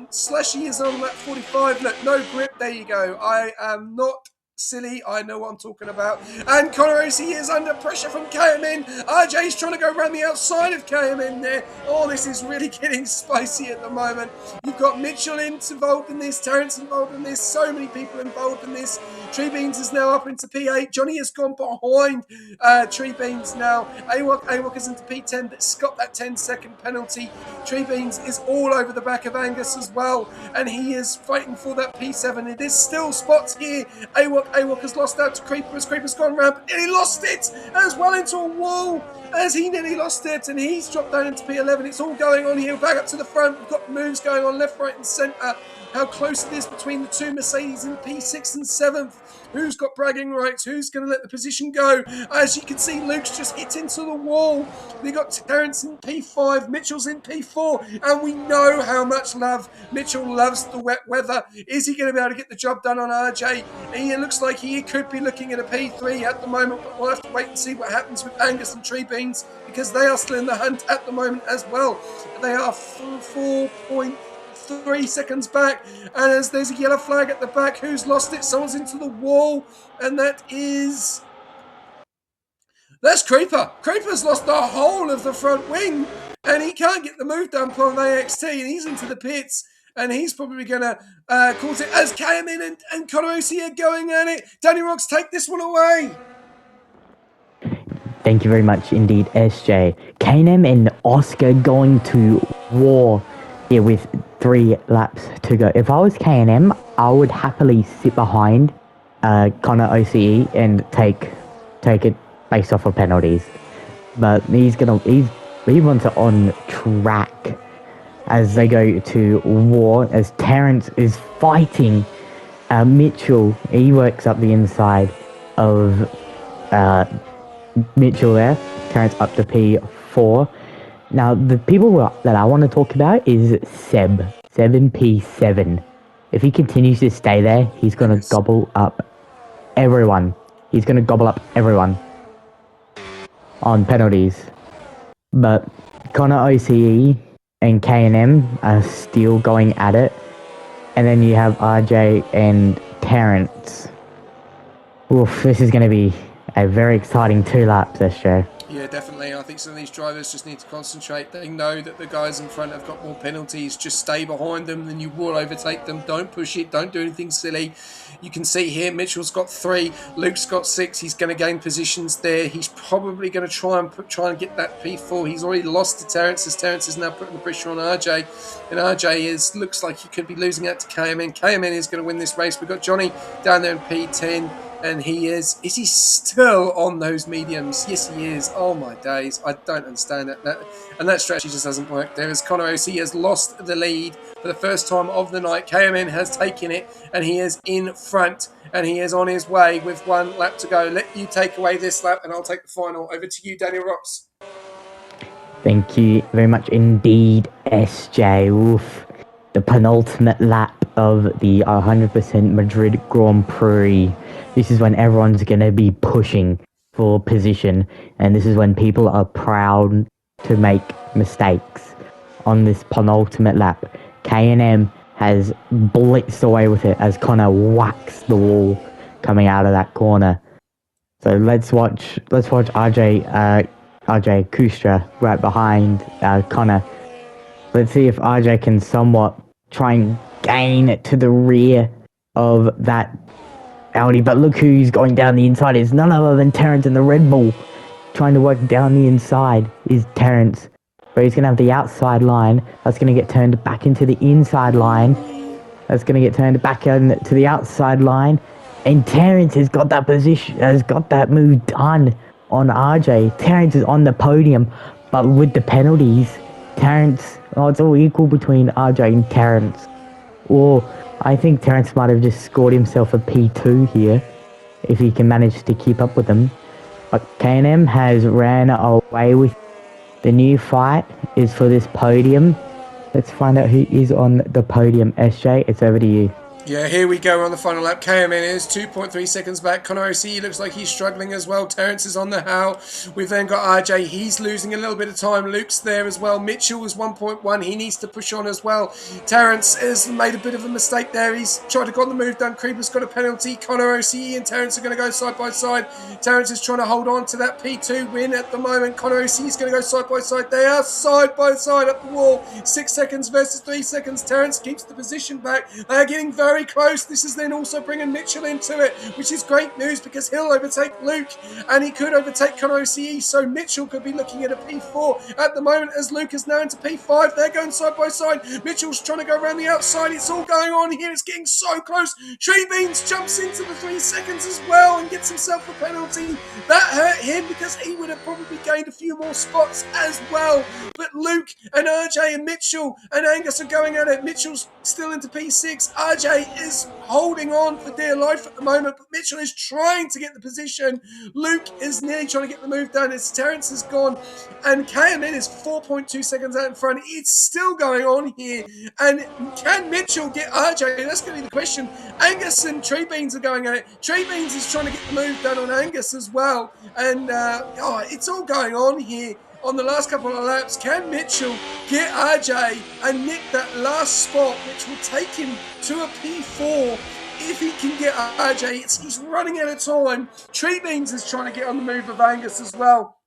Slushy is on lap 45. Look, no grip. There you go. I am not silly. I know what I'm talking about. And Connor OC is under pressure from KMN. RJ's trying to go around the outside of KMN there. Oh, this is really getting spicy at the moment. You've got Mitchell involved in this, Terrence involved in this, so many people involved in this. Tree Beans is now up into P8. Johnny has gone behind Tree Beans now. AWOC is into P10, but it's got that 10-second penalty. Tree Beans is all over the back of Angus as well, and he is fighting for that P7. It is still spots here. AWOC has lost out to Creeper as Creeper's gone round, but nearly lost it as well into a wall as he nearly lost it, and he's dropped down into P11. It's all going on here. Back up to the front. We've got moves going on left, right, and centre. How close it is between the two Mercedes in P6 and 7th. Who's got bragging rights? Who's going to let the position go? As you can see, Luke's just hit into the wall. We got Terrence in P5, Mitchell's in P4, and we know how much love Mitchell loves the wet weather. Is he going to be able to get the job done on RJ? It looks like he could be looking at a P3 at the moment, but we'll have to wait and see what happens with Angus and Tree Beans, because they are still in the hunt at the moment as well. They are 4.3 seconds back, and as there's a yellow flag at the back, who's lost it? Someone's into the wall, and that's Creeper. Creeper's lost the whole of the front wing, and he can't get the move done from AXT, and he's into the pits, and he's probably going to cause it as KMN and Connor OC are going at it. Danny Rocks, take this one away. Thank you very much indeed, SJ. KM and Oscar going to war here with 3 laps to go. If I was K&M, I would happily sit behind Connor OCE and take it based off of penalties. But he wants it on track as they go to war, as Terrence is fighting Mitchell. He works up the inside of Mitchell there. Terrence up to P4. Now, the people that I want to talk about is Seb in P7. If he continues to stay there, he's going to gobble up everyone. He's going to gobble up everyone on penalties. But Connor OCE and K&M are still going at it. And then you have RJ and Terrence. Oof, this is going to be a very exciting 2 laps, SJ. Yeah, definitely. I think some of these drivers just need to concentrate. They know that the guys in front have got more penalties. Just stay behind them, then you will overtake them. Don't push it. Don't do anything silly. You can see here, Mitchell's got 3. Luke's got 6. He's going to gain positions there. He's probably going to try and get that P4. He's already lost to Terence, as Terence is now putting the pressure on RJ. And RJ looks like he could be losing out to KMN. KMN is going to win this race. We've got Johnny down there in P10. And he is he still on those mediums? Yes, he is. Oh my days. I don't understand that. And that strategy just doesn't work there, as Connor OC has lost the lead for the first time of the night. KMN has taken it, and he is in front, and he is on his way with 1 lap to go. Let you take away this lap, and I'll take the final. Over to you, Daniel Rops. Thank you very much indeed, SJ. Oof. The penultimate lap of the 100% Madrid Grand Prix. This is when everyone's going to be pushing for position, and this is when people are proud to make mistakes. On this penultimate lap, K&M has blitzed away with it as Connor whacks the wall coming out of that corner. So let's watch RJ Kustra right behind Connor. Let's see if RJ can somewhat try and gain to the rear of that Audi. But look who's going down the inside. It's none other than Terence in the Red Bull. Trying to work down the inside is Terence. But he's going to have the outside line. That's going to get turned back into the inside line. That's going to get turned back into the outside line. And Terence has got that position, has got that move done on RJ. Terence is on the podium. But with the penalties, Terence, it's all equal between RJ and Terence. Or I think Terence might have just scored himself a P2 here, if he can manage to keep up with them. But K&M has ran away with the new fight is for this podium. Let's find out who is on the podium. SJ, it's over to you. Yeah, here we go on the final lap. KMN is 2.3 seconds back. Connor OC looks like he's struggling as well. Terence is on the howl. We've then got RJ. He's losing a little bit of time. Luke's there as well. Mitchell is 1.1. He needs to push on as well. Terence has made a bit of a mistake there. He's tried to get the move done. Creeper's got a penalty. Connor OC and Terence are going to go side by side. Terence is trying to hold on to that P2 win at the moment. Connor OC is going to go side by side. They are side by side up the wall. 6 seconds versus 3 seconds. Terence keeps the position back. They are getting very close. This is then also bringing Mitchell into it, which is great news because he'll overtake Luke and he could overtake Connor OCE. So Mitchell could be looking at a P4 at the moment as Luke is now into P5. They're going side by side. Mitchell's trying to go around the outside. It's all going on here. It's getting so close. Tree Beans jumps into the 3 seconds as well and gets himself a penalty. That hurt him because he would have probably gained a few more spots as well. But Luke and RJ and Mitchell and Angus are going at it. Mitchell's still into P6. RJ is holding on for dear life at the moment, but Mitchell is trying to get the position. Luke is nearly trying to get the move done as Terence is gone, and KMN is 4.2 seconds out in front. It's still going on here, and can Mitchell get RJ? That's going to be the question. Angus and Tree Beans are going at it. Tree Beans is trying to get the move done on Angus as well, and it's all going on here. On the last couple of laps, can Mitchell get RJ and nick that last spot, which will take him to a P4 if he can get RJ? He's running out of time. Tree Beans is trying to get on the move of Angus as well.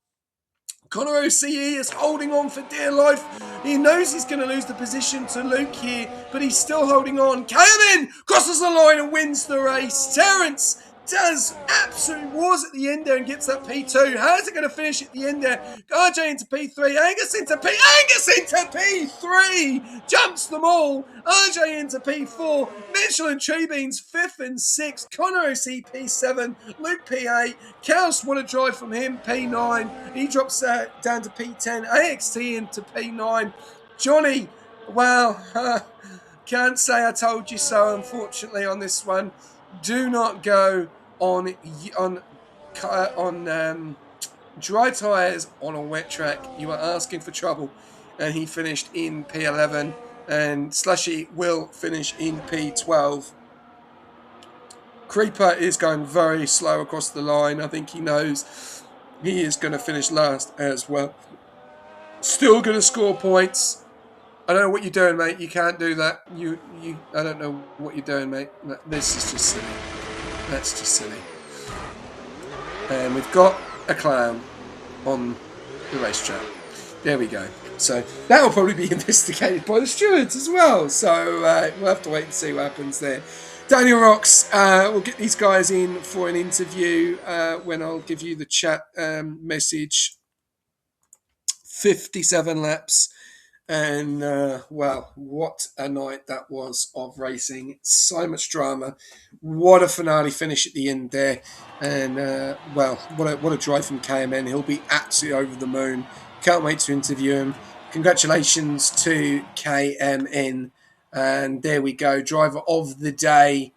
Connor OCE is holding on for dear life. He knows he's going to lose the position to Luke here, but he's still holding on. KMN crosses the line and wins the race. Terence does absolute wars at the end there and gets that P2. How's it going to finish at the end there? RJ into P3, Angus into P3, jumps them all. RJ into P4, Mitchell and Tree Beans 5th and 6th, Connor OC P7, Luke P8, Chaos want to drive from him P9, he drops down to P10, AXT into P9, Johnny, well, can't say I told you so unfortunately on this one. Do not go on dry tyres on a wet track. You are asking for trouble. And he finished in P11, and Slushy will finish in P12. Creeper is going very slow across the line. I think he knows he is going to finish last as well. Still going to score points. I don't know what you're doing, mate. You can't do that. I don't know what you're doing, mate. This is just silly. That's just silly. And we've got a clown on the racetrack. There we go. So that will probably be investigated by the stewards as well. So we'll have to wait and see what happens there. Daniel Rocks, we'll get these guys in for an interview when I'll give you the chat message. 57 laps. And wow, what a night that was of racing! So much drama. What a finale finish at the end there, and well, what a drive from KMN. He'll be absolutely over the moon. Can't wait to interview him. Congratulations to KMN, and there we go. Driver of the day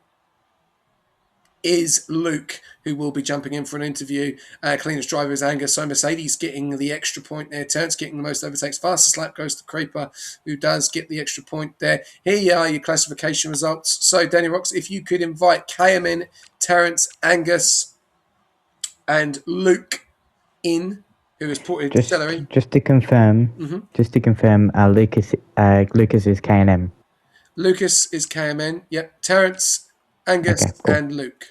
is Luke, who will be jumping in for an interview. Cleanest driver is Angus, so Mercedes getting the extra point there. Terence getting the most overtakes. Fastest lap goes to Creeper, who does get the extra point there. Here are your classification results. So, Danny Rocks, if you could invite KMN, Terence, Angus, and Luke in, who is ported to Celery. Just to confirm, Lucas is K&M. Lucas is KMN. Yep. Terence, Angus, Okay, cool. and Luke.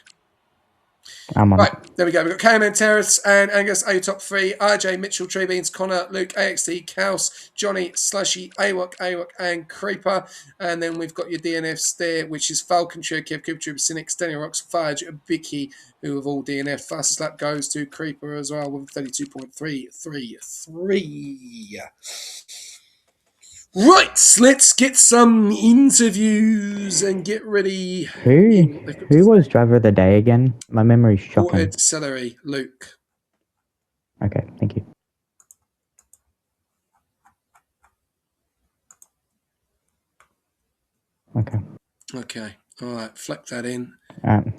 Right, there we go. We've got KMN, Terrace, and Angus, are your top three. RJ, Mitchell, Treebeans, Connor, Luke, AXT, Kaus, Johnny, Slushy, AWOC, and Creeper. And then we've got your DNFs there, which is Falcon, Kev, Cooper Trooper, Cynic, Daniel Rocks, Fudge, Bicky, who have all DNF. Fastest lap goes to Creeper as well with 32.333. Right, let's get some interviews and get ready. Who was driver of the day again? My memory's shocking. Ported Celery, Luke. Okay, thank you. Okay. All right. Fleck that in.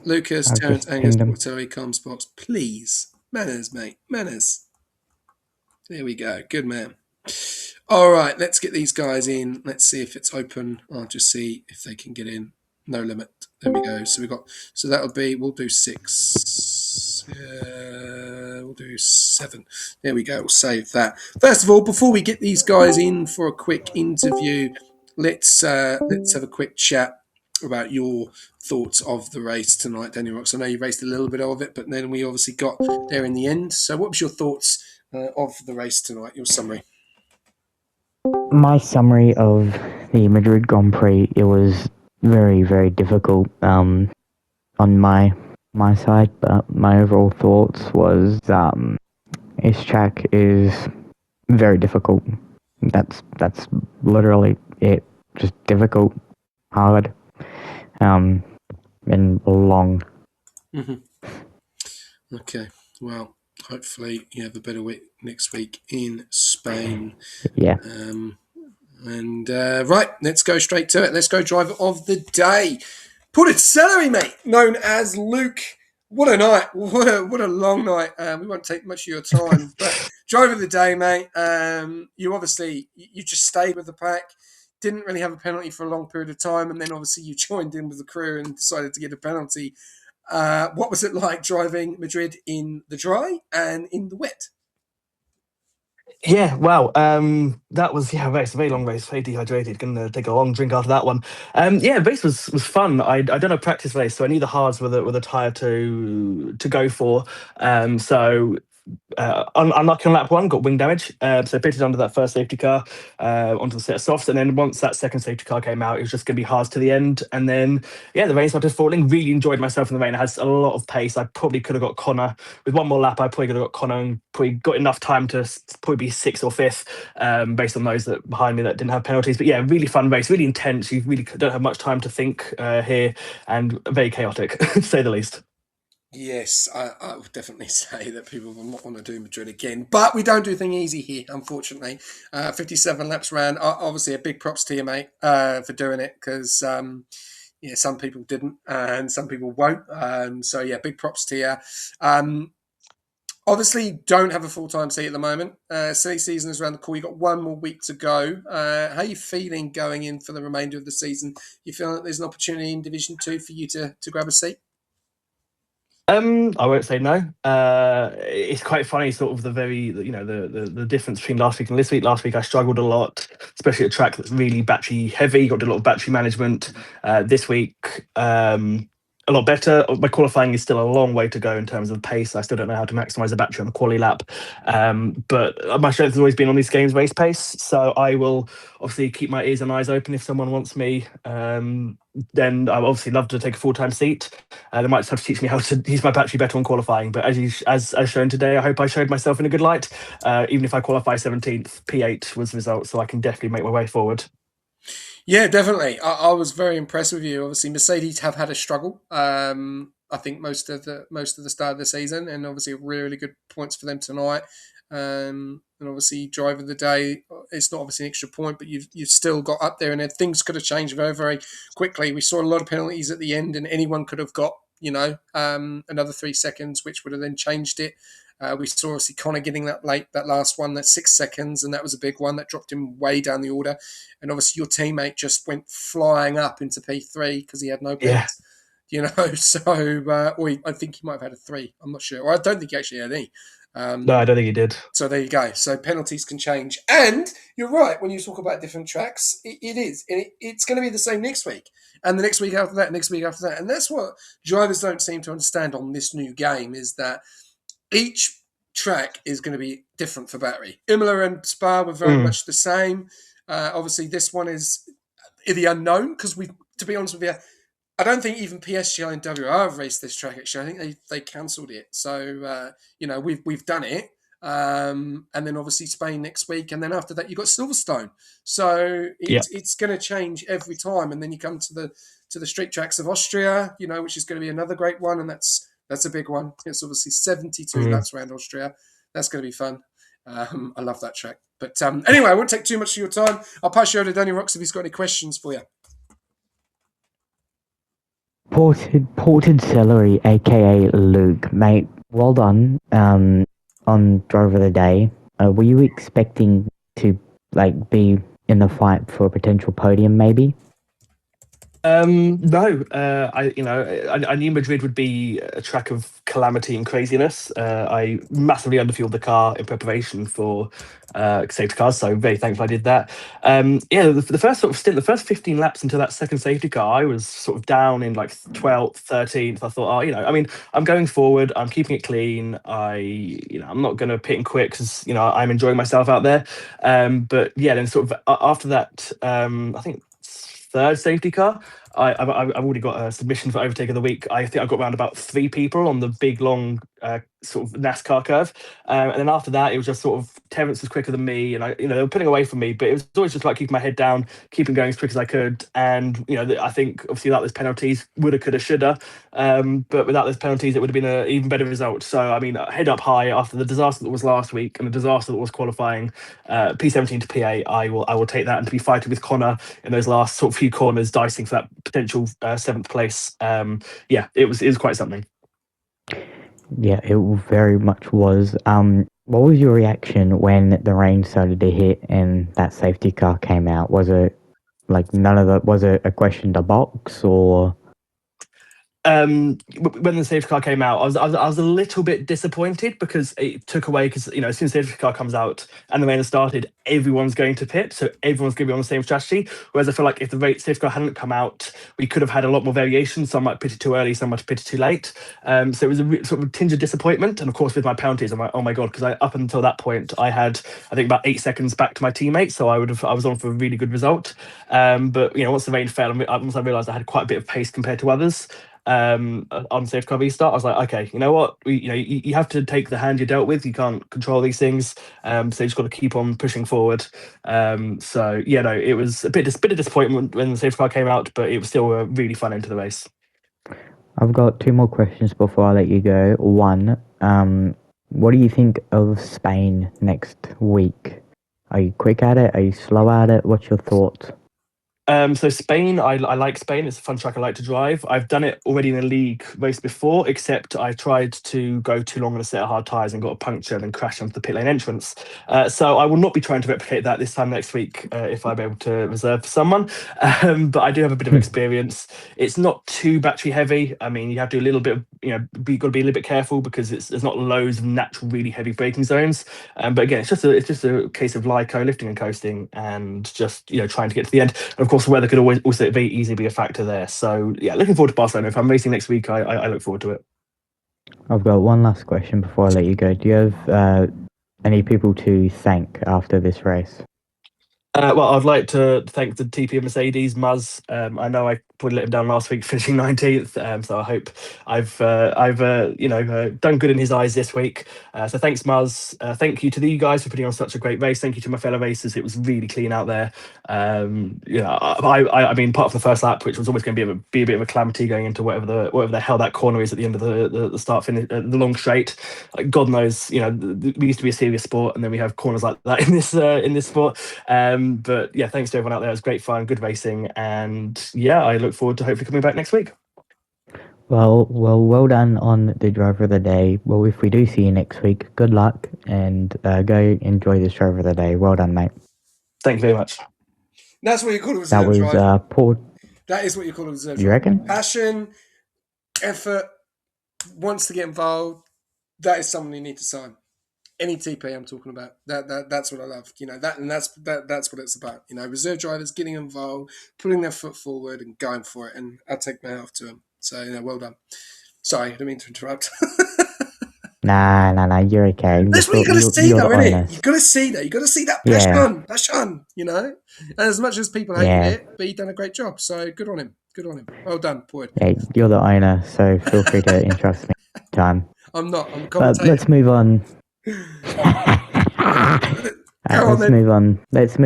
Lucas, Terence, Angus, Porto, comms box, please. Manners, mate. Manners. There we go. Good man. All right. Let's get these guys in. Let's see if it's open. I'll just see if they can get in. No limit. There we go. So that'll be, we'll do 6. We'll do 7. There we go. We'll save that. First of all, before we get these guys in for a quick interview, let's have a quick chat about your thoughts of the race tonight, Daniel Rocks. I know you raced a little bit of it, but then we obviously got there in the end. So what was your thoughts of the race tonight, your summary? My summary of the Madrid Grand Prix, it was very, very difficult on my side, but my overall thoughts was this track is very difficult. That's literally it. Just difficult, hard, and long. Mm-hmm. Okay, well, hopefully you have a better week next week in Spain. Yeah. Right, let's go straight to it. Let's go driver of the day. Ported Celery, mate, known as Luke. What a night. What a long night. We won't take much of your time. But driver of the day, mate, you just stayed with the pack. Didn't really have a penalty for a long period of time. And then obviously you joined in with the crew and decided to get a penalty. What was it like driving Madrid in the dry and in the wet? Yeah, wow. That was a race, a very long race. Very dehydrated. Gonna take a long drink after that one. The race was fun. I done a practice race, so I knew the hards were the tire to go for. Unlucky on lap 1, got wing damage. So pitted under that first safety car onto the set of softs. And then once that second safety car came out, it was just going to be hards to the end. And then, the rain started falling. Really enjoyed myself in the rain. I had a lot of pace. I probably could have got Connor. With one more lap, I probably could have got Connor and probably got enough time to probably be 6th or 5th based on those that behind me that didn't have penalties. But really fun race, really intense. You really don't have much time to think here and very chaotic, to say the least. Yes, I would definitely say that people will not want to do Madrid again. But we don't do things easy here, unfortunately. 57 laps round. Obviously, a big props to you, mate, for doing it because, some people didn't and some people won't. Big props to you. Obviously, don't have a full-time seat at the moment. Silly season is around the corner. You've got one more week to go. How are you feeling going in for the remainder of the season? You feel like there's an opportunity in Division 2 for you to grab a seat? I won't say no. It's quite funny, sort of the difference between last week and this week. Last week I struggled a lot, especially at a track that's really battery heavy. Got to do a lot of battery management. This week, a lot better. My qualifying is still a long way to go in terms of pace. I still don't know how to maximize the battery on a quali lap. But my strength has always been on these games race pace. So I will obviously keep my ears and eyes open if someone wants me. Then I would obviously love to take a full-time seat. They might just have to teach me how to use my battery better on qualifying. But as shown today, I hope I showed myself in a good light. Even if I qualify 17th, P8 was the result, so I can definitely make my way forward. Yeah, definitely. I was very impressed with you. Obviously, Mercedes have had a struggle. I think most of the start of the season, and obviously really good points for them tonight. And obviously, driver of the day, it's not obviously an extra point, but you've still got up there, and things could have changed very, very quickly. We saw a lot of penalties at the end, and anyone could have got another 3 seconds, which would have then changed it. We saw obviously Connor getting that last one, that 6 seconds, and that was a big one that dropped him way down the order. And obviously your teammate just went flying up into P3 because he had no pits, So, I think he might have had a 3. I'm not sure. Or I don't think he actually had any. No, I don't think he did. So there you go. So penalties can change. And you're right, when you talk about different tracks, it is. And it's going to be the same next week. And the next week after that, next week after that. And that's what drivers don't seem to understand on this new game is that each track is going to be different for battery. Imola and Spa were very much the same. Obviously, this one is the unknown because to be honest with you, I don't think even PSG and WR have raced this track. Actually, I think they cancelled it. So we've done it, and then obviously Spain next week, and then after that you got Silverstone. So it's going to change every time, and then you come to the street tracks of Austria, which is going to be another great one, and that's a big one. It's obviously 72 laps around Austria. That's going to be fun. I love that track. But anyway, I won't take too much of your time. I'll pass you over to Danny Rocks if he's got any questions for you. Ported Celery, aka Luke, mate. Well done. On driver of the day. Were you expecting to be in the fight for a potential podium, maybe? No, I knew Madrid would be a track of calamity and craziness. I massively underfueled the car in preparation for safety cars, so very thankful I did that. The first sort of stint, the first 15 laps into that second safety car, I was sort of down in 12th, 13th. I thought, I'm going forward, I'm keeping it clean. I'm not going to pit and quit because I'm enjoying myself out there. But yeah, then sort of after that, I think third safety car, I've already got a submission for overtake of the week. I think I got around about 3 people on the big long sort of NASCAR curve, and then after that it was just sort of Terence was quicker than me, and they were putting away from me, but it was always just keeping my head down, keeping going as quick as I could. And I think obviously without those penalties, woulda, coulda, shoulda, but without those penalties it would have been an even better result. So head up high after the disaster that was last week and the disaster that was qualifying, P17 to P8. I will take that, and to be fighting with Connor in those last sort of few corners, dicing for that potential 7th place. It was quite something. Yeah, it very much was. What was your reaction when the rain started to hit and that safety car came out? Was it none of that? Was it a question to box or? When the safety car came out, I was a little bit disappointed because it took away, because as soon as the safety car comes out and the rain has started, everyone's going to pit, so everyone's going to be on the same strategy. Whereas I feel like if the safety car hadn't come out, we could have had a lot more variation. Some might pit it too early, some might pit it too late. So it was a sort of tinge of disappointment. And of course, with my penalties, I'm like, oh my god, because up until that point, I had about 8 seconds back to my teammate, so I was on for a really good result. But once the rain fell, once I realised I had quite a bit of pace compared to others, on safe car restart, I was like, okay, you know what, you have to take the hand you're dealt with. You can't control these things, so you just got to keep on pushing forward. It was a bit of disappointment when the safe car came out, but it was still a really fun end to the race. I've got 2 more questions before I let you go. One, what do you think of Spain next week? Are you quick at it? Are you slow at it? What's your thoughts? So Spain, I like Spain. It's a fun track I like to drive. I've done it already in a league race before, except I tried to go too long on a set of hard tyres and got a puncture and then crashed onto the pit lane entrance. So I will not be trying to replicate that this time next week if I'm able to reserve for someone. But I do have a bit of experience. It's not too battery heavy. You have to do a little bit of, you've got to be a little bit careful because there's not loads of natural, really heavy braking zones. But again, it's just a case of LICO, lifting and coasting, and just trying to get to the end. And of course, also weather could always also very easily be a factor there. So yeah, looking forward to Barcelona. If I'm racing next week, I look forward to it. I've got one last question before I let you go. Do you have any people to thank after this race? Well, I'd like to thank the TP of Mercedes, Muzz. I know I probably let him down last week, finishing 19th. So I hope I've done good in his eyes this week. So thanks, Muzz. Thank you to you guys for putting on such a great race. Thank you to my fellow racers. It was really clean out there. I mean, apart from the first lap, which was always going to be a bit of a calamity going into whatever the hell that corner is at the end of the start finish, the long straight. Like, God knows, we used to be a serious sport, and then we have corners like that in this sport. But yeah, thanks to everyone out there. It was great fun, good racing, and yeah, I look forward to hopefully coming back next week. Well done on the driver of the day. Well, if we do see you next week, good luck, and go enjoy this driver of the day. Well done, mate. Thank you very much. That's what you call a reserve That was drive. Paul. That is what you call a reserve You drive. reckon? Passion, effort, wants to get involved. That is someone you need to sign. Any TP I'm talking about. That's what I love. That's what it's about. Reserve drivers getting involved, putting their foot forward and going for it. And I take my hat off to them. So well done. Sorry, I didn't mean to interrupt. Nah, you're okay. That's what you got to see, though, isn't it? You got to see that. You got to see that passion. And as much as people hate it, but he done a great job. So good on him. Well done, Boyd. Yeah, you're the owner, so feel free to interrupt me anytime. I'm not. I'm a But commentator. let's move on. Let's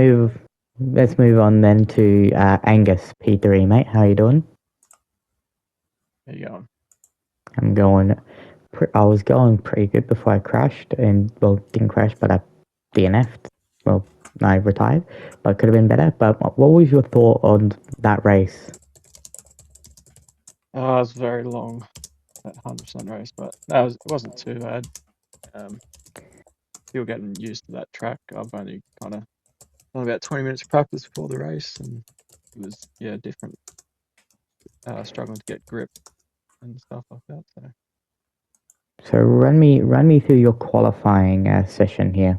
move on then to Angus P3, mate. How you doing? How you going? I was going pretty good before I crashed, and didn't crash, but I DNF'd. Well, I retired, but could have been better. But what was your thought on that race? It was very long, that 100% race, but it wasn't too bad. Still getting used to that track. I've only kind of done about 20 minutes of practice before the race, and it was different. Struggling to get grip and stuff like that. So run me through your qualifying session here.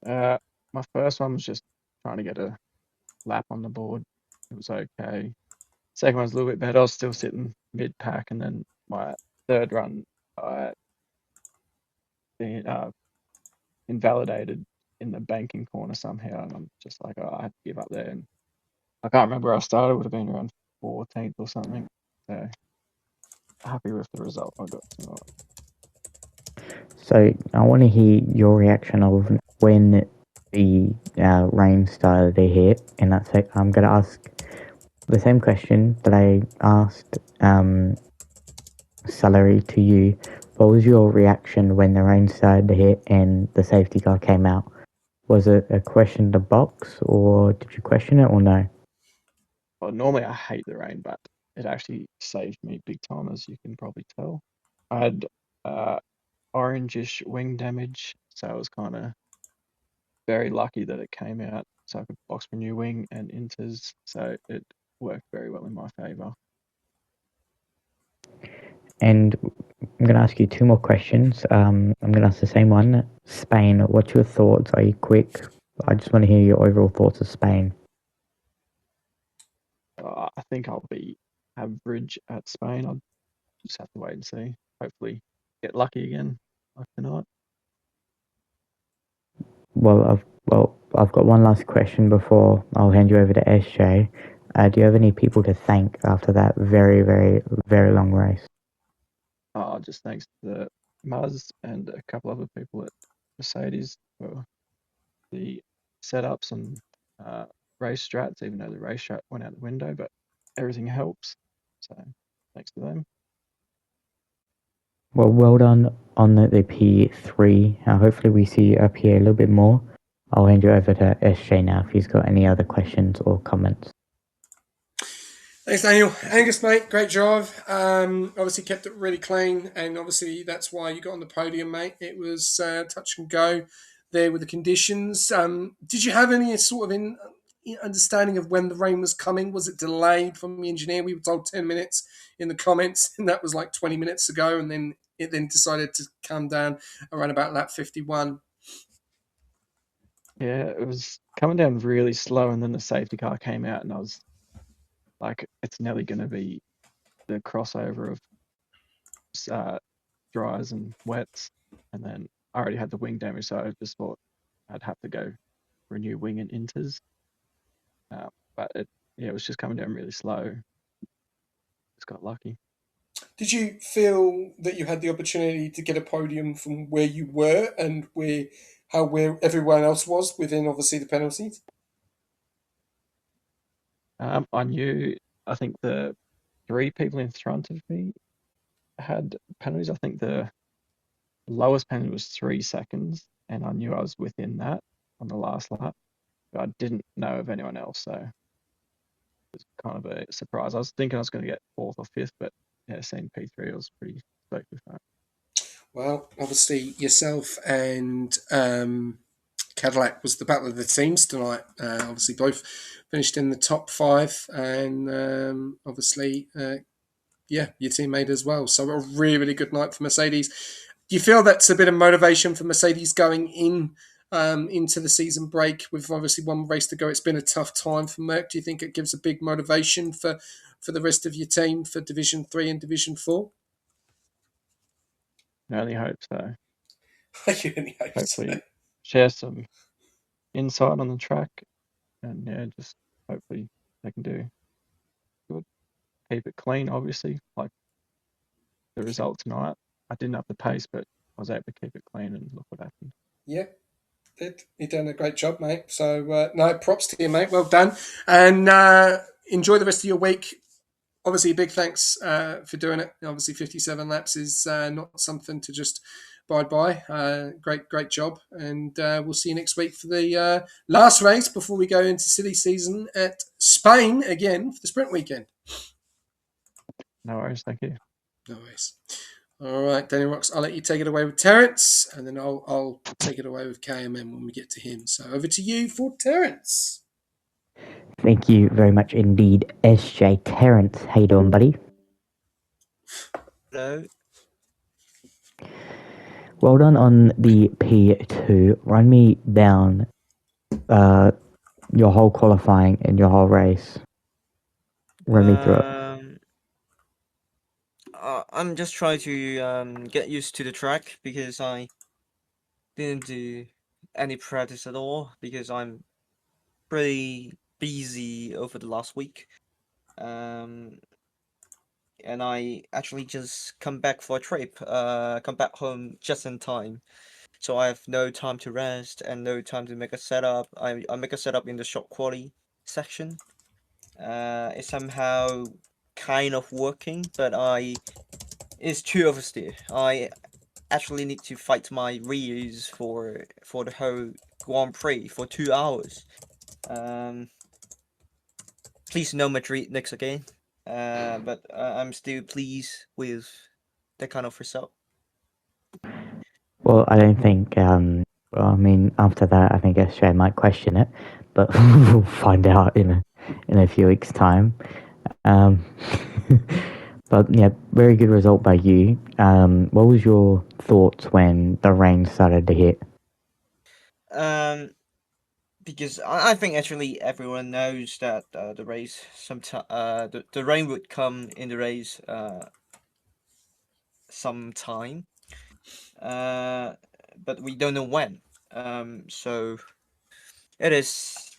My first one was just trying to get a lap on the board. It was okay. Second one's a little bit better. I was still sitting mid pack, and then my third run, I invalidated in the banking corner somehow, and I'm just like, I have to give up there. And I can't remember where I started. It would have been around 14th or something. So happy with the result I got tonight. So I want to hear your reaction of when the rain started to hit, and that's it. I'm going to ask the same question that I asked Celery to you. What was your reaction when the rain started to hit and the safety car came out? Was it a question to box, or did you question it, or no? Well, normally I hate the rain, but it actually saved me big time, as you can probably tell. I had orangish wing damage, so I was kind of very lucky that it came out, so I could box for new wing and inters, so it worked very well in my favour. And I'm going to ask you two more questions. I'm going to ask the same one. Spain, what's your thoughts? Are you quick? I just want to hear your overall thoughts of Spain. I think I'll be average at Spain. I'll just have to wait and see. Hopefully get lucky again like tonight. Well, I've got one last question before I'll hand you over to SJ. Do you have any people to thank after that very, very, very long race? Just thanks to the Muzz and a couple other people at Mercedes for the setups and race strats, even though the race strat went out the window, but everything helps. So thanks to them. Well done on the P3. Hopefully we see you up here a little bit more. I'll hand you over to SJ now if he's got any other questions or comments. Thanks, Daniel. Angus, mate, great drive. Obviously kept it really clean, and obviously that's why you got on the podium, mate. It was touch and go there with the conditions. Did you have any sort of understanding of when the rain was coming? Was it delayed from the engineer? We were told 10 minutes in the comments, and that was like 20 minutes ago, and then it decided to come down around about lap 51. Yeah, it was coming down really slow, and then the safety car came out, and I was like, it's nearly going to be the crossover of uh, dries and wets, and then I already had the wing damage, so I just thought I'd have to go for a new wing and inters. But it was just coming down really slow. Just got lucky. Did you feel that you had the opportunity to get a podium from where you were and where everyone else was within obviously the penalties? I knew, I think the three people in front of me had penalties. I think the lowest penalty was 3 seconds, and I knew I was within that on the last lap, but I didn't know of anyone else, so it was kind of a surprise. I was thinking I was going to get fourth or fifth, but yeah, seeing P3, I was pretty stoked with that. Well, obviously yourself and Cadillac was the battle of the teams tonight. Obviously, both finished in the top five, and obviously, yeah, your teammate as well. So a really, really good night for Mercedes. Do you feel that's a bit of motivation for Mercedes going into the season break with obviously one race to go? It's been a tough time for Merc. Do you think it gives a big motivation for the rest of your team for Division 3 and Division 4? I only hope so. I really hope so. Hopefully, share some insight on the track, and yeah, just hopefully they can do good. Keep it clean, obviously, like the result tonight. I didn't have the pace, but I was able to keep it clean, and look what happened. Yeah, you've done a great job, mate. So no, props to you, mate. Well done, and enjoy the rest of your week. Obviously, a big thanks for doing it. Obviously, 57 laps is not something to just abide by. Great job, and we'll see you next week for the last race before we go into silly season at Spain again for the sprint weekend. No worries, thank you. No worries. All right, Danny Rocks, I'll let you take it away with Terence, and then I'll take it away with KMM when we get to him. So over to you for Terence. Thank you very much indeed, SJ Terrence. How you doing, buddy? Hello. Well done on the P2. Run me down your whole qualifying and your whole race. Run me through it. I'm just trying to get used to the track because I didn't do any practice at all because I'm pretty busy over the last week. And I actually just come back for a trip, come back home just in time. So I have no time to rest and no time to make a setup. I make a setup in the short quality section. It's somehow kind of working, but it's too oversteer. I actually need to fight my rears for the whole Grand Prix for 2 hours. Please no Madrid next again. But I'm still pleased with that kind of result. Well, I don't think. I mean, after that, I think SJ might question it, but we'll find out in a few weeks' time. But yeah, very good result by you. What was your thoughts when the rain started to hit? Because I think actually everyone knows that the race the rain would come in the race sometime, but we don't know when. So it's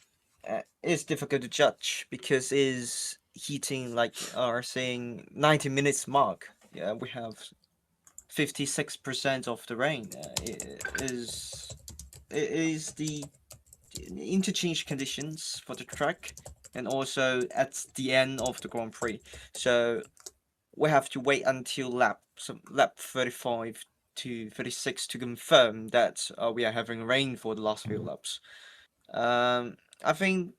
difficult to judge because is heating like are saying 90 minutes mark. Yeah, we have 56% of the rain. It is the interchange conditions for the track and also at the end of the Grand Prix. So we have to wait until lap 35 to 36 to confirm that we are having rain for the last few laps. I think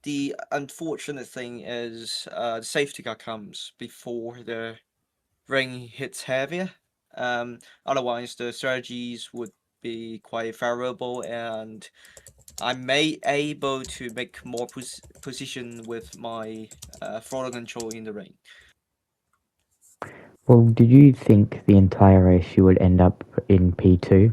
the unfortunate thing is the safety car comes before the rain hits heavier. Otherwise, the strategies would be quite favorable, and I may able to make more position with my throttle control in the rain. Well, did you think the entire race you would end up in P2?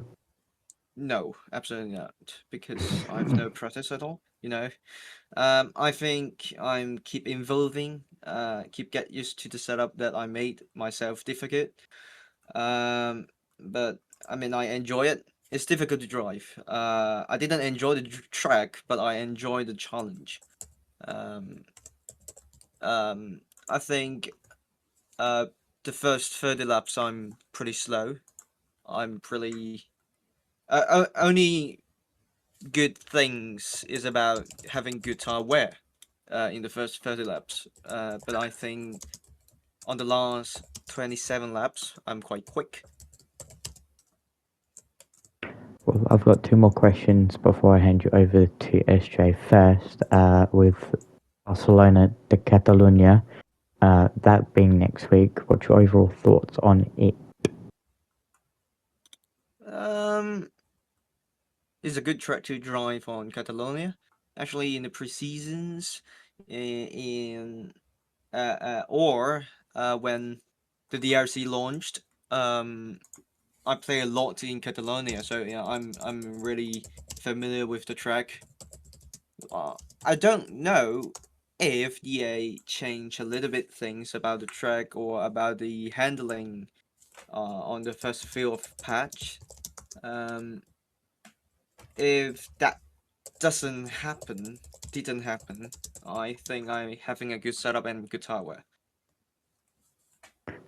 No, absolutely not, because I have no practice at all. I think I'm keep evolving, keep get used to the setup that I made myself difficult. But I mean, I enjoy it. It's difficult to drive. I didn't enjoy the track, but I enjoy the challenge. Um, I think uh, the first 30 laps I'm pretty slow. I'm pretty only good things is about having good tire wear in the first 30 laps. But I think on the last 27 laps, I'm quite quick. Well, I've got 2 more questions before I hand you over to SJ first. With Barcelona de Catalunya, that being next week, what's your overall thoughts on it? It's a good track to drive on Catalonia. Actually, in the pre-seasons, in or when the DRC launched, I play a lot in Catalonia, so yeah, I'm really familiar with the track. I don't know if EA changed a little bit things about the track or about the handling on the first field of patch. If that didn't happen, I think I'm having a good setup and good hardware.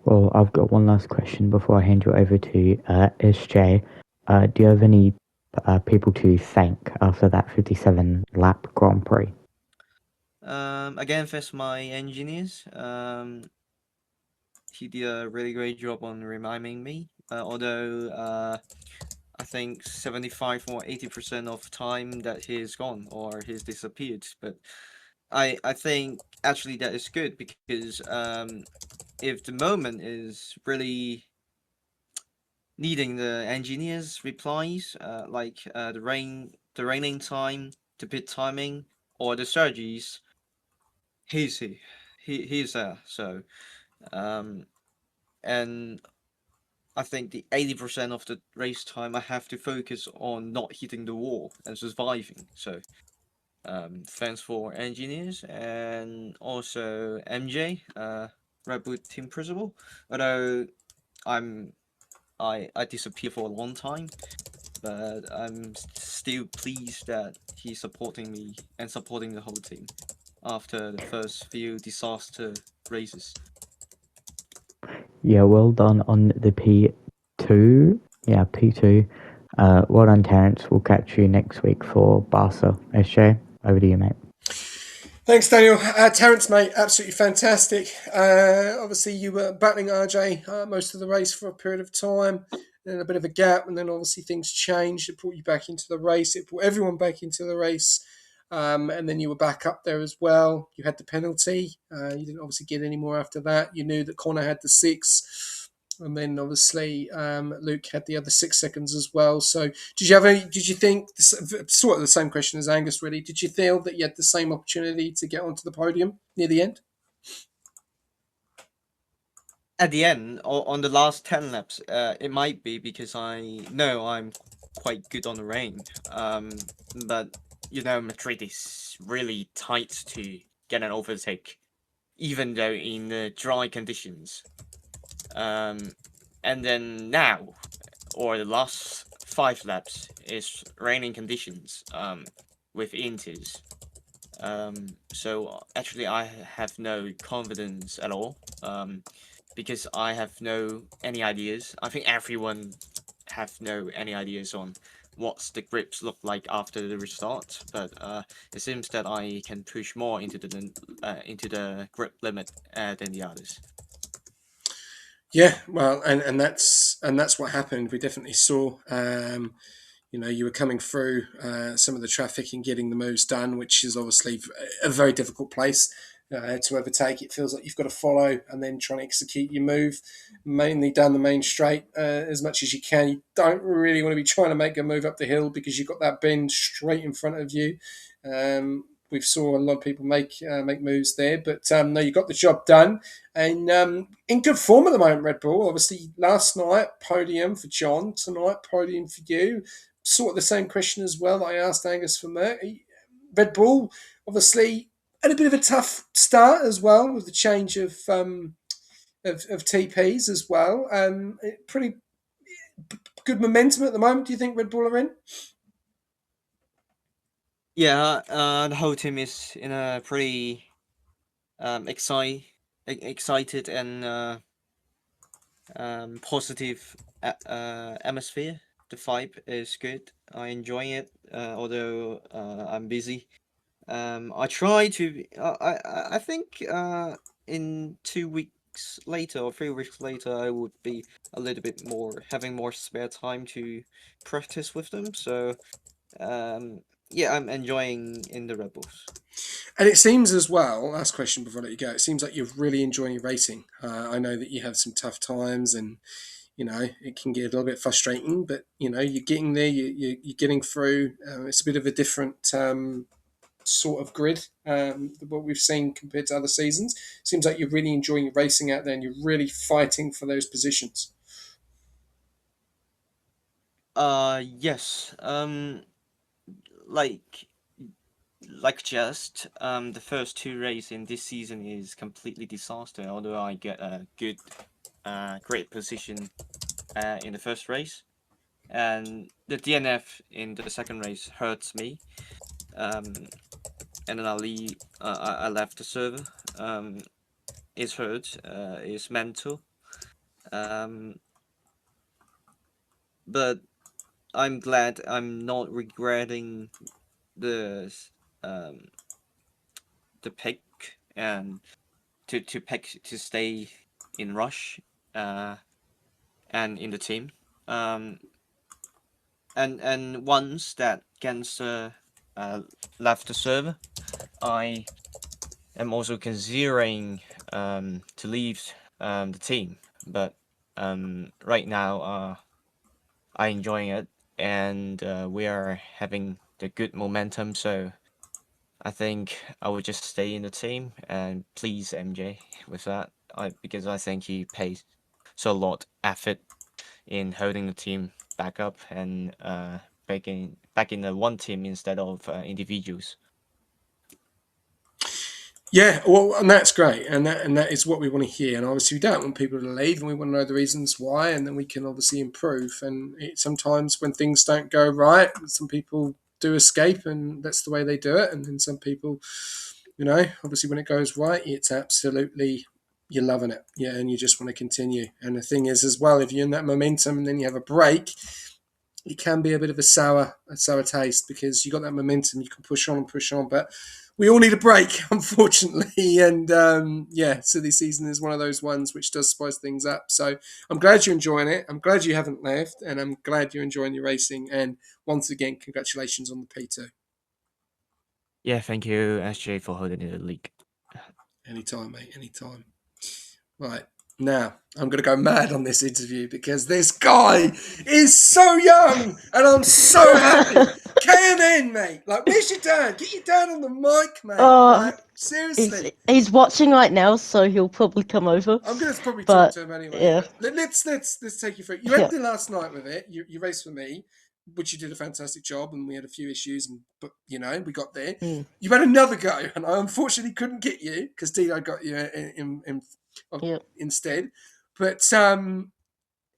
Well, I've got one last question before I hand you over to SJ. Do you have any people to thank after that 57 lap Grand Prix? Again, first my engineers. He did a really great job on reminding me. Although I think 75 or 80% of time that he's gone or he's disappeared. But I think actually that is good because if the moment is really needing the engineers replies, like the raining time, the pit timing, or the strategies, he's he's there. So and I think the 80% of the race time I have to focus on not hitting the wall and surviving. So thanks for engineers and also MJ, Red Bull team principal. Although I disappeared for a long time, but I'm still pleased that he's supporting me and supporting the whole team after the first few disaster races. Yeah, well done on the P2. Yeah, P2. Well done, Terence. We'll catch you next week for Barca. SJ, over to you, mate. Thanks, Daniel. Terence, mate, absolutely fantastic. Obviously, you were battling RJ most of the race for a period of time, then a bit of a gap, and then obviously things changed. It brought you back into the race. It brought everyone back into the race. And then you were back up there as well. You had the penalty. You didn't obviously get any more after that. You knew that Connor had the 6. And then obviously Luke had the other 6 seconds as well. So did you have any? Did you think sort of the same question as Angus? Really, did you feel that you had the same opportunity to get onto the podium near the end? At the end, on the last 10 laps, it might be because I know I'm quite good on the rain. But Madrid is really tight to get an overtake, even though in the dry conditions. And then now, or the last 5 laps, is raining conditions with inters. So actually, I have no confidence at all. Because I have no any ideas. I think everyone have no any ideas on what's the grips look like after the restart. But it seems that I can push more into the grip limit than the others. Yeah, well, and that's what happened. We definitely saw. You were coming through some of the traffic and getting the moves done, which is obviously a very difficult place to overtake. It feels like you've got to follow and then try and execute your move, mainly down the main straight as much as you can. You don't really want to be trying to make a move up the hill because you've got that bend straight in front of you. we've saw a lot of people make moves there. But no, you got the job done, and in good form at the moment. Red Bull, obviously, last night podium for John, tonight podium for you. Sort of the same question as well that I asked Angus for Merck. Red Bull, obviously, had a bit of a tough start as well with the change of TPs as well. Pretty good momentum at the moment. Do you think Red Bull are in? Yeah, the whole team is in a pretty excited and positive atmosphere. The vibe is good. I enjoy it, although I'm busy. I try to. I think in 2 weeks later or 3 weeks later, I would be a little bit more having more spare time to practice with them. So yeah, I'm enjoying in the Red Bulls. And it seems as well, last question before I let you go, it seems like you're really enjoying your racing. I know that you have some tough times and, it can get a little bit frustrating, but, you're getting there, you're getting through. It's a bit of a different sort of grid what we've seen compared to other seasons. Seems like you're really enjoying your racing out there and you're really fighting for those positions. Yes. Like just the first 2 races in this season is completely disaster. Although I get a good, great position in the first race, and the DNF in the second race hurts me. And then I left the server. It's hurt. It's mental. But I'm glad I'm not regretting the pick and to pick to stay in Rush and in the team. And once that Gensler left the server, I am also considering to leave the team. But right now, I'm enjoying it, and we are having the good momentum. So I think I would just stay in the team and please MJ with that. Because I think he pays so a lot effort in holding the team back up and back in the one team instead of individuals. Yeah, well, and that's great, and that is what we want to hear. And obviously, we don't want people to leave, and we want to know the reasons why, and then we can obviously improve. And sometimes when things don't go right, some people do escape, and that's the way they do it. And then some people, obviously, when it goes right, it's absolutely you're loving it, yeah, and you just want to continue. And the thing is, as well, if you're in that momentum and then you have a break, it can be a bit of a sour taste because you got that momentum, you can push on and push on, but we all need a break, unfortunately. And so this season is one of those ones which does spice things up. So I'm glad you're enjoying it. I'm glad you haven't left, and I'm glad you're enjoying your racing. And once again, congratulations on the P2. Yeah, thank you, SJ, for holding the league. Anytime, mate, anytime. Right. Now, I'm going to go mad on this interview because this guy is so young and I'm so happy. KMN, mate. Like, where's your dad? Get your dad on the mic, mate. Like, seriously. He's watching right now, so he'll probably come over. I'm going to probably talk to him anyway. Yeah. But let's take you through. You had the last night with it. You raced for me, which you did a fantastic job, and we had a few issues, but we got there. You had another go, and I unfortunately couldn't get you because Dino got you instead. But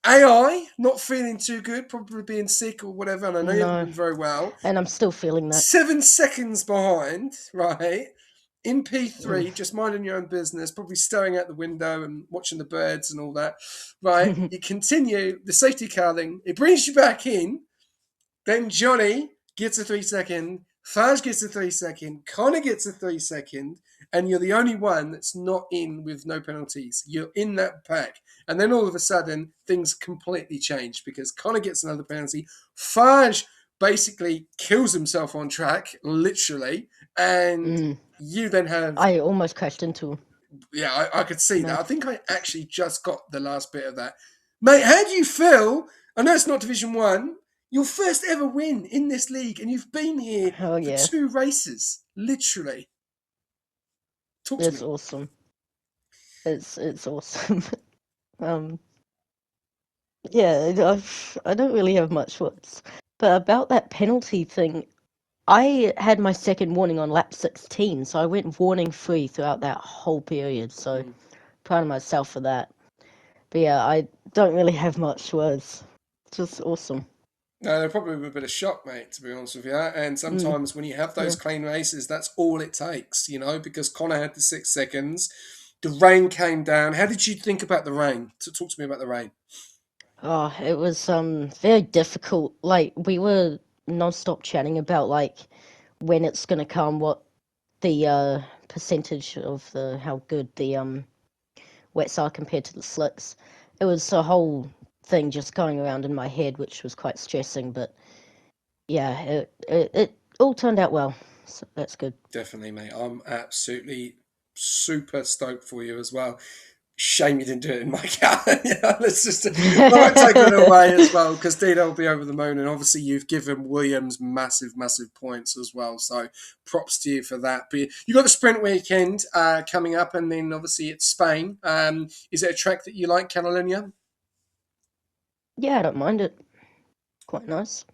AI not feeling too good, probably being sick or whatever, and I know you haven't been very well. And I'm still feeling that. 7 seconds behind, right? In P3, just minding your own business, probably staring out the window and watching the birds and all that, right? You continue the safety car thing. It brings you back in. Then Johnny gets a 3 second. Faj gets a 3 second. Connor gets a 3 second. And you're the only one that's not in with no penalties. You're in that pack. And then all of a sudden, things completely change because Connor gets another penalty. Faj basically kills himself on track, literally. And you then have... I almost crashed into him. Yeah, I could see that. I think I actually just got the last bit of that. Mate, how do you feel? I know it's not Division 1. Your first ever win in this league, and you've been here Oh, yeah. for 2 races, literally. Talk to It's me. awesome. It's awesome. um, yeah, I don't really have much words. But about that penalty thing, I had my second warning on lap 16, so I went warning free throughout that whole period. So proud of myself for that. But yeah, I don't really have much words. Just awesome. No, they're probably a bit of shock, mate, to be honest with you. And sometimes when you have those clean races, that's all it takes, because Connor had the 6 seconds. The rain came down. How did you think about the rain? Talk to me about the rain. Oh, it was very difficult. Like we were non-stop chatting about like when it's gonna come, what the percentage of the how good the wets are compared to the slicks. It was a whole thing just going around in my head, which was quite stressing. But yeah, it all turned out well, so that's good. Definitely, mate. I'm absolutely super stoked for you as well. Shame you didn't do it in my car. Let's just. I won't take that away as well because Dino will be over the moon, and obviously you've given Williams massive, massive points as well. So props to you for that. But you got the sprint weekend coming up, and then obviously it's Spain. Is it a track that you like, Catalonia? Yeah, I don't mind it. Quite nice.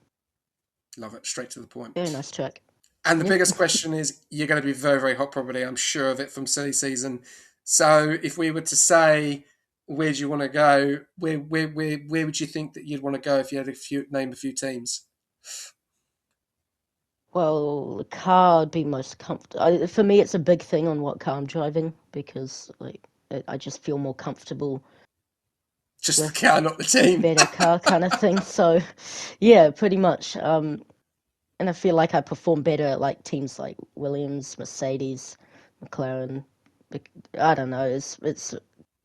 Love it. Straight to the point. Very nice track. And the Yep. biggest question is, you're going to be very, very hot probably, I'm sure of it, from silly season. So if we were to say, where do you want to go? Where would you think that you'd want to go if you had name a few teams? Well, the car would be most comfortable. For me, it's a big thing on what car I'm driving because like I just feel more comfortable. Just the With car, not the team. Better car kind of thing. So, yeah, pretty much. And I feel like I perform better at like teams like Williams, Mercedes, McLaren. I don't know. It's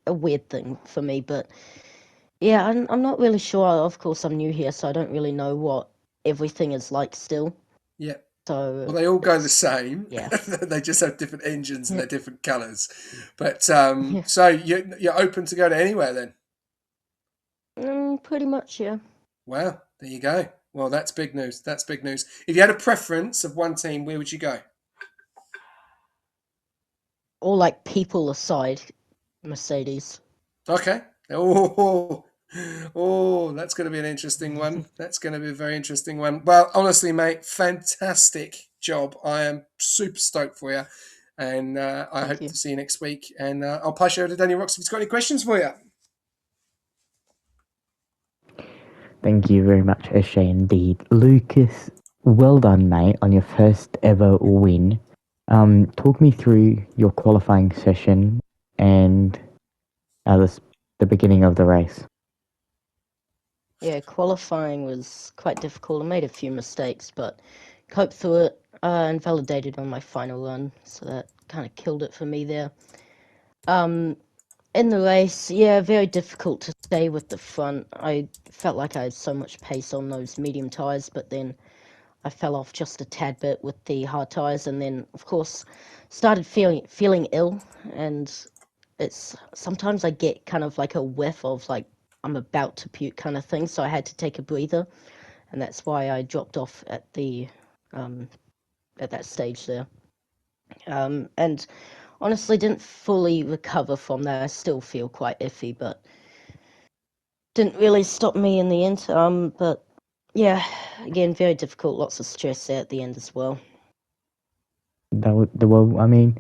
a weird thing for me, but yeah, I'm not really sure. Of course, I'm new here, so I don't really know what everything is like still. Yeah. So Well, they all go the same. Yeah. They just have different engines and they're different colours. But Yeah. so you're open to go to anywhere then? Pretty much, yeah. Wow, there you go. Well, that's big news. That's big news. If you had a preference of one team, where would you go? All like people aside, Mercedes. Okay. That's going to be an interesting one. That's going to be a very interesting one. Well, honestly, mate, fantastic job. I am super stoked for you. And I hope you. to see you next week. And I'll pass you over to Danny Rocks if he's got any questions for you. Thank you very much, Eshay, indeed. Lucas, well done, mate, on your first ever win. Talk me through your qualifying session and the beginning of the race. Yeah, qualifying was quite difficult. I made a few mistakes, but coped through it and validated on my final run, so that kind of killed it for me there. In the race, yeah, very difficult to stay with the front. I felt like I had so much pace on those medium tyres, but then I fell off just a tad bit with the hard tyres, and then, of course, started feeling ill, and it's sometimes I get kind of like a whiff of like I'm about to puke kind of thing, so I had to take a breather, and that's why I dropped off at that stage there. And honestly, didn't fully recover from that. I still feel quite iffy, but didn't really stop me in the end. But yeah, again, very difficult. Lots of stress there at the end as well. Well, I mean,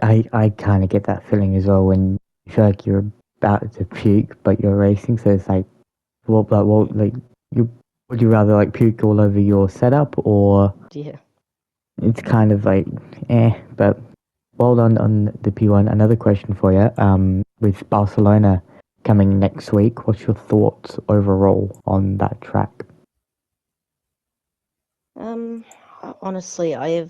I kind of get that feeling as well when you feel like you're about to puke, but you're racing. So it's like, would you rather like puke all over your setup, or Yeah. it's kind of like, but well done on the P1. Another question for you. With Barcelona coming next week, what's your thoughts overall on that track? Honestly, I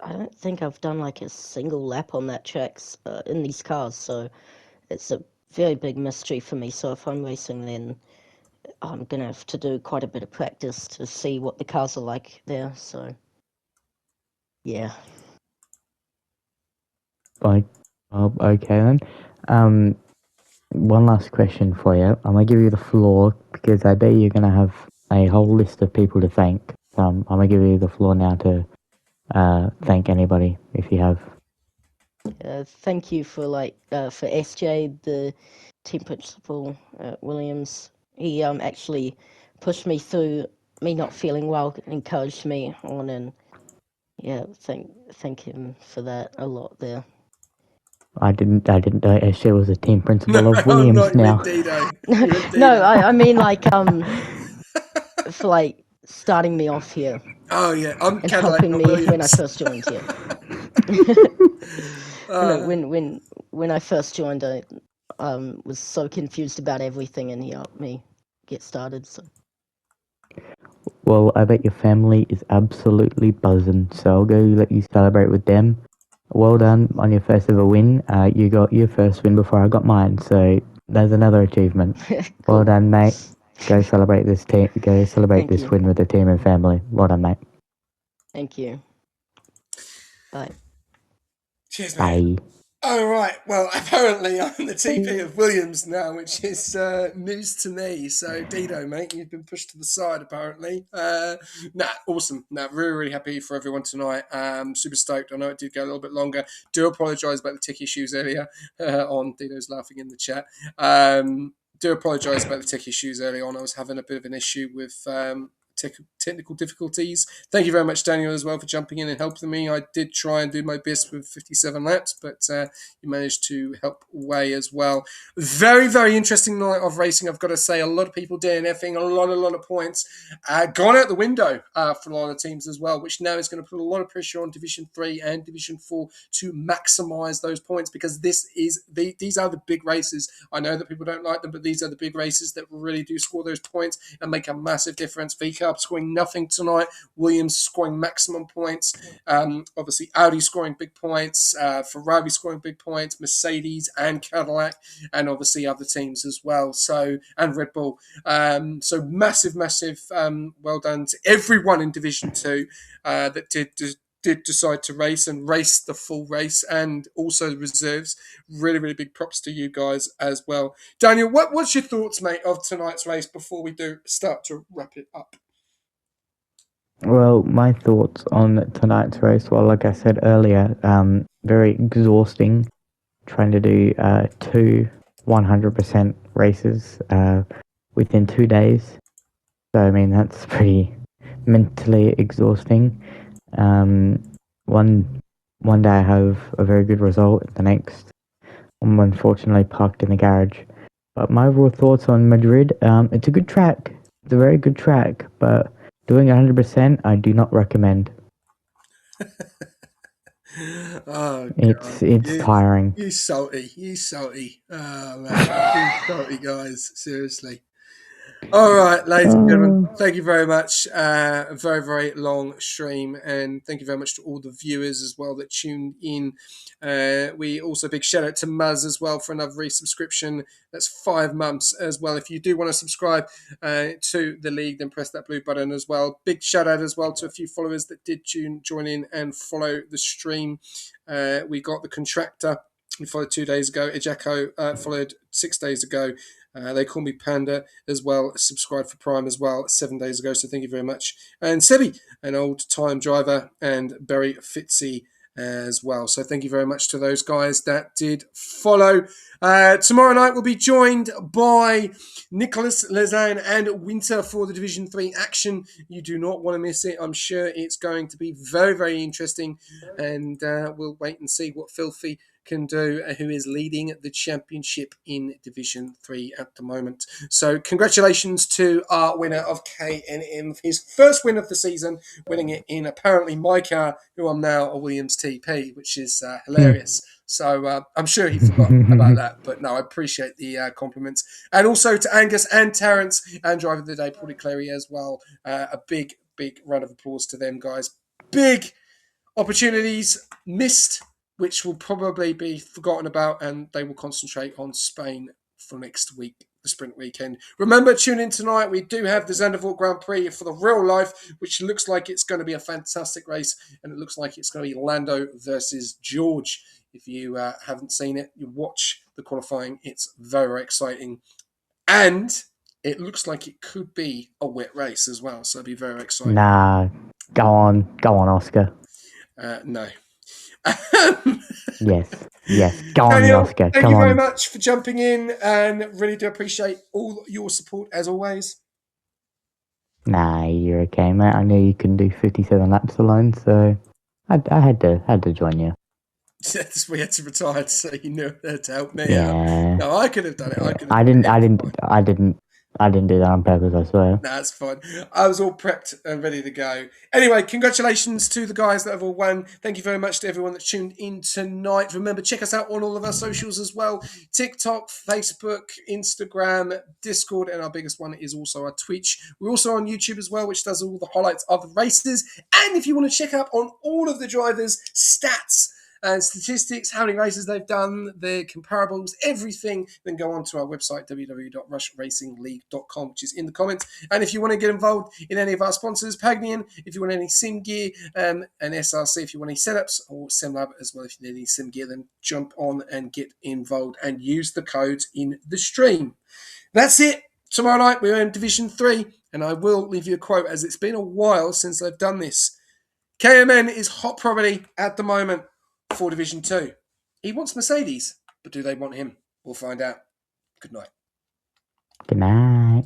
don't think I've done like a single lap on that track in these cars, so it's a very big mystery for me. So if I'm racing, then I'm gonna have to do quite a bit of practice to see what the cars are like there. So yeah. Okay then. One last question for you. I'm gonna give you the floor because I bet you're gonna have a whole list of people to thank. I'm gonna give you the floor now to thank anybody if you have. Thank you for for SJ, the team principal at Williams. He actually pushed me through me not feeling well, encouraged me on, and yeah, thank him for that a lot there. I didn't know SJ was a team principal No, of Williams you now. went Dido. You went No, Dido. I mean for starting me off here Oh yeah, I'm and Cadillac, helping not me when I Williams. first joined here. No, when I first joined, I was so confused about everything, and he helped me get started. So Well, I bet your family is absolutely buzzing, so I'll go let you celebrate with them. Well done on your first ever win. You got your first win before I got mine, so there's another achievement. cool. Well done, mate. Go celebrate this team. Go celebrate Thank this you. win with the team and family. Well done, mate. Thank you. Bye. Cheers, mate. Bye. All right. Well, apparently I'm the TP of Williams now, which is news to me. So, Dido, mate, you've been pushed to the side, apparently. Awesome. Really, really happy for everyone tonight. Super stoked. I know it did go a little bit longer. Do apologise about the tick issues earlier on. Dido's laughing in the chat. Do apologise about the tech issues early on. I was having a bit of an issue with technical difficulties. Thank you very much, Daniel, as well, for jumping in and helping me. I did try and do my best with 57 laps, but you managed to help away as well. Very, very interesting night of racing, I've got to say. A lot of people DNFing, a lot of points. Gone out the window for a lot of teams as well, which now is going to put a lot of pressure on Division 3 and Division 4 to maximise those points, because these are the big races. I know that people don't like them, but these are the big races that really do score those points and make a massive difference. VCARB scoring nothing tonight. Williams scoring maximum points. Obviously, Audi scoring big points. Ferrari scoring big points. Mercedes and Cadillac, and obviously other teams as well. So, and Red Bull. So massive, well done to everyone in Division 2 that did decide to race and race the full race, and also the reserves. Really, really big props to you guys as well. Daniel, what's your thoughts, mate, of tonight's race before we do start to wrap it up? Well, my thoughts on tonight's race, well, like I said earlier, very exhausting trying to do two 100% races within 2 days. So, I mean, that's pretty mentally exhausting. One day I have a very good result, the next I'm unfortunately parked in the garage. But my overall thoughts on Madrid, it's a good track. It's a very good track, but doing 100% I do not recommend. Oh, God. It's tiring. You salty. Oh, man. You salty guys, seriously. All right, ladies and gentlemen, thank you very much. A very, very long stream, and thank you very much to all the viewers as well that tuned in. We also big shout out to Muzz as well for another resubscription. That's 5 months as well. If you do want to subscribe to the league, then press that blue button as well. Big shout out as well to a few followers that did join in and follow the stream. We got the contractor. We followed 2 days ago. Ejako followed 6 days ago. They call me Panda as well. Subscribed for Prime as well 7 days ago. So thank you very much. And Sebi, an old time driver, and Barry Fitzy as well. So thank you very much to those guys that did follow. Tomorrow night we'll be joined by Nicholas Lezan and Winter for the Division 3 action. You do not want to miss it. I'm sure it's going to be very, very interesting. And we'll wait and see what Filthy can do, who is leading the championship in Division 3 at the moment. So congratulations to our winner of KNM, his first win of the season, winning it in apparently my car, who I'm now a Williams TP, which is hilarious. So I'm sure he forgot about that, but no, I appreciate the compliments. And also to Angus and Terence and Driver of the Day, Paul Clary as well. A big round of applause to them, guys. Big opportunities missed, which will probably be forgotten about, and they will concentrate on Spain for next week, the sprint weekend. Remember, tune in tonight. We do have the Zandvoort Grand Prix for the real life, which looks like it's going to be a fantastic race, and it looks like it's going to be Lando versus George. If you haven't seen it, you watch the qualifying. It's very, very exciting. And it looks like it could be a wet race as well. So it'll be very exciting. Nah, go on, Oscar. No. Yes, go on, Daniel, Oscar. thank Come you very on. much for jumping in, and really do appreciate all your support as always. Nah, you're okay, mate. I knew you couldn't do 57 laps alone, so I had to join you. We had to retire so you knew to help me out. Yeah. No, I could have done it. Yeah. I I didn't do that on purpose, I swear. That's fine. I was all prepped and ready to go. Anyway, congratulations to the guys that have all won. Thank you very much to everyone that tuned in tonight. Remember, check us out on all of our socials as well. TikTok, Facebook, Instagram, Discord, and our biggest one is also our Twitch. We're also on YouTube as well, which does all the highlights of the races. And if you want to check out on all of the drivers' stats and statistics, how many races they've done, their comparables, everything, then go on to our website, www.rushracingleague.com, which is in the comments. And if you want to get involved in any of our sponsors, Pagnian, if you want any sim gear, and SRC, if you want any setups, or SimLab as well, if you need any sim gear, then jump on and get involved and use the codes in the stream. That's it. Tomorrow night, we're in Division 3, and I will leave you a quote, as it's been a while since I've done this. KMN is hot property at the moment for Division 2. He wants Mercedes, but do they want him? We'll find out. Good night. Good night.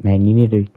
Man, you need to